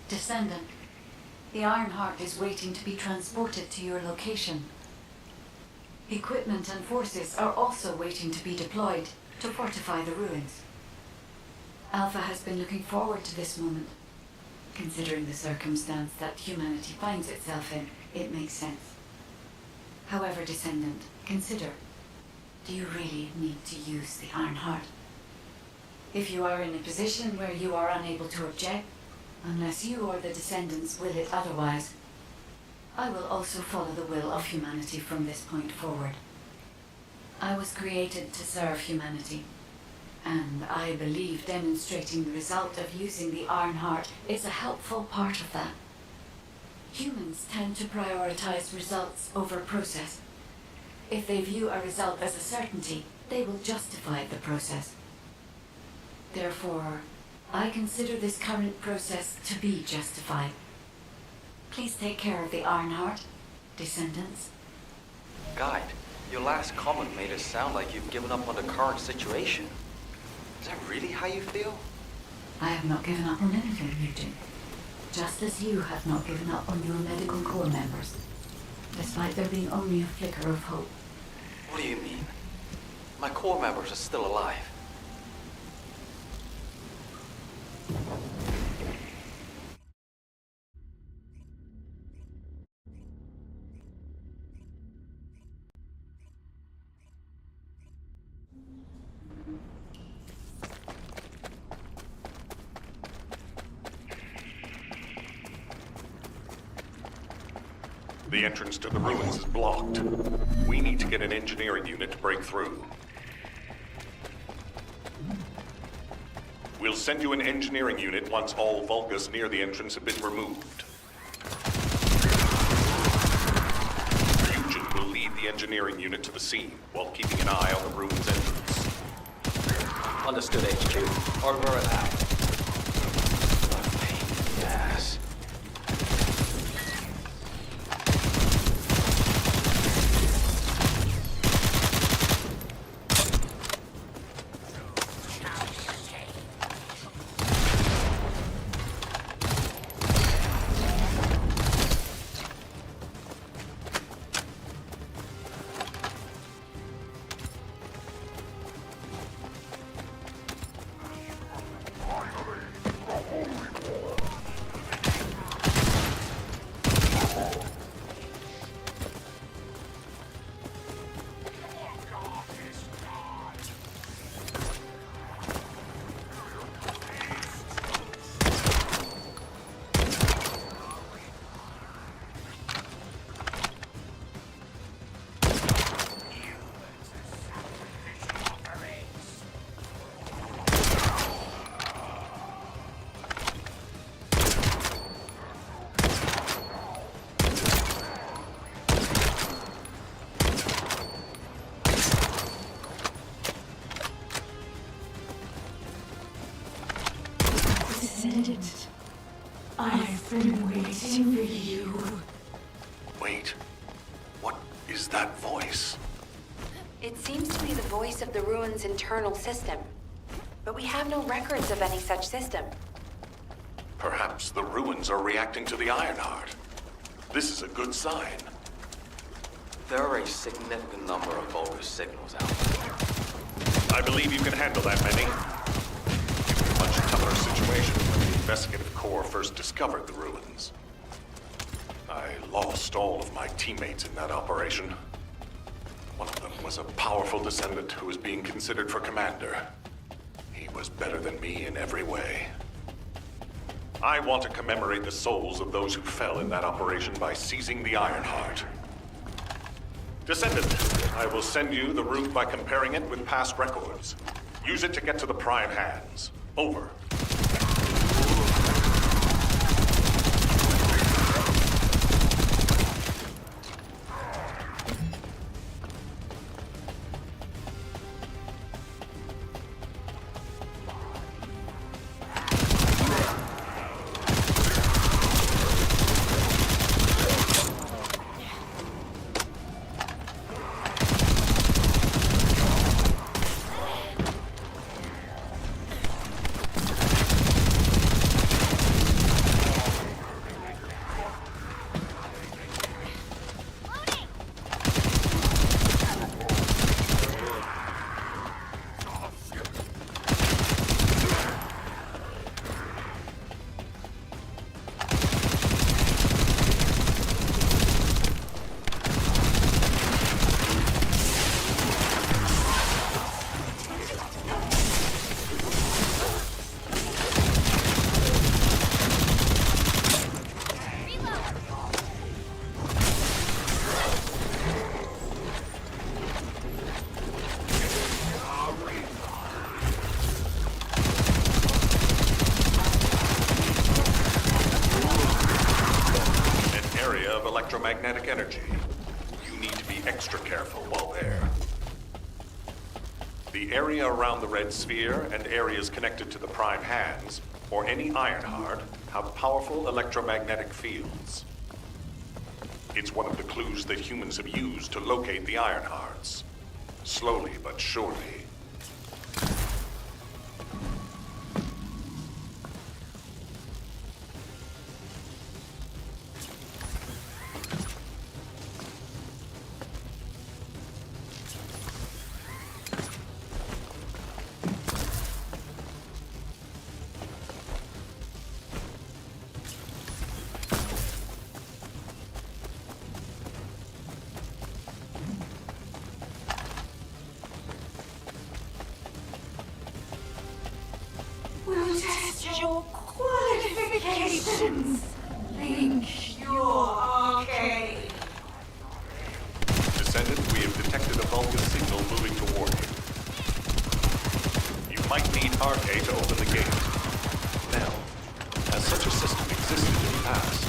Descendant, the Ironheart is waiting to be transported to your location. Equipment and forces are also waiting to be deployed to fortify the ruins. Alpha has been looking forward to this moment. Considering the circumstance that humanity finds itself in, it makes sense. However, Descendant, consider, do you really need to use the Ironheart? If you are in a position where you are unable to object, unless you or the Descendants will it otherwise, I will also follow the will of humanity from this point forward. I was created to serve humanity, and I believe demonstrating the result of using the Ironheart is a helpful part of that. Humans tend to prioritize results over process. If they view a result as a certainty, they will justify the process. Therefore, I consider this current process to be justified. Please take care of the Ironheart, Descendants. Guide, your last comment made it sound like you've given up on the current situation. Is that really how you feel? I have not given up on anything, Eugene. Just as you have not given up on your medical corps members, despite there being only a flicker of hope. What do you mean? My corps members are still alive. The entrance to the ruins is blocked. We need to get an engineering unit to break through. We'll send you an engineering unit once all Vulgus near the entrance have been removed. Fusion will lead the engineering unit to the scene while keeping an eye on the ruins entrance. Understood, HQ. Over and out. Yes. Descendant. I've been waiting for you. Wait. What is that voice? It seems to be the voice of the ruin's internal system. But we have no records of any such system. Perhaps the ruins are reacting to the Ironheart. This is a good sign. There are a significant number of bogus signals out there. I believe you can handle that many. It was a much tougher situation when the investigative corps first discovered the ruins. I lost all of my teammates in that operation. One of them was a powerful descendant who was being considered for commander. He was better than me in every way. I want to commemorate the souls of those who fell in that operation by seizing the Ironheart. Descendant, I will send you the route by comparing it with past records. Use it to get to the Prime Hands. Over. Electromagnetic energy. You need to be extra careful while there. The area around the Red Sphere and areas connected to the Prime Hands, or any Ironheart, have powerful electromagnetic fields. It's one of the clues that humans have used to locate the Ironhearts. Slowly but surely. We'll test your qualifications. Think you're okay. Descendant, we have detected a Vulcan signal moving toward you. You might need RK to open the gate. Now, has such a system existed in the past?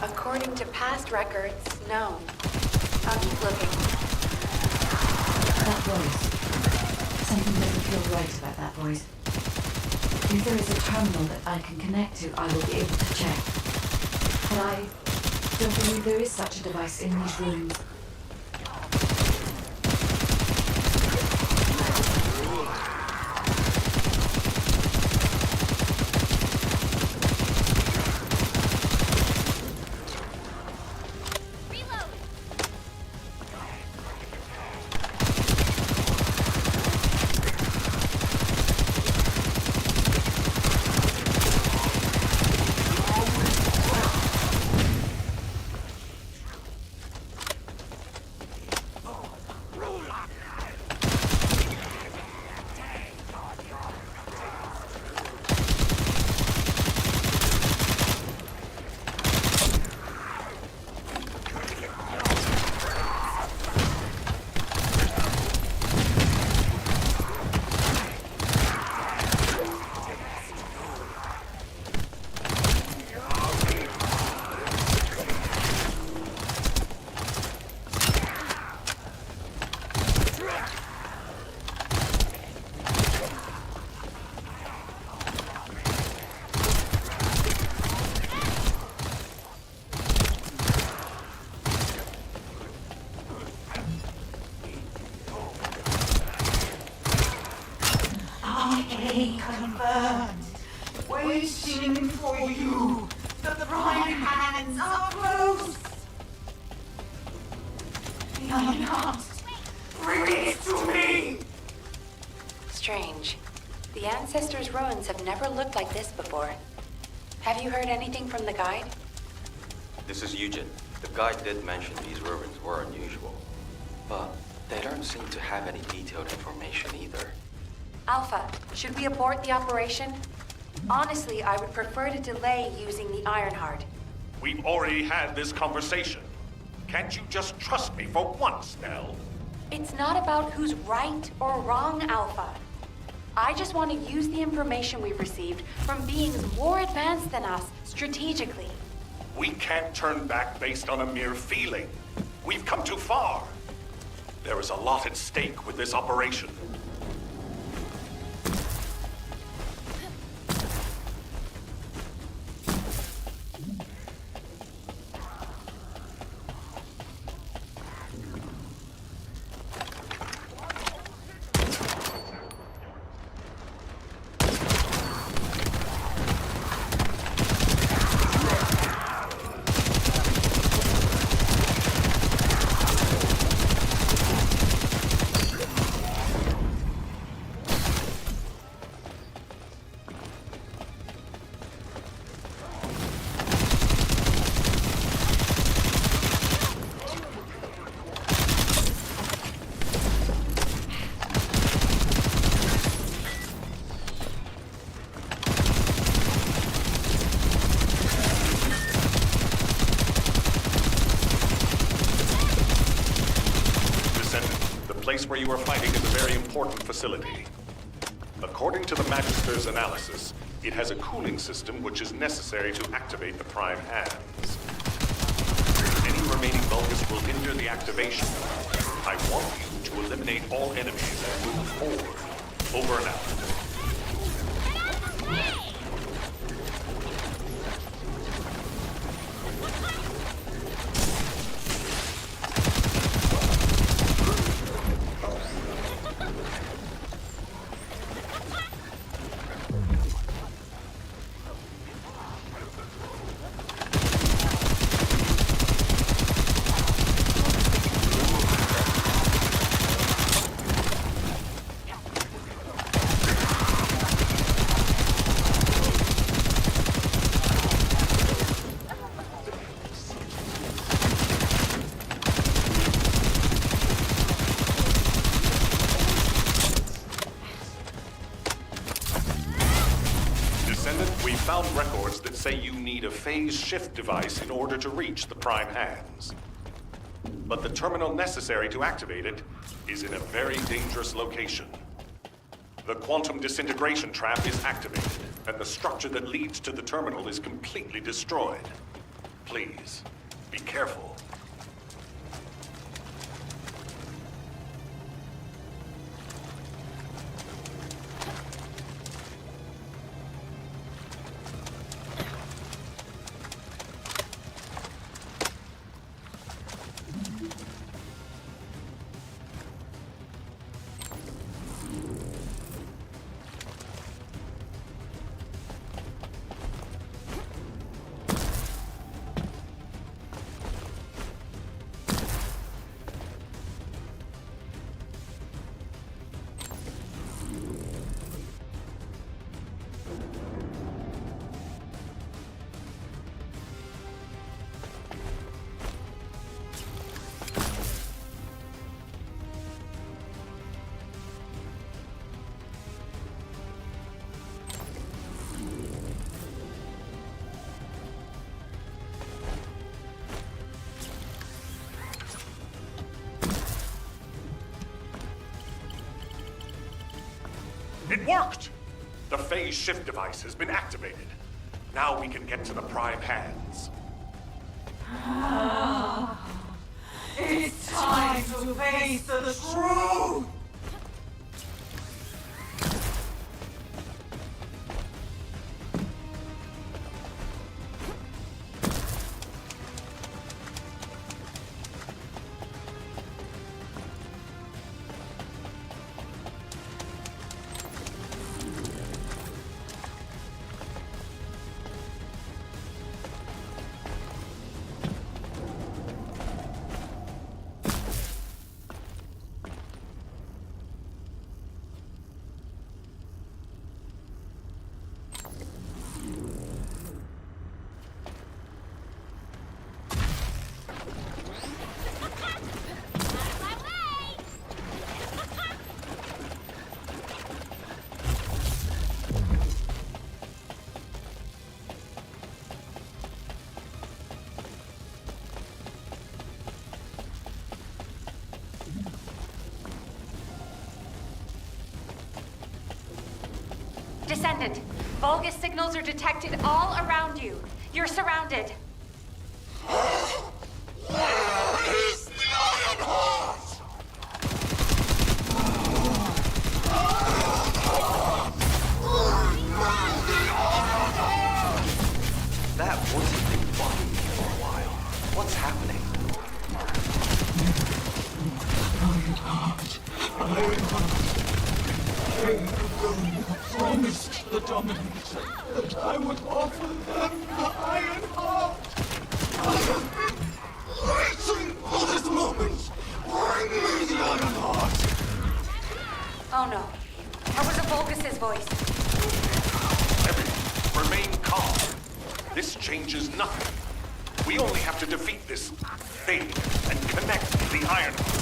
According to past records, no. I'll keep looking. That voice. Something doesn't feel right about that voice. If there is a terminal that I can connect to, I will be able to check. But I don't believe there is such a device in these rooms. IA confirmed. Waiting for you. The prime hands are close. The Iron Heart. Bring it to me! Strange. The Ancestors' ruins have never looked like this before. Have you heard anything from the guide? This is Eugen. The guide did mention these ruins were unusual, but they don't seem to have any detailed information either. Alpha, should we abort the operation? Honestly, I would prefer to delay using the Ironheart. We've already had this conversation. Can't you just trust me for once, Nell? It's not about who's right or wrong, Alpha. I just want to use the information we've received from beings more advanced than us strategically. We can't turn back based on a mere feeling. We've come too far. There is a lot at stake with this operation. Where you are fighting is a very important facility. According to the Magister's analysis, it has a cooling system which is necessary to activate the Prime Hands. Any remaining Vulgus will hinder the activation. I want you to eliminate all enemies and move forward. Over and out. Records that say you need a phase shift device in order to reach the Prime Hands. But the terminal necessary to activate it is in a very dangerous location. The quantum disintegration trap is activated, and the structure that leads to the terminal is completely destroyed. Please, be careful. It worked! The phase shift device has been activated. Now we can get to the Prime Hands. It's time to face the truth! Descendant, Vulgus signals are detected all around you. You're surrounded. Where is the Iron Heart? That wasn't been bugging me for a while. What's happening? I promised the Dominants that I would offer them the Iron Heart. I have been waiting for this moment. Bring me the Iron Heart. Oh no. That was a Vulgus's voice. Everyone, remain calm. This changes nothing. We only have to defeat this thing and connect the Iron Heart.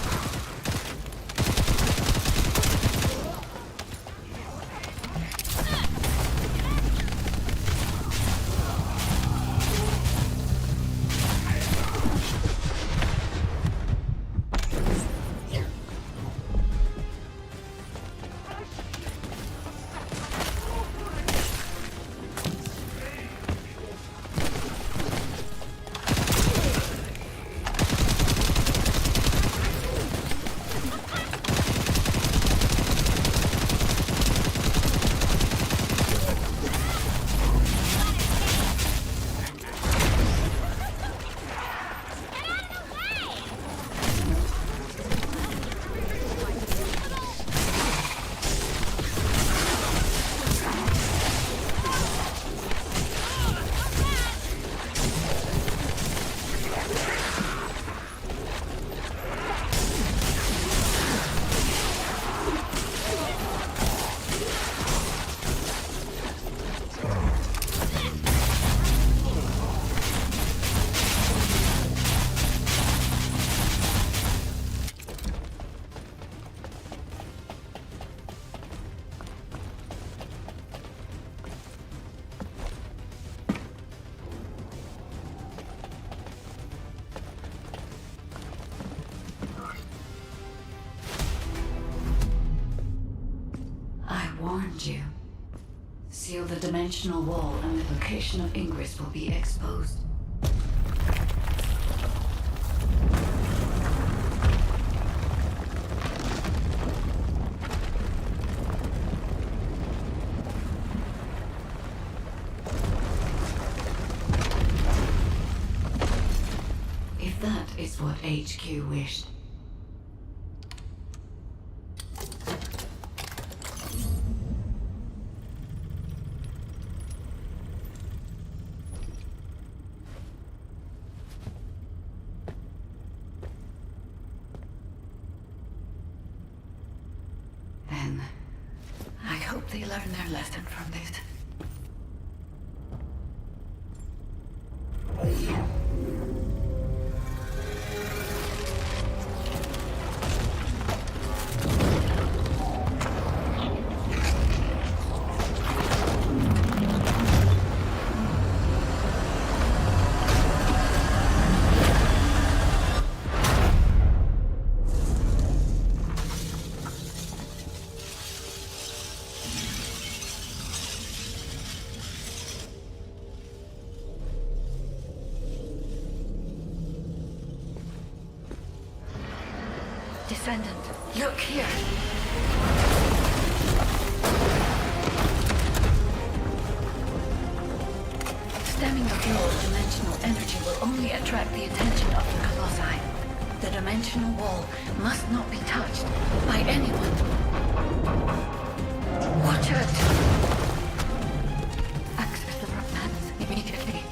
Warned you. Seal the dimensional wall and the location of Ingress will be exposed. If that is what HQ wished. Then, I hope they learn their lesson from this. Descendant, look here. Stemming the flow of dimensional energy will only attract the attention of the Colossi. The dimensional wall must not be touched by anyone. Watch it! Access the Romance immediately.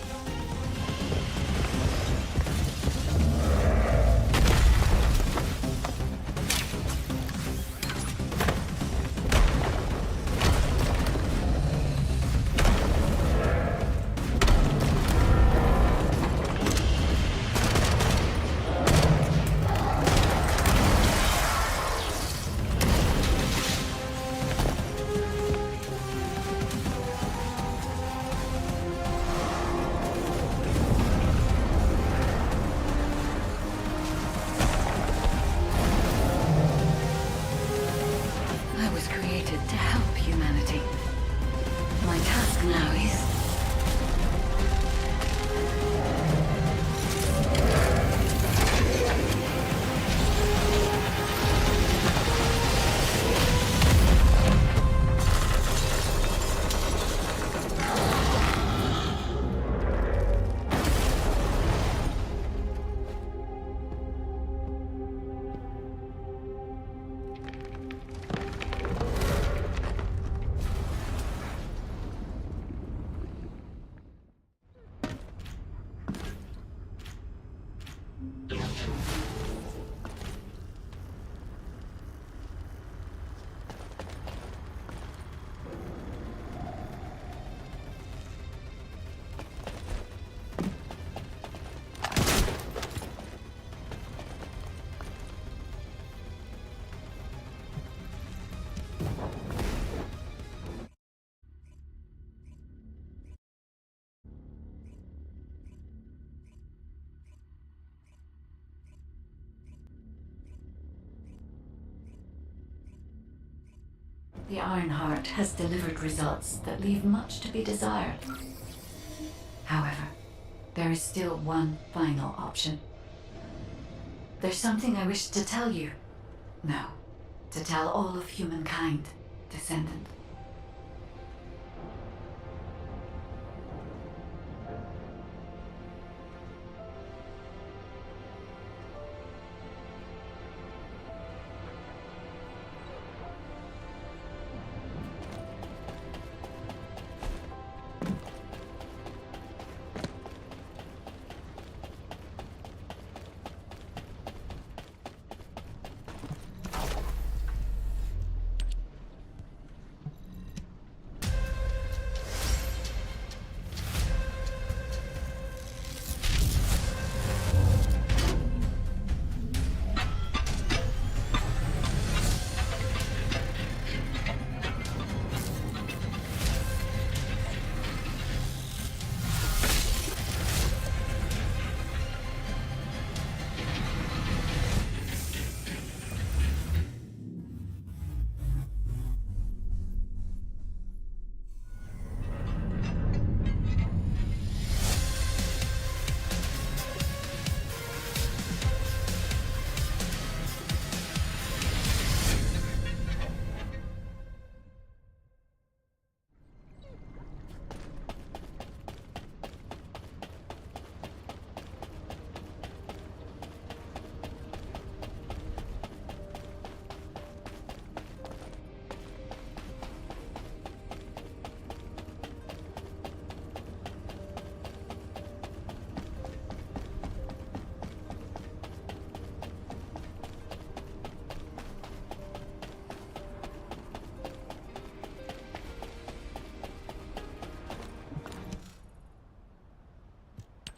the Ironheart has delivered results that leave much to be desired. However, there is still one final option. There's something I wish to tell you. No, to tell all of humankind, Descendant.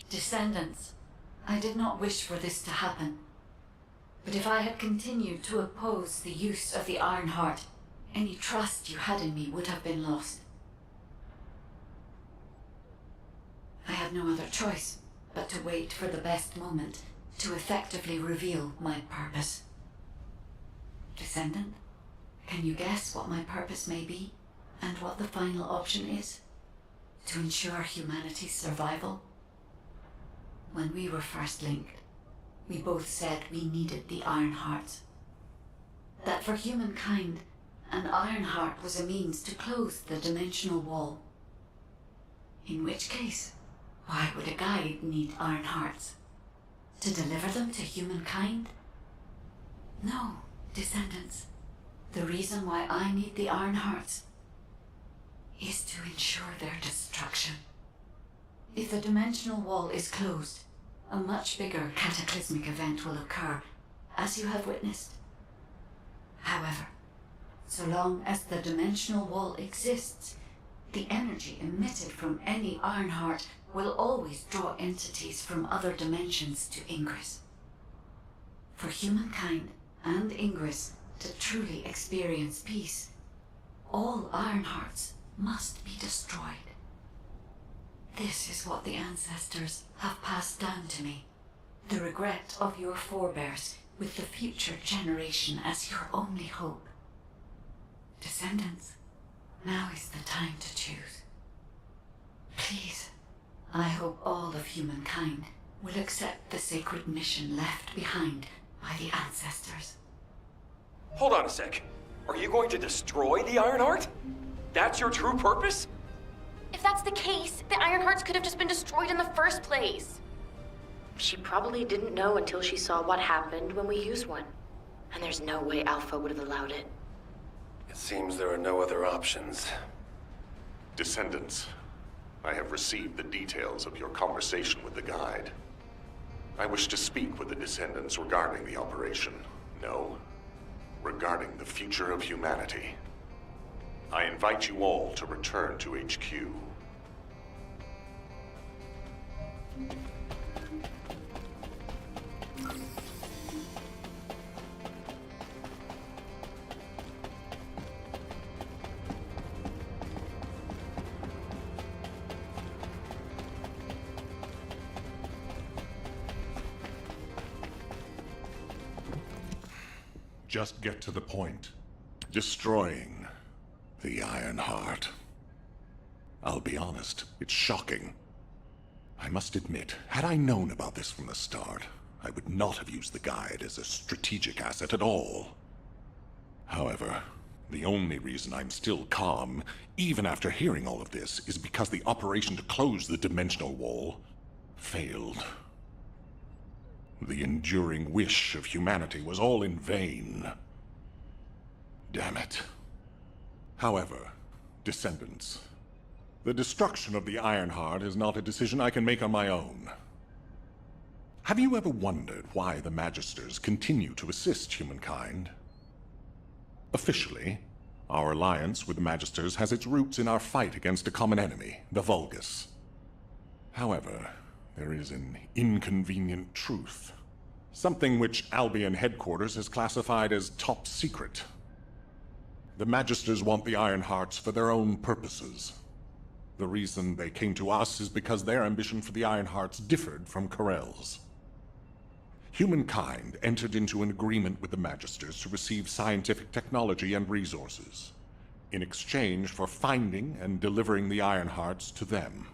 Descendants, I did not wish for this to happen. But if I had continued to oppose the use of the Ironheart, any trust you had in me would have been lost. I had no other choice but to wait for the best moment to effectively reveal my purpose. Descendant, can you guess what my purpose may be, and what the final option is? To ensure humanity's survival? When we were first linked, we both said we needed the Ironhearts. That for humankind, an Ironheart was a means to close the dimensional wall. In which case, why would a guide need Ironhearts? To deliver them to humankind? No, Descendants. The reason why I need the Ironhearts is to ensure their destruction. If the dimensional wall is closed, a much bigger cataclysmic event will occur, as you have witnessed. However, so long as the dimensional wall exists, the energy emitted from any Ironheart will always draw entities from other dimensions to Ingress. For humankind and Ingress to truly experience peace, all Ironhearts must be destroyed. This is what the ancestors have passed down to me. The regret of your forebears with the future generation as your only hope. Descendants, now is the time to choose. Please, I hope all of humankind will accept the sacred mission left behind by the ancestors. Hold on a sec. Are you going to destroy the Ironheart? That's your true purpose? If that's the case, the Ironhearts could have just been destroyed in the first place. She probably didn't know until she saw what happened when we used one. And there's no way Alpha would have allowed it. It seems there are no other options. Descendants, I have received the details of your conversation with the guide. I wish to speak with the Descendants regarding the operation. No, regarding the future of humanity. I invite you all to return to HQ. Just get to the point. Destroying The Iron Heart. I'll be honest, it's shocking. I must admit, had I known about this from the start, I would not have used the guide as a strategic asset at all. However, the only reason I'm still calm, even after hearing all of this, is because the operation to close the dimensional wall failed. The enduring wish of humanity was all in vain. Damn it. However, Descendants, the destruction of the Ironheart is not a decision I can make on my own. Have you ever wondered why the Magisters continue to assist humankind? Officially, our alliance with the Magisters has its roots in our fight against a common enemy, the Vulgus. However, there is an inconvenient truth. Something which Albion headquarters has classified as top secret. The Magisters want the Ironhearts for their own purposes. The reason they came to us is because their ambition for the Ironhearts differed from Corell's. Humankind entered into an agreement with the Magisters to receive scientific technology and resources, in exchange for finding and delivering the Ironhearts to them.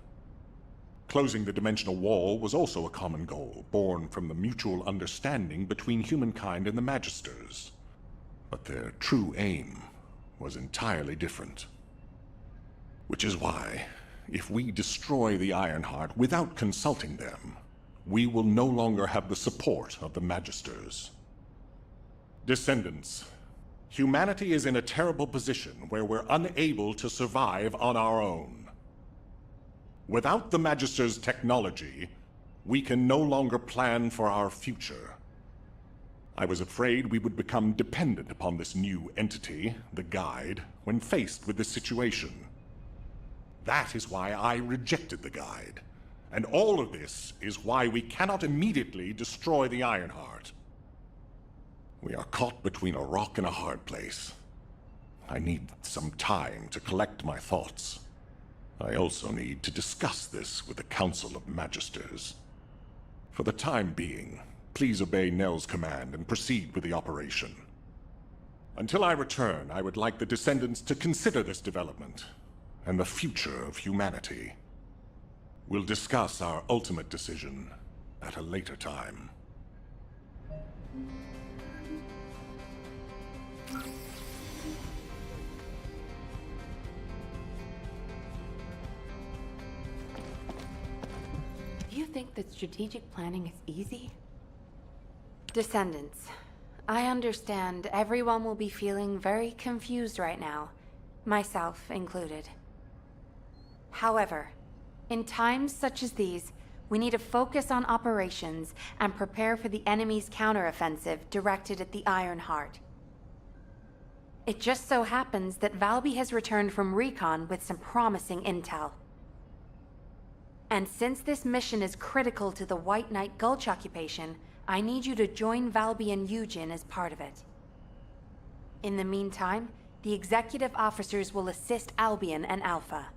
Closing the dimensional wall was also a common goal, born from the mutual understanding between humankind and the Magisters. But their true aim was entirely different. Which is why, if we destroy the Ironheart without consulting them, we will no longer have the support of the Magisters. Descendants, humanity is in a terrible position where we're unable to survive on our own. Without the Magisters' technology, we can no longer plan for our future. I was afraid we would become dependent upon this new entity, the Guide, when faced with this situation. That is why I rejected the Guide. And all of this is why we cannot immediately destroy the Ironheart. We are caught between a rock and a hard place. I need some time to collect my thoughts. I also need to discuss this with the Council of Magisters. For the time being, please obey Nell's command and proceed with the operation. Until I return, I would like the Descendants to consider this development and the future of humanity. We'll discuss our ultimate decision at a later time. Do you think that strategic planning is easy? Descendants, I understand everyone will be feeling very confused right now, myself included. However, in times such as these, we need to focus on operations and prepare for the enemy's counteroffensive directed at the Ironheart. It just so happens that Valby has returned from recon with some promising intel. And since this mission is critical to the White Knight Gulch occupation, I need you to join Valby and Eugen as part of it. In the meantime, the executive officers will assist Albion and Alpha.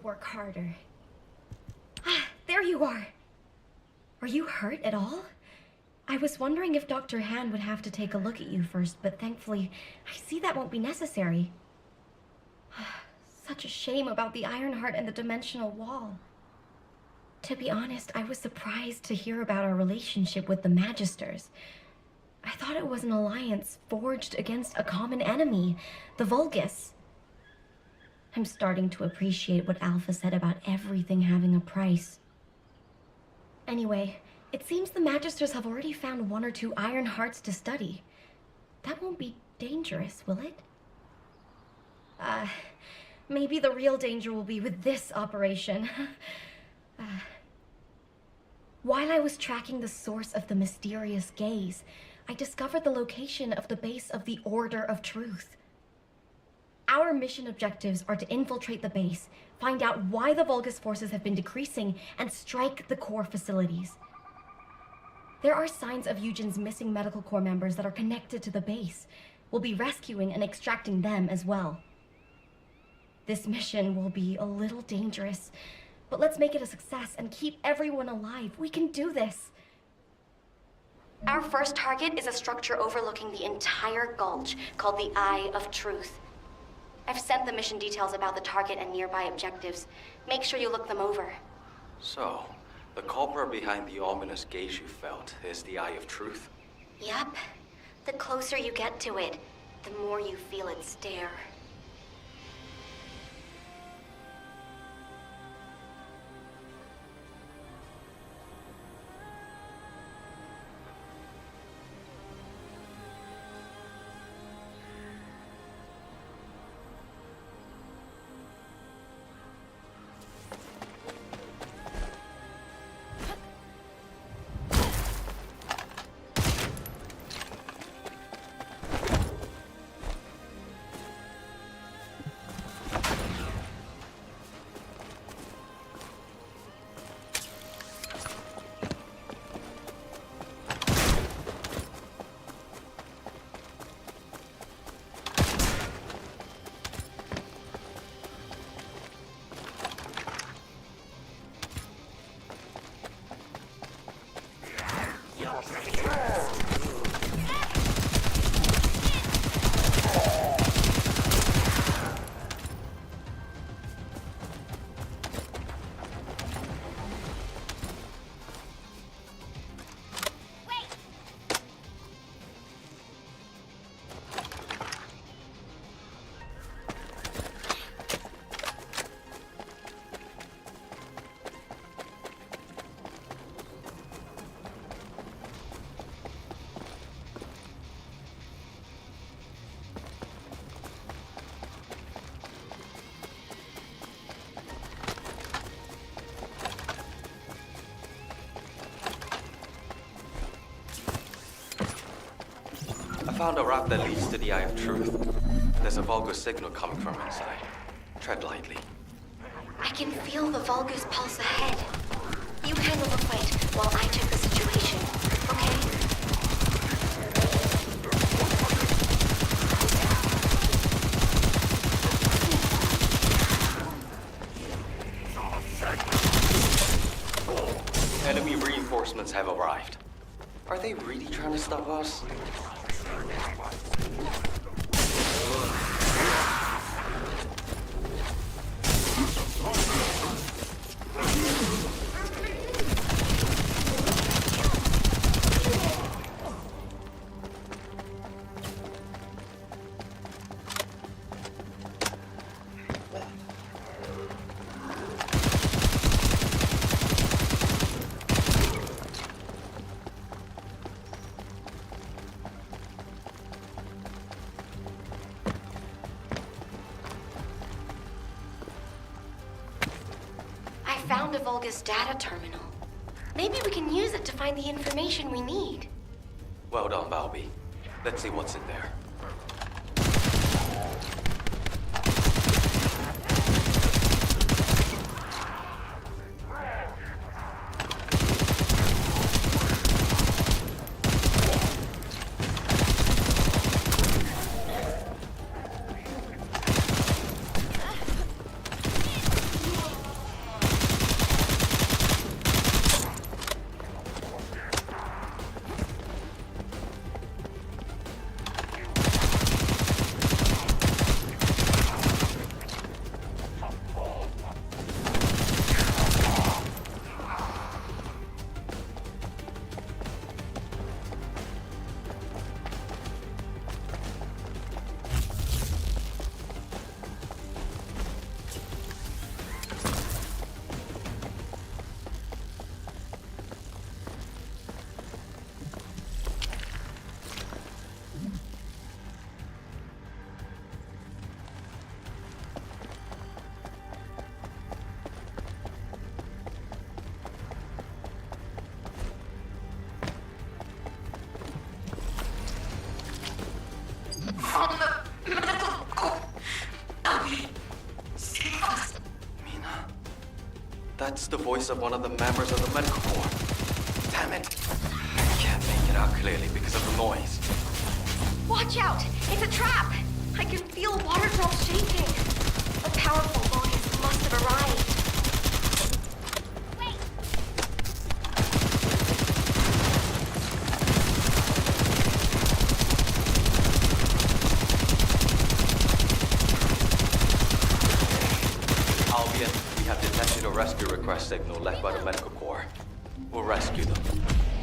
work harder. Ah, there you are! Are you hurt at all? I was wondering if Dr. Han would have to take a look at you first, but thankfully, I see that won't be necessary. Such a shame about the Ironheart and the dimensional wall. To be honest, I was surprised to hear about our relationship with the Magisters. I thought it was an alliance forged against a common enemy, the Vulgus. I'm starting to appreciate what Alpha said about everything having a price. Anyway, it seems the Magisters have already found 1 or 2 Ironhearts to study. That won't be dangerous, will it? Maybe the real danger will be with this operation. While I was tracking the source of the mysterious gaze, I discovered the location of the base of the Order of Truth. Our mission objectives are to infiltrate the base, find out why the Vulgus forces have been decreasing, and strike the core facilities. There are signs of Eugen's missing medical corps members that are connected to the base. We'll be rescuing and extracting them as well. This mission will be a little dangerous, but let's make it a success and keep everyone alive. We can do this. Our first target is a structure overlooking the entire gulch called the Eye of Truth. I've sent the mission details about the target and nearby objectives. Make sure you look them over. So, the culprit behind the ominous gaze you felt is the Eye of Truth? Yep. The closer you get to it, the more you feel it stare. I found a route that leads to the Eye of Truth. There's a Vulgus signal coming from inside. Tread lightly. I can feel the Vulgus pulse ahead. You handle the fight while I check the situation, okay? Enemy reinforcements have arrived. Are they really trying to stop us? Found a Vulgus data terminal. Maybe we can use it to find the information we need. Well done, Balby. Let's see what's in there. from the medical corps. Albion, save us. Mina? That's the voice of one of the members of the medical corps. Damn it. I can't make it out clearly because of the noise. Watch out! It's a trap! I can feel water drops shaking. A powerful Vulgus must have arrived. Albion, we have detected a rescue request signal left by the medical corps. We'll rescue them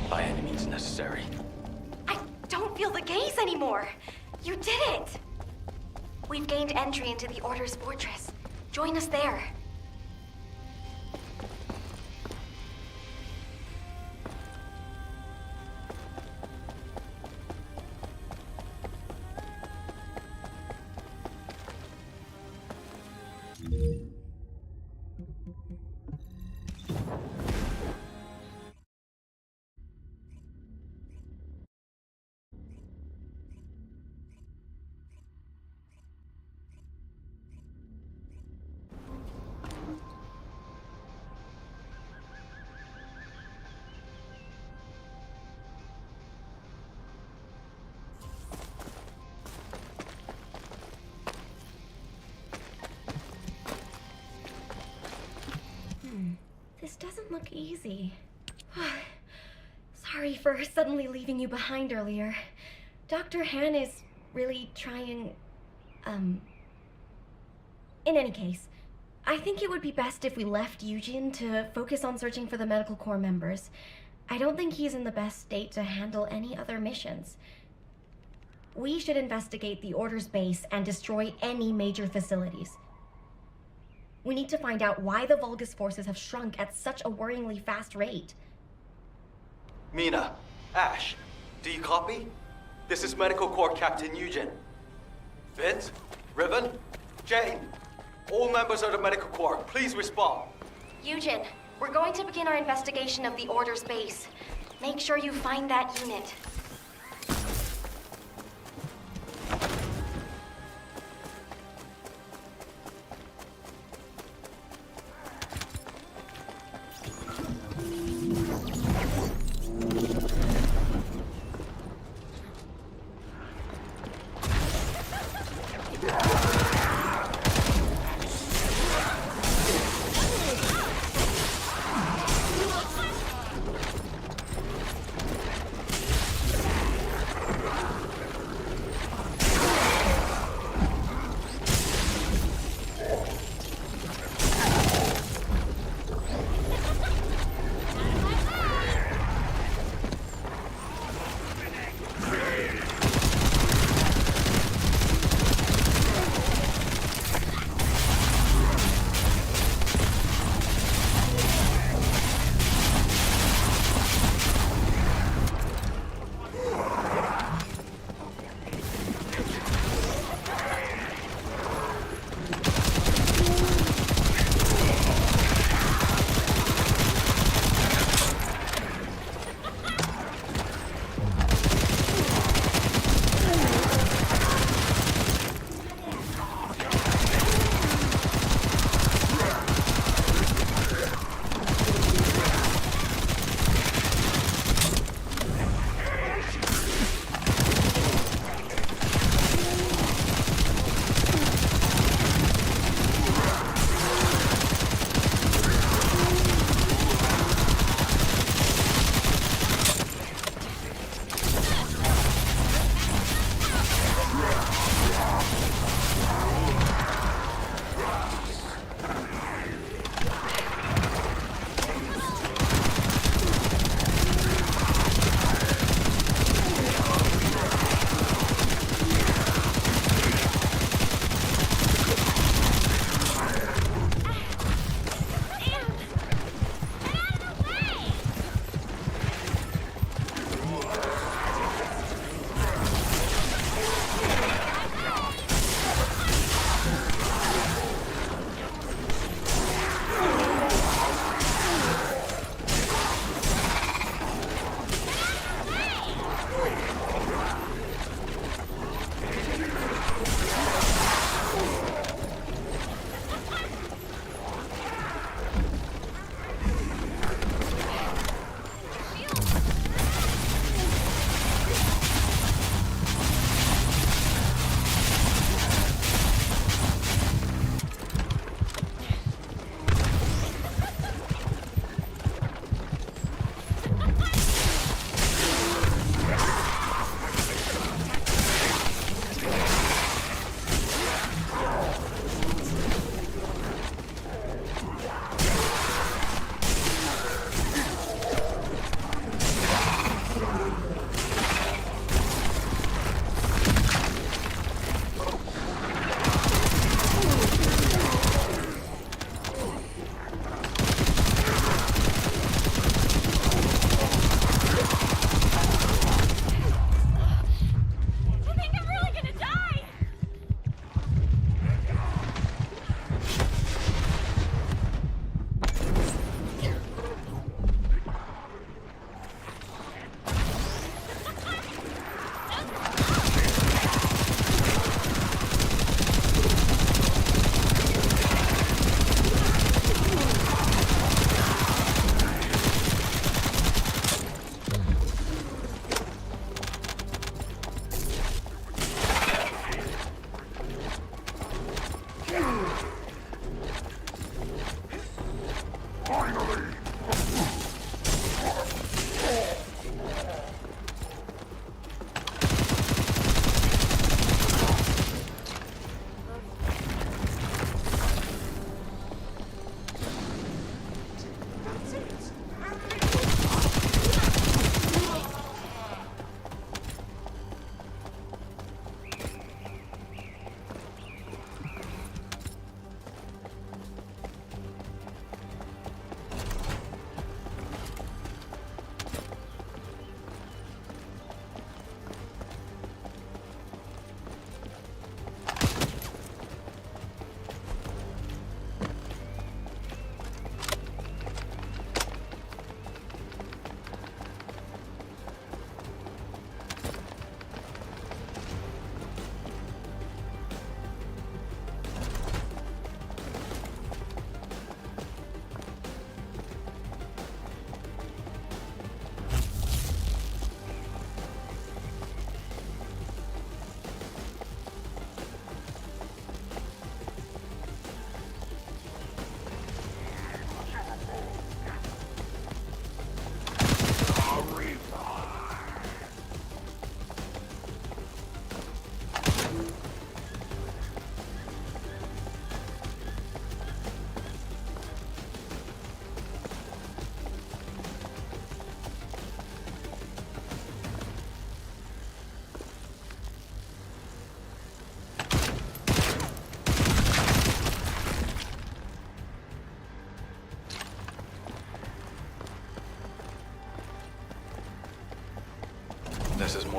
by any means necessary. I don't feel the gaze anymore. You did it! We've gained entry into the Order's fortress. Join us there. This doesn't look easy. Sorry for suddenly leaving you behind earlier. Dr. Han is really trying, In any case, I think it would be best if we left Eugene to focus on searching for the medical corps members. I don't think he's in the best state to handle any other missions. We should investigate the Order's base and destroy any major facilities. We need to find out why the Vulgus forces have shrunk at such a worryingly fast rate. Mina, Ash, do you copy? This is Medical Corps Captain Eugen. Vince, Riven, Jane, all members of the Medical Corps, please respond. Eugen, we're going to begin our investigation of the Order's base. Make sure you find that unit.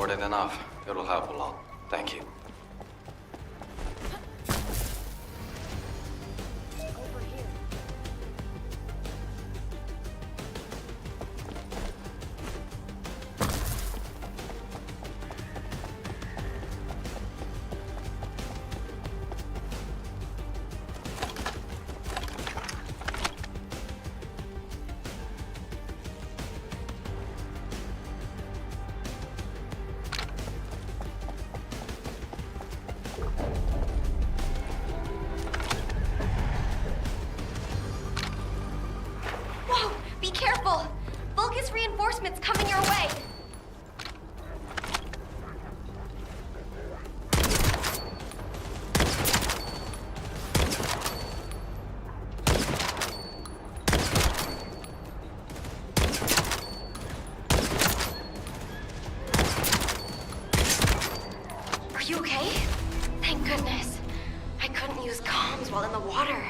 More than enough. It'll help a lot. Thank you. Whoa! Be careful! Vulgus reinforcements coming your way! Are you okay? Thank goodness. I couldn't use comms while in the water.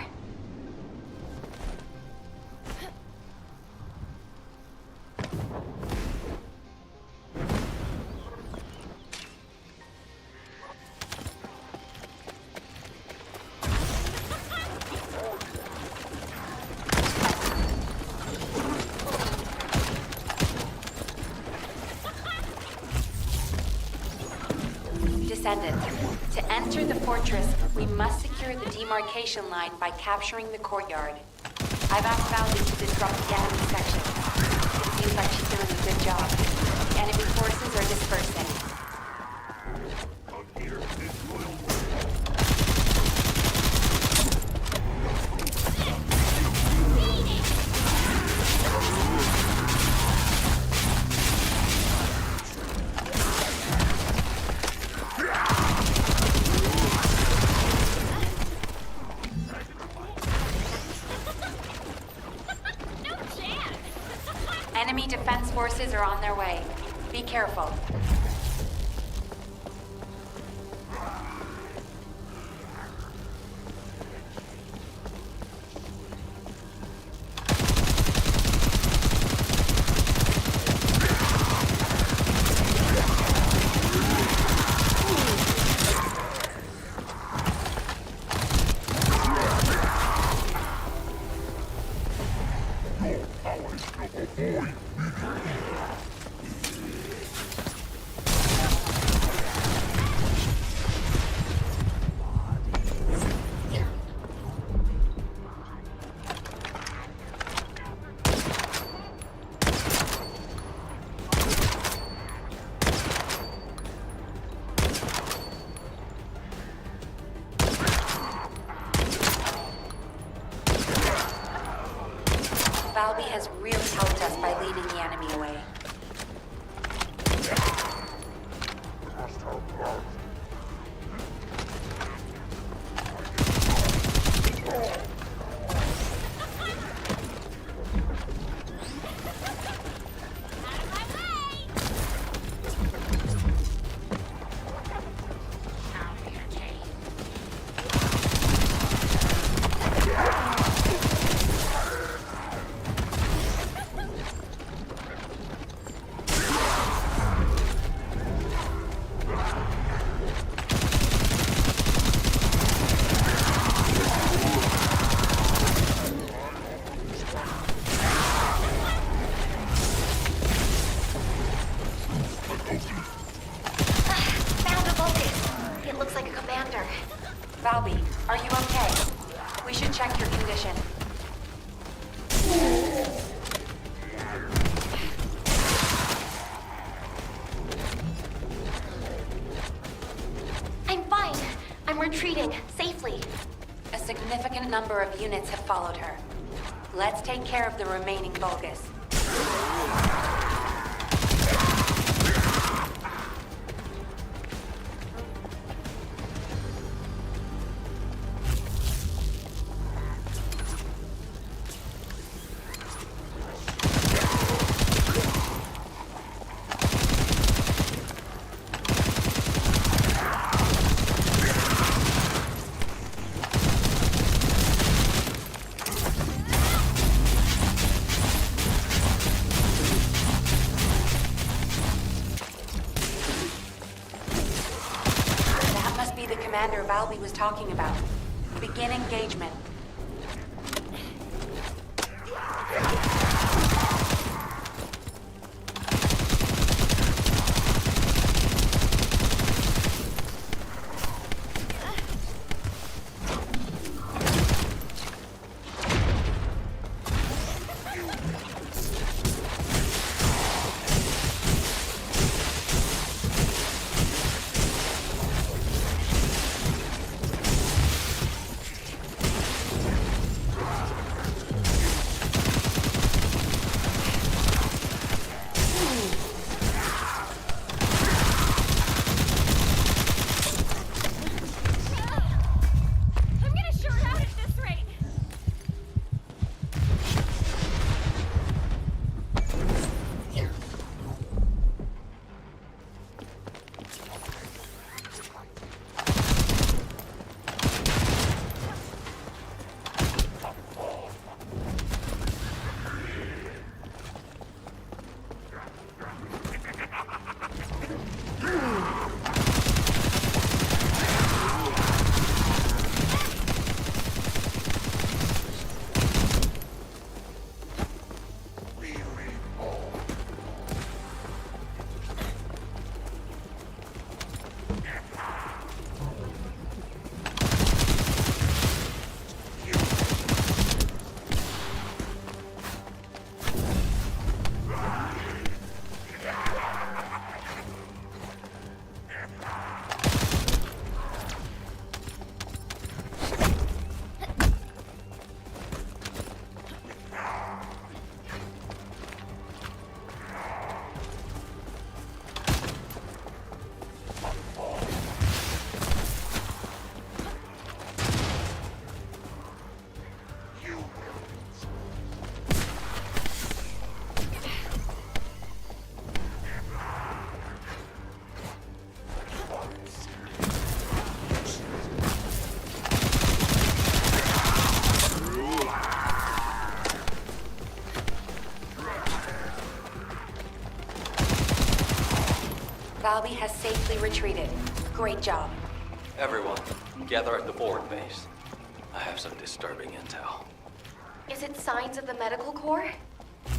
Descendants, to enter the fortress, we must secure the demarcation line by capturing the courtyard. I've asked Valby to disrupt the enemy section. It seems like she's doing a good job. Enemy forces are dispersing. Enemy defense forces are on their way. Be careful. Valby has really helped us by leading the enemy away. Valby, are you okay? We should check your condition. I'm fine. I'm retreating safely. A significant number of units have followed her. Let's take care of the remaining Vulgus. Commander Valby was talking about. Begin engagement. Valby has safely retreated. Great job. Everyone, gather at the board base. I have some disturbing intel. Is it signs of the medical corps?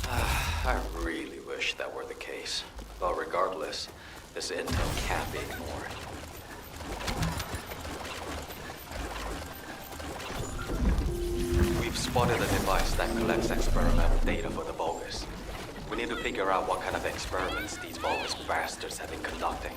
I really wish that were the case. But regardless, this intel can't be ignored. We've spotted a device that collects experimental data for the Vulgus. We need to figure out what kind of experiments these Vulgus bastards have been conducting.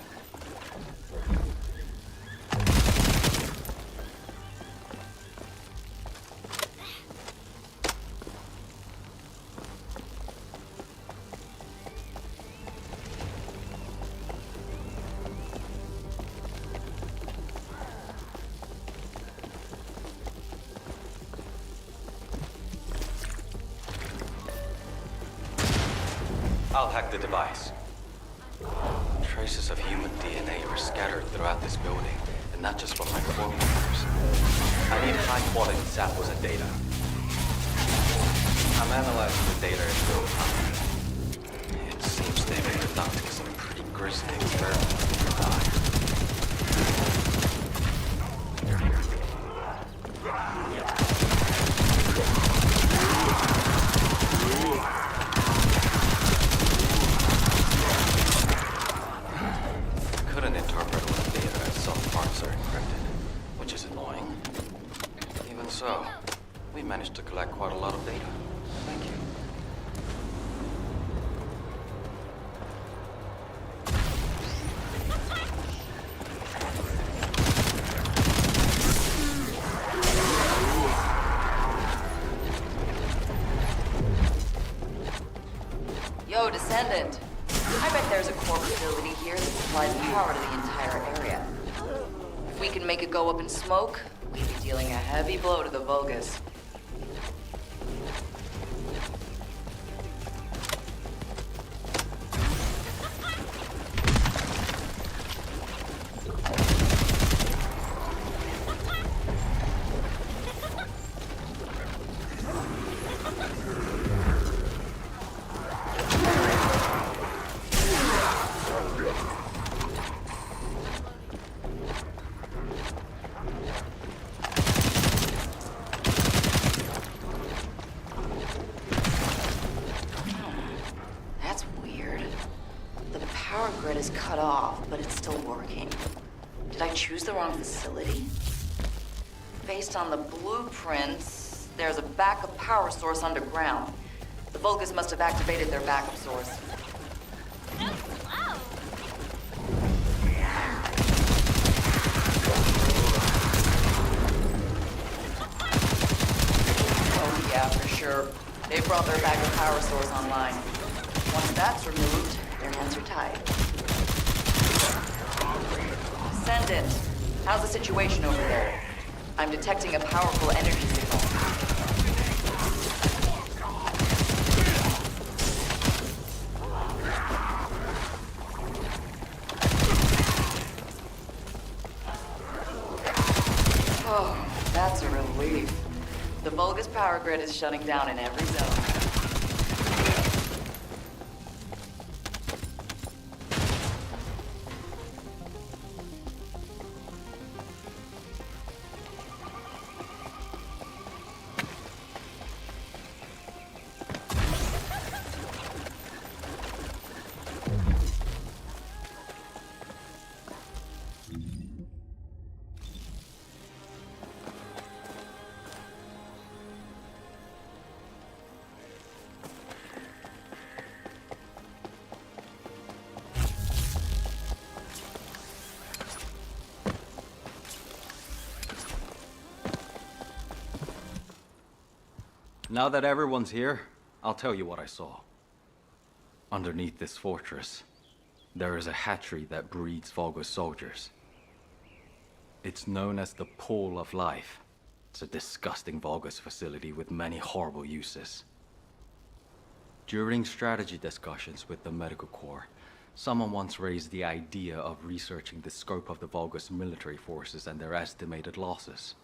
I'll hack the device. Traces of human DNA are scattered throughout this building, and not just from my core members. I need high-quality samples and data. I'm analyzing the data in real time. It seems they've been conducting some pretty grisly experiments nearby. So, we managed to collect quite a lot of data. Thank you. Yo, Descendant. I bet there's a core facility here that supplies power to the entire area. If we can make it go up in smoke, we'd be dealing a heavy blow to the Vulgus. off, but it's still working. Did I choose the wrong facility? Based on the blueprints, there's a backup power source underground. The Vulgus must have activated their backup source. Oh yeah, for sure. They brought their backup power source online. Once that's removed, their hands are tied. Descendant, how's the situation over there? I'm detecting a powerful energy signal. Oh, that's a relief. The Vulgus power grid is shutting down in every zone. Now that everyone's here, I'll tell you what I saw. Underneath this fortress, there is a hatchery that breeds Vulgus soldiers. It's known as the Pool of Life. It's a disgusting Vulgus facility with many horrible uses. During strategy discussions with the Medical Corps, someone once raised the idea of researching the scope of the Vulgus military forces and their estimated losses,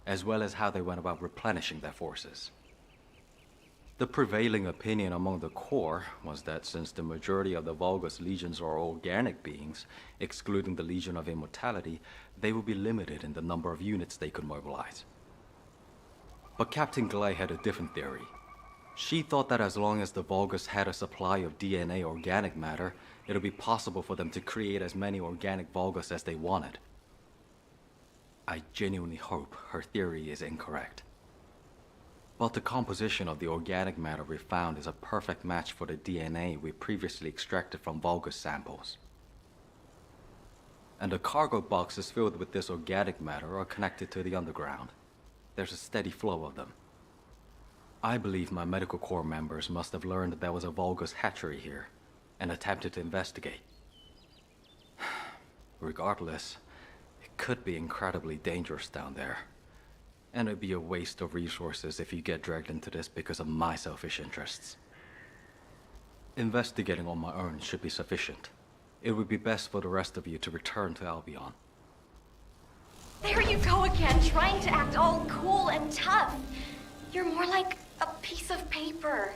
as well as how they went about replenishing their forces. The prevailing opinion among the Corps was that since the majority of the Vulgus legions are organic beings, excluding the Legion of Immortality, they would be limited in the number of units they could mobilize. But Captain Glay had a different theory. She thought that as long as the Vulgus had a supply of DNA organic matter, it would be possible for them to create as many organic Vulgus as they wanted. I genuinely hope her theory is incorrect. But the composition of the organic matter we found is a perfect match for the DNA we previously extracted from Vulgus samples. And the cargo boxes filled with this organic matter are connected to the underground. There's a steady flow of them. I believe my Medical Corps members must have learned that there was a Vulgus hatchery here, and attempted to investigate. Regardless, it could be incredibly dangerous down there. And it'd be a waste of resources if you get dragged into this because of my selfish interests. Investigating on my own should be sufficient. It would be best for the rest of you to return to Albion. There you go again, trying to act all cool and tough. You're more like a piece of paper,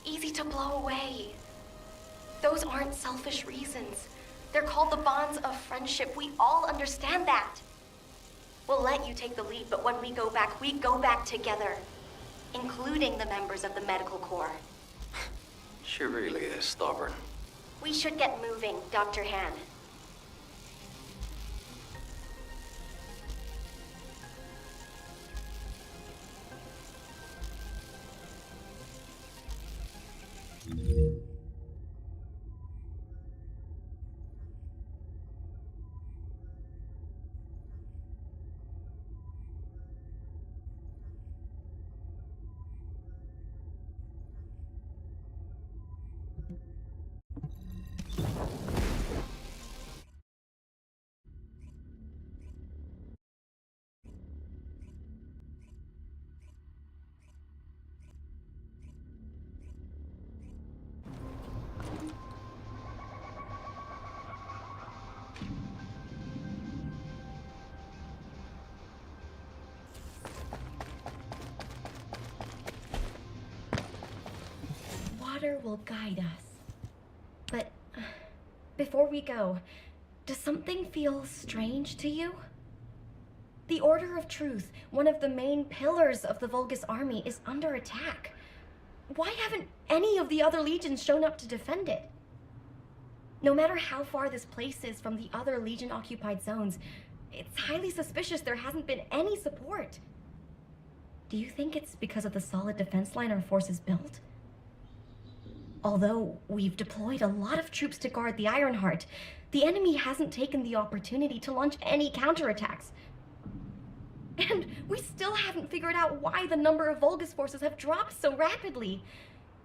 easy to blow away. Those aren't selfish reasons. They're called the bonds of friendship. We all understand that. We'll let you take the lead, but when we go back together, including the members of the Medical Corps. She really is stubborn. We should get moving, Dr. Han. Water will guide us. But before we go, does something feel strange to you? The Order of Truth, one of the main pillars of the Vulgus army, is under attack. Why haven't any of the other legions shown up to defend it? No matter how far this place is from the other Legion-occupied zones, it's highly suspicious there hasn't been any support. Do you think it's because of the solid defense line our forces built? Although we've deployed a lot of troops to guard the Ironheart, the enemy hasn't taken the opportunity to launch any counterattacks. And we still haven't figured out why the number of Vulgus forces have dropped so rapidly.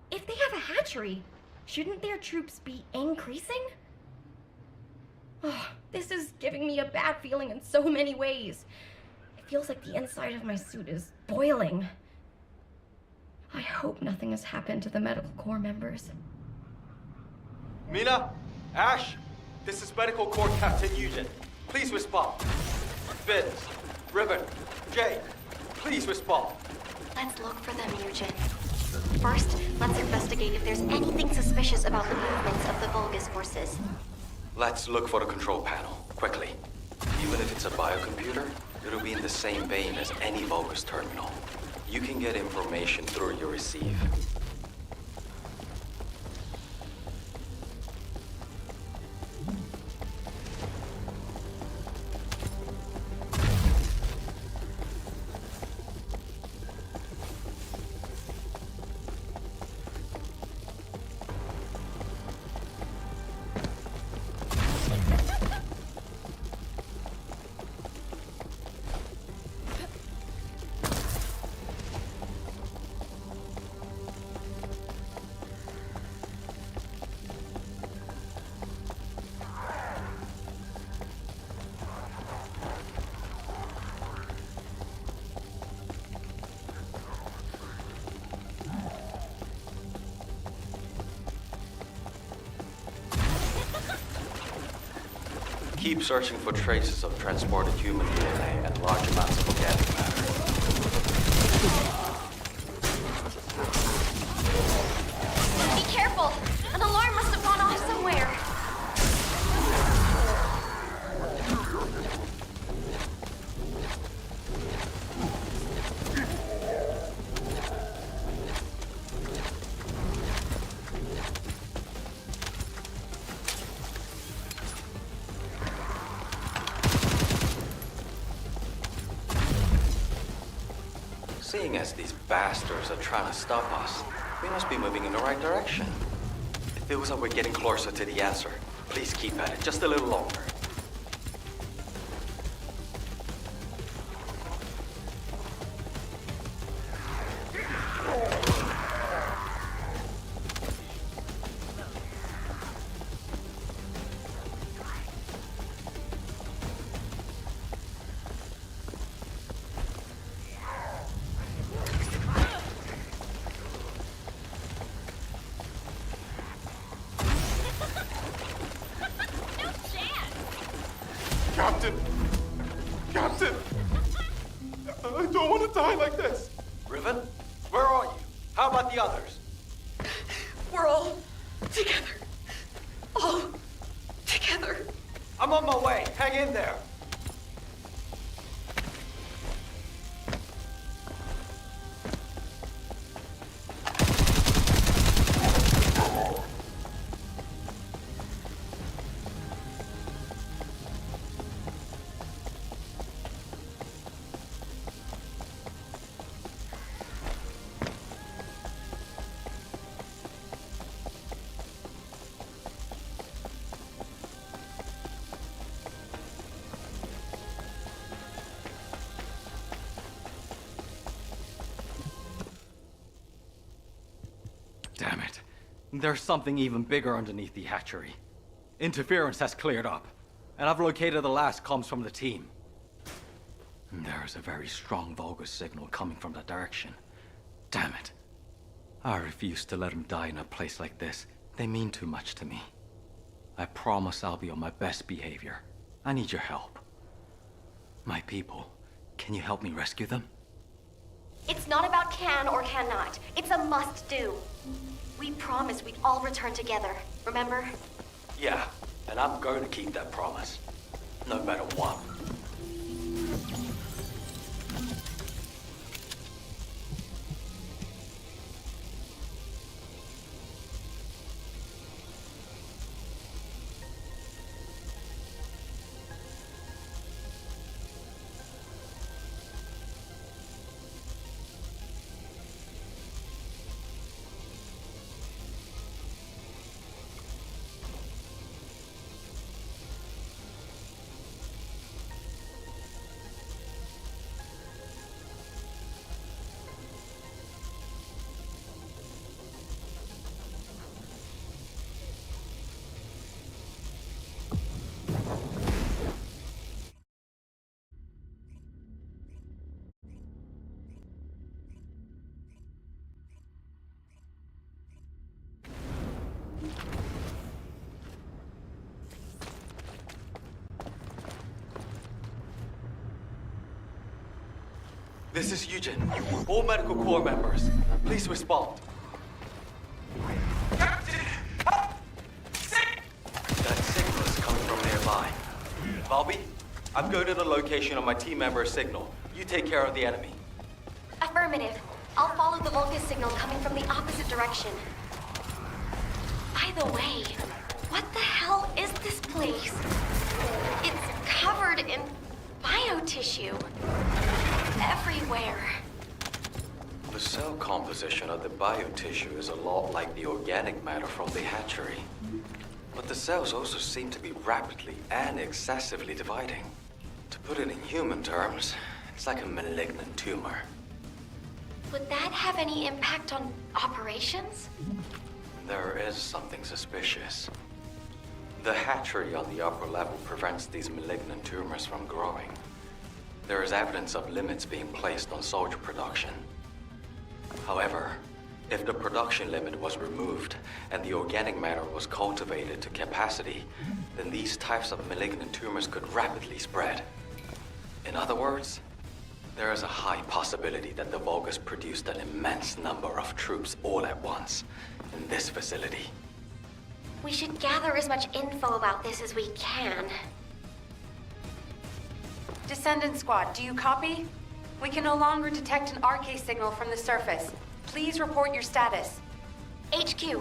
If they have a hatchery, shouldn't their troops be increasing? Oh, this is giving me a bad feeling in so many ways. It feels like the inside of my suit is boiling. I hope nothing has happened to the Medical Corps members. Mina, Ash, this is Medical Corps Captain Eugen. Please respond. Vince, Ribbon, Jake, please respond. Let's look for them, Eugen. First, let's investigate if there's anything suspicious about the movements of the Vulgus forces. Let's look for the control panel, quickly. Even if it's a biocomputer, it'll be in the same vein as any Vulgus terminal. You can get information through your receive. Keep searching for traces of transported human DNA and large amounts of organic matter. Be careful! An alarm must have gone off somewhere. Seeing as these bastards are trying to stop us, we must be moving in the right direction. It feels like we're getting closer to the answer. Please keep at it just a little longer. Captain! I don't want to die like this! Riven, where are you? How about the others? We're all together. All together. I'm on my way. Hang in there. Damn it. There's something even bigger underneath the hatchery. Interference has cleared up, and I've located the last comms from the team. There is a very strong Vulgus signal coming from that direction. Damn it. I refuse to let him die in a place like this. They mean too much to me. I promise I'll be on my best behavior. I need your help. My people, can you help me rescue them? It's not about can or cannot. It's a must-do. We promised we'd all return together, remember? Yeah, and I'm going to keep that promise. No matter what. This is Eugen. All medical corps members, please respond. Captain! Help! That signal is coming from nearby. Bobby, I'm going to the location of my team member's signal. You take care of the enemy. Affirmative. I'll follow the Vulgus signal coming from the opposite direction. By the way, what the hell is this place? It's covered in biotissue. Everywhere. The cell composition of the biotissue is a lot like the organic matter from the hatchery. But the cells also seem to be rapidly and excessively dividing. To put it in human terms, it's like a malignant tumor. Would that have any impact on operations? There is something suspicious. The hatchery on the upper level prevents these malignant tumors from growing. There is evidence of limits being placed on soldier production. However, if the production limit was removed and the organic matter was cultivated to capacity, then these types of malignant tumors could rapidly spread. In other words, there is a high possibility that the Vulgus produced an immense number of troops all at once in this facility. We should gather as much info about this as we can. Descendant Squad, do you copy? We can no longer detect an RK signal from the surface. Please report your status. HQ,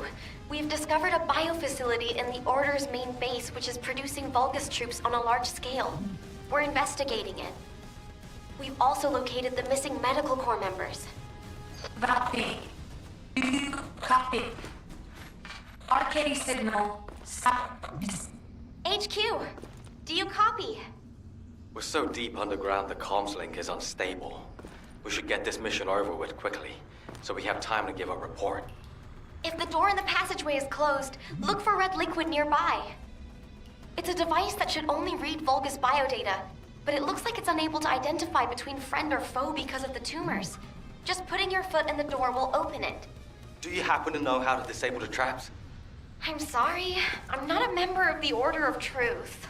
we've discovered a biofacility in the Order's main base which is producing Vulgus troops on a large scale. We're investigating it. We've also located the missing medical corps members. Copy. Do you copy? RK signal. Stop. HQ, do you copy? We're so deep underground the comms link is unstable. We should get this mission over with quickly, so we have time to give a report. If the door in the passageway is closed, look for red liquid nearby. It's a device that should only read Vulgus biodata, but it looks like it's unable to identify between friend or foe because of the tumors. Just putting your foot in the door will open it. Do you happen to know how to disable the traps? I'm sorry, I'm not a member of the Order of Truth.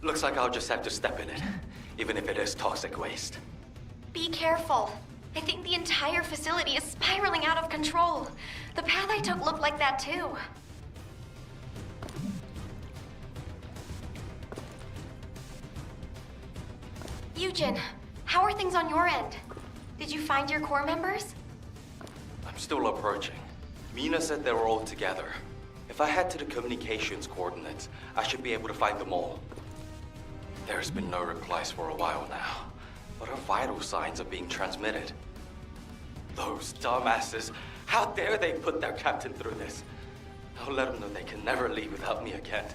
Looks like I'll just have to step in it, even if it is toxic waste. Be careful. I think the entire facility is spiraling out of control. The path I took looked like that too. Eugen, how are things on your end? Did you find your corps members? I'm still approaching. Mina said they were all together. If I head to the communications coordinates, I should be able to find them all. There's been no replies for a while now, but our vital signs are being transmitted. Those dumbasses, how dare they put their captain through this? I'll let them know they can never leave without me again.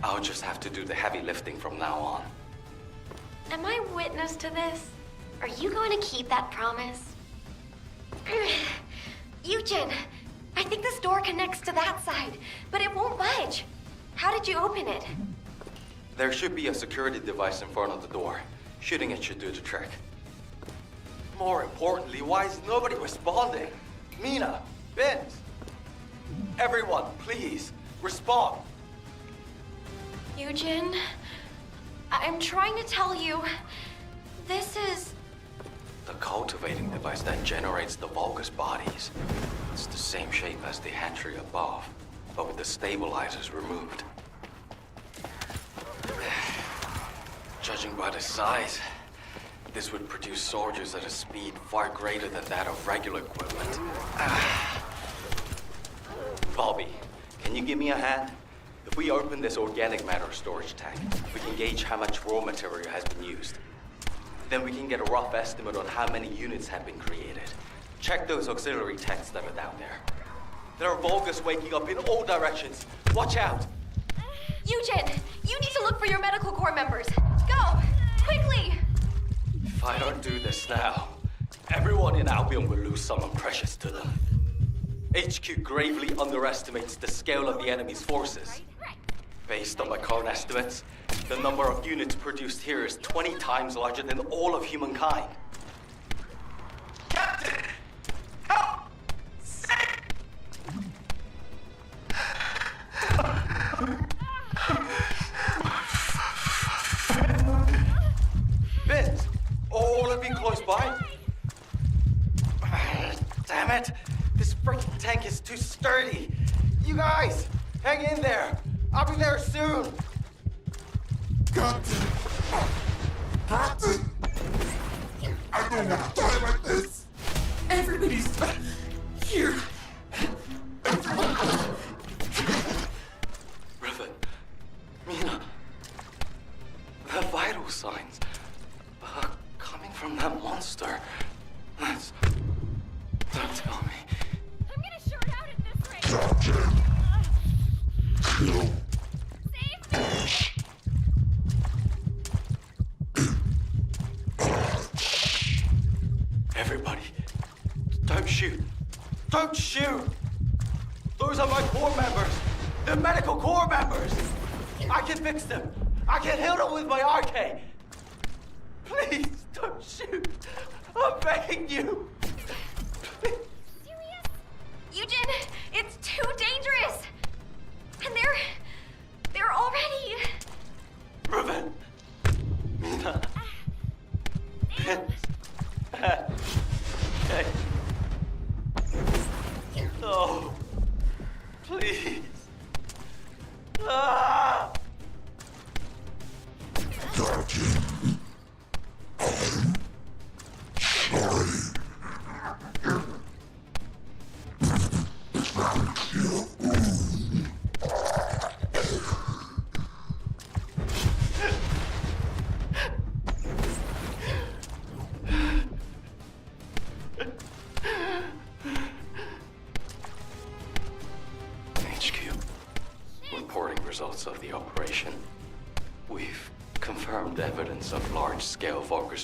I'll just have to do the heavy lifting from now on. Am I witness to this? Are you going to keep that promise? Eugen, I think this door connects to that side, but it won't budge. How did you open it? There should be a security device in front of the door. Shooting it should do the trick. More importantly, why is nobody responding? Mina, Vince, everyone, please, respond. Eugen, I'm trying to tell you, this is... The cultivating device that generates the Vulgus bodies. It's the same shape as the hatchery above, but with the stabilizers removed. Judging by the size, this would produce soldiers at a speed far greater than that of regular equipment. Bobby, can you give me a hand? If we open this organic matter storage tank, we can gauge how much raw material has been used. Then we can get a rough estimate on how many units have been created. Check those auxiliary tanks that are down there. There are Vulgus waking up in all directions. Watch out! Eugen, you need to look for your medical corps members. Go! Quickly! If I don't do this now, everyone in Albion will lose someone precious to them. HQ gravely underestimates the scale of the enemy's forces. Based on my current estimates, the number of units produced here is 20 times larger than all of humankind. Captain! Help! Sick! Vince, all of you close by? spring tank is too sturdy. You guys, hang in there. I'll be there soon. Captain! Captain! I don't want to die like this! Everybody's here. Riven, Mina, the vital signs are coming from that monster. Don't tell me. I'm gonna short out at this rate. Captain! Kill. Everybody, don't shoot. Don't shoot! Those are my Corps members. They're medical Corps members. I can fix them. I can heal them with my RK. Please, don't shoot. I'm begging you. Eugen, it's too dangerous! And they're already... Riven. Mina. Okay. No. Please. Ah! Captain, I'm sorry. HQ, reporting results of the operation. We've confirmed evidence of large-scale Vulgar.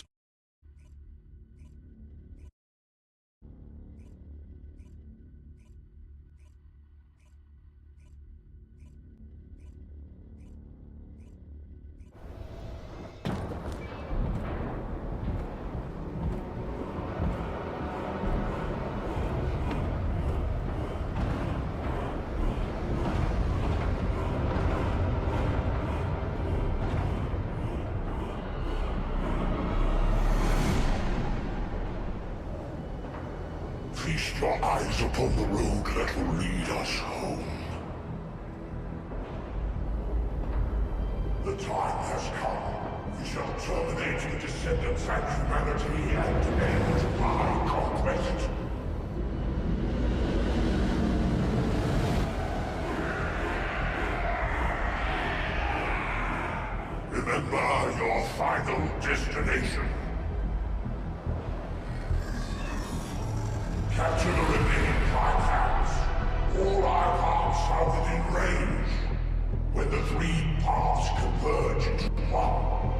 Feast your eyes upon the road that will lead us home. The time has come. We shall terminate the Descendants and humanity and end my conquest. Remember your final destination. Capture the remaining prime hands. All our paths are within range. When the three paths converge into one,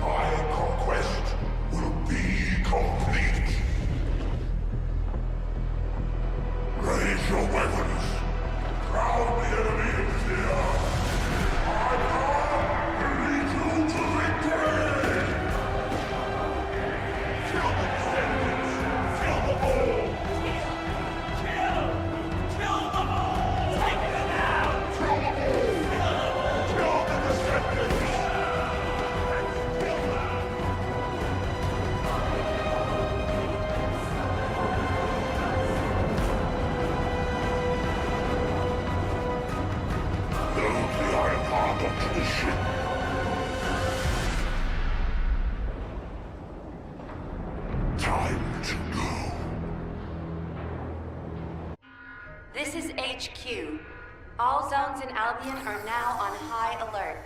my conquest will be complete. Raise your weapons. Crowd the enemy in fear. Our power will lead you to victory! Kill the Descendants! Kill them all! Kill them all! Take them out! Kill them all! Kill the Descendants! Kill them! Load the Iron Heart onto the ship. Time to go. This is HQ. All zones in Albion are now on high alert.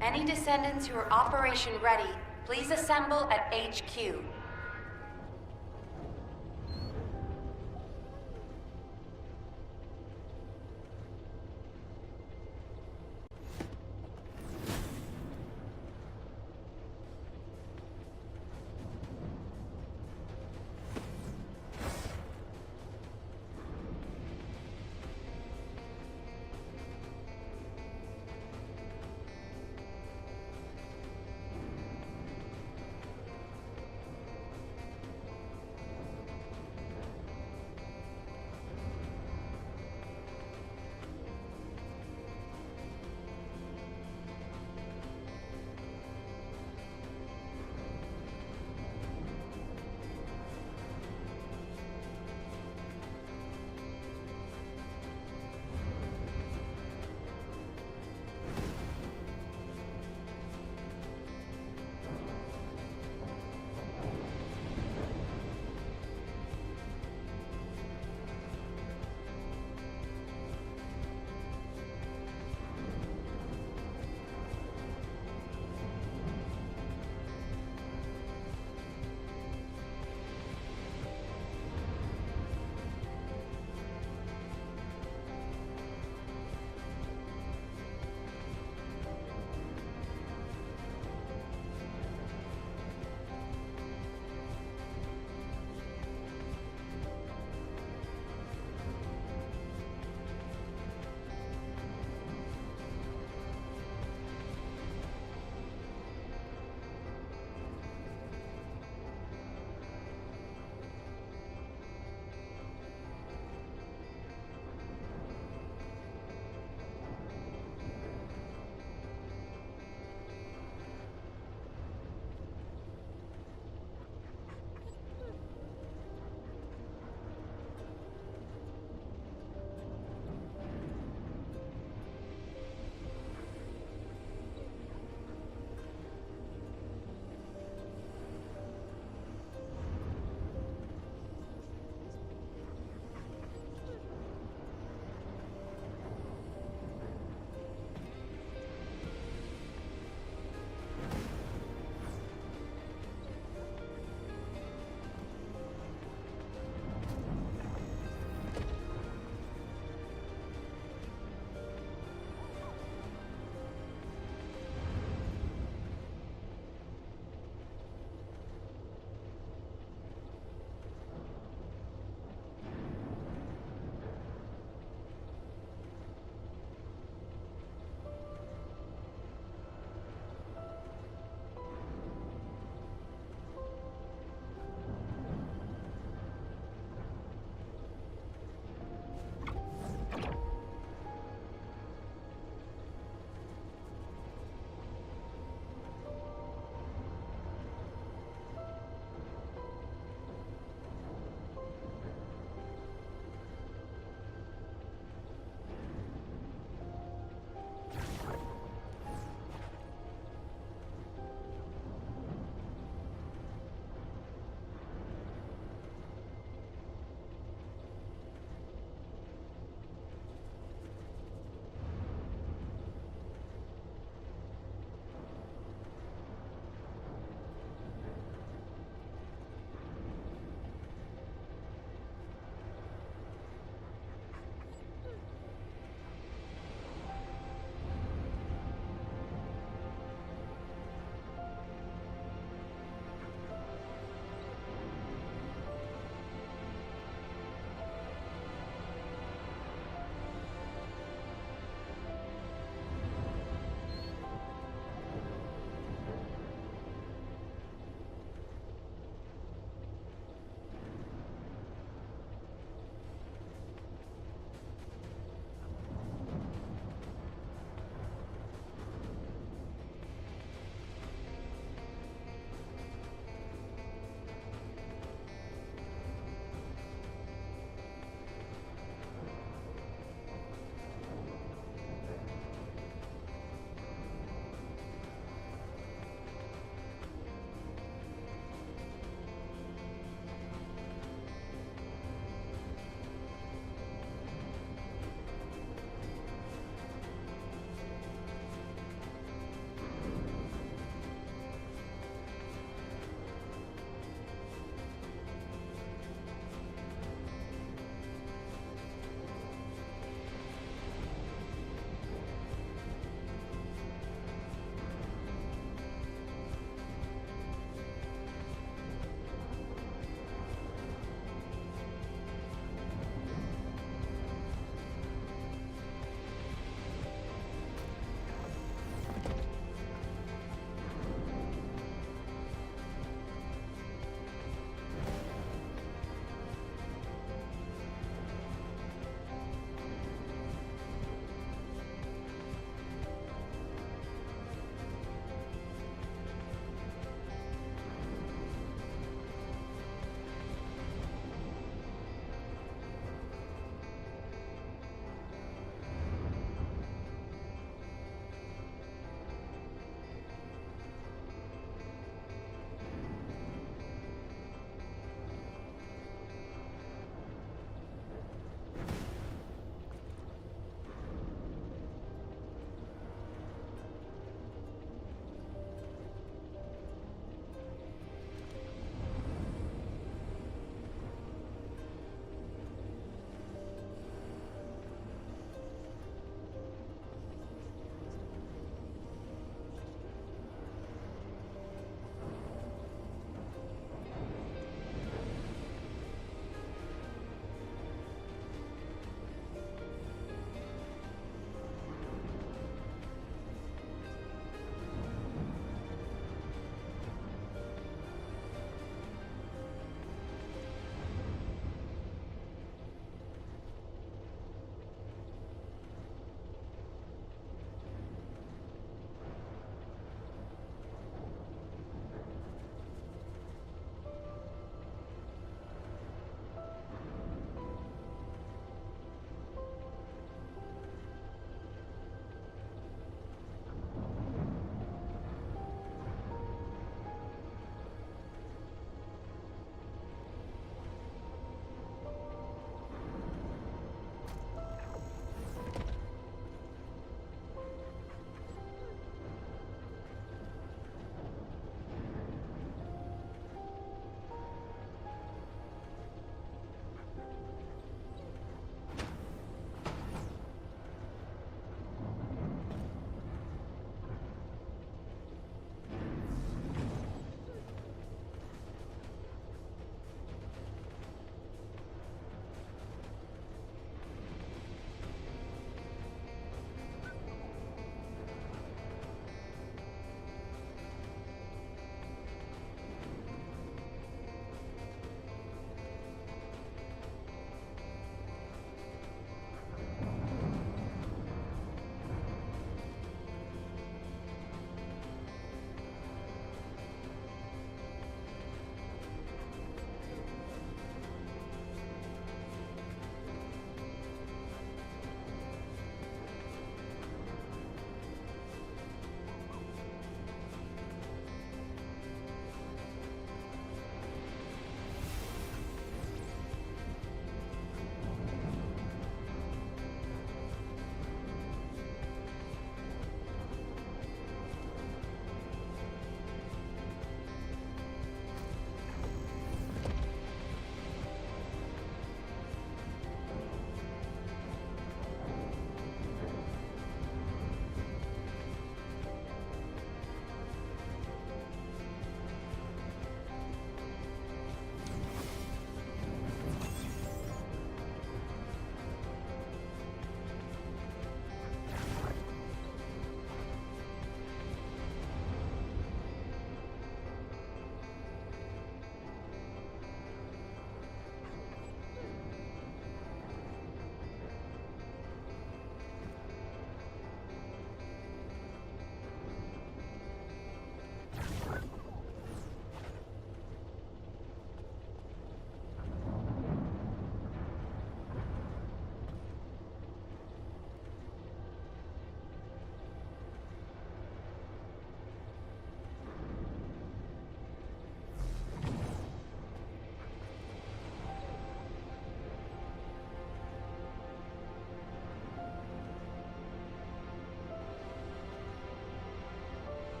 Any Descendants who are operation ready, please assemble at HQ.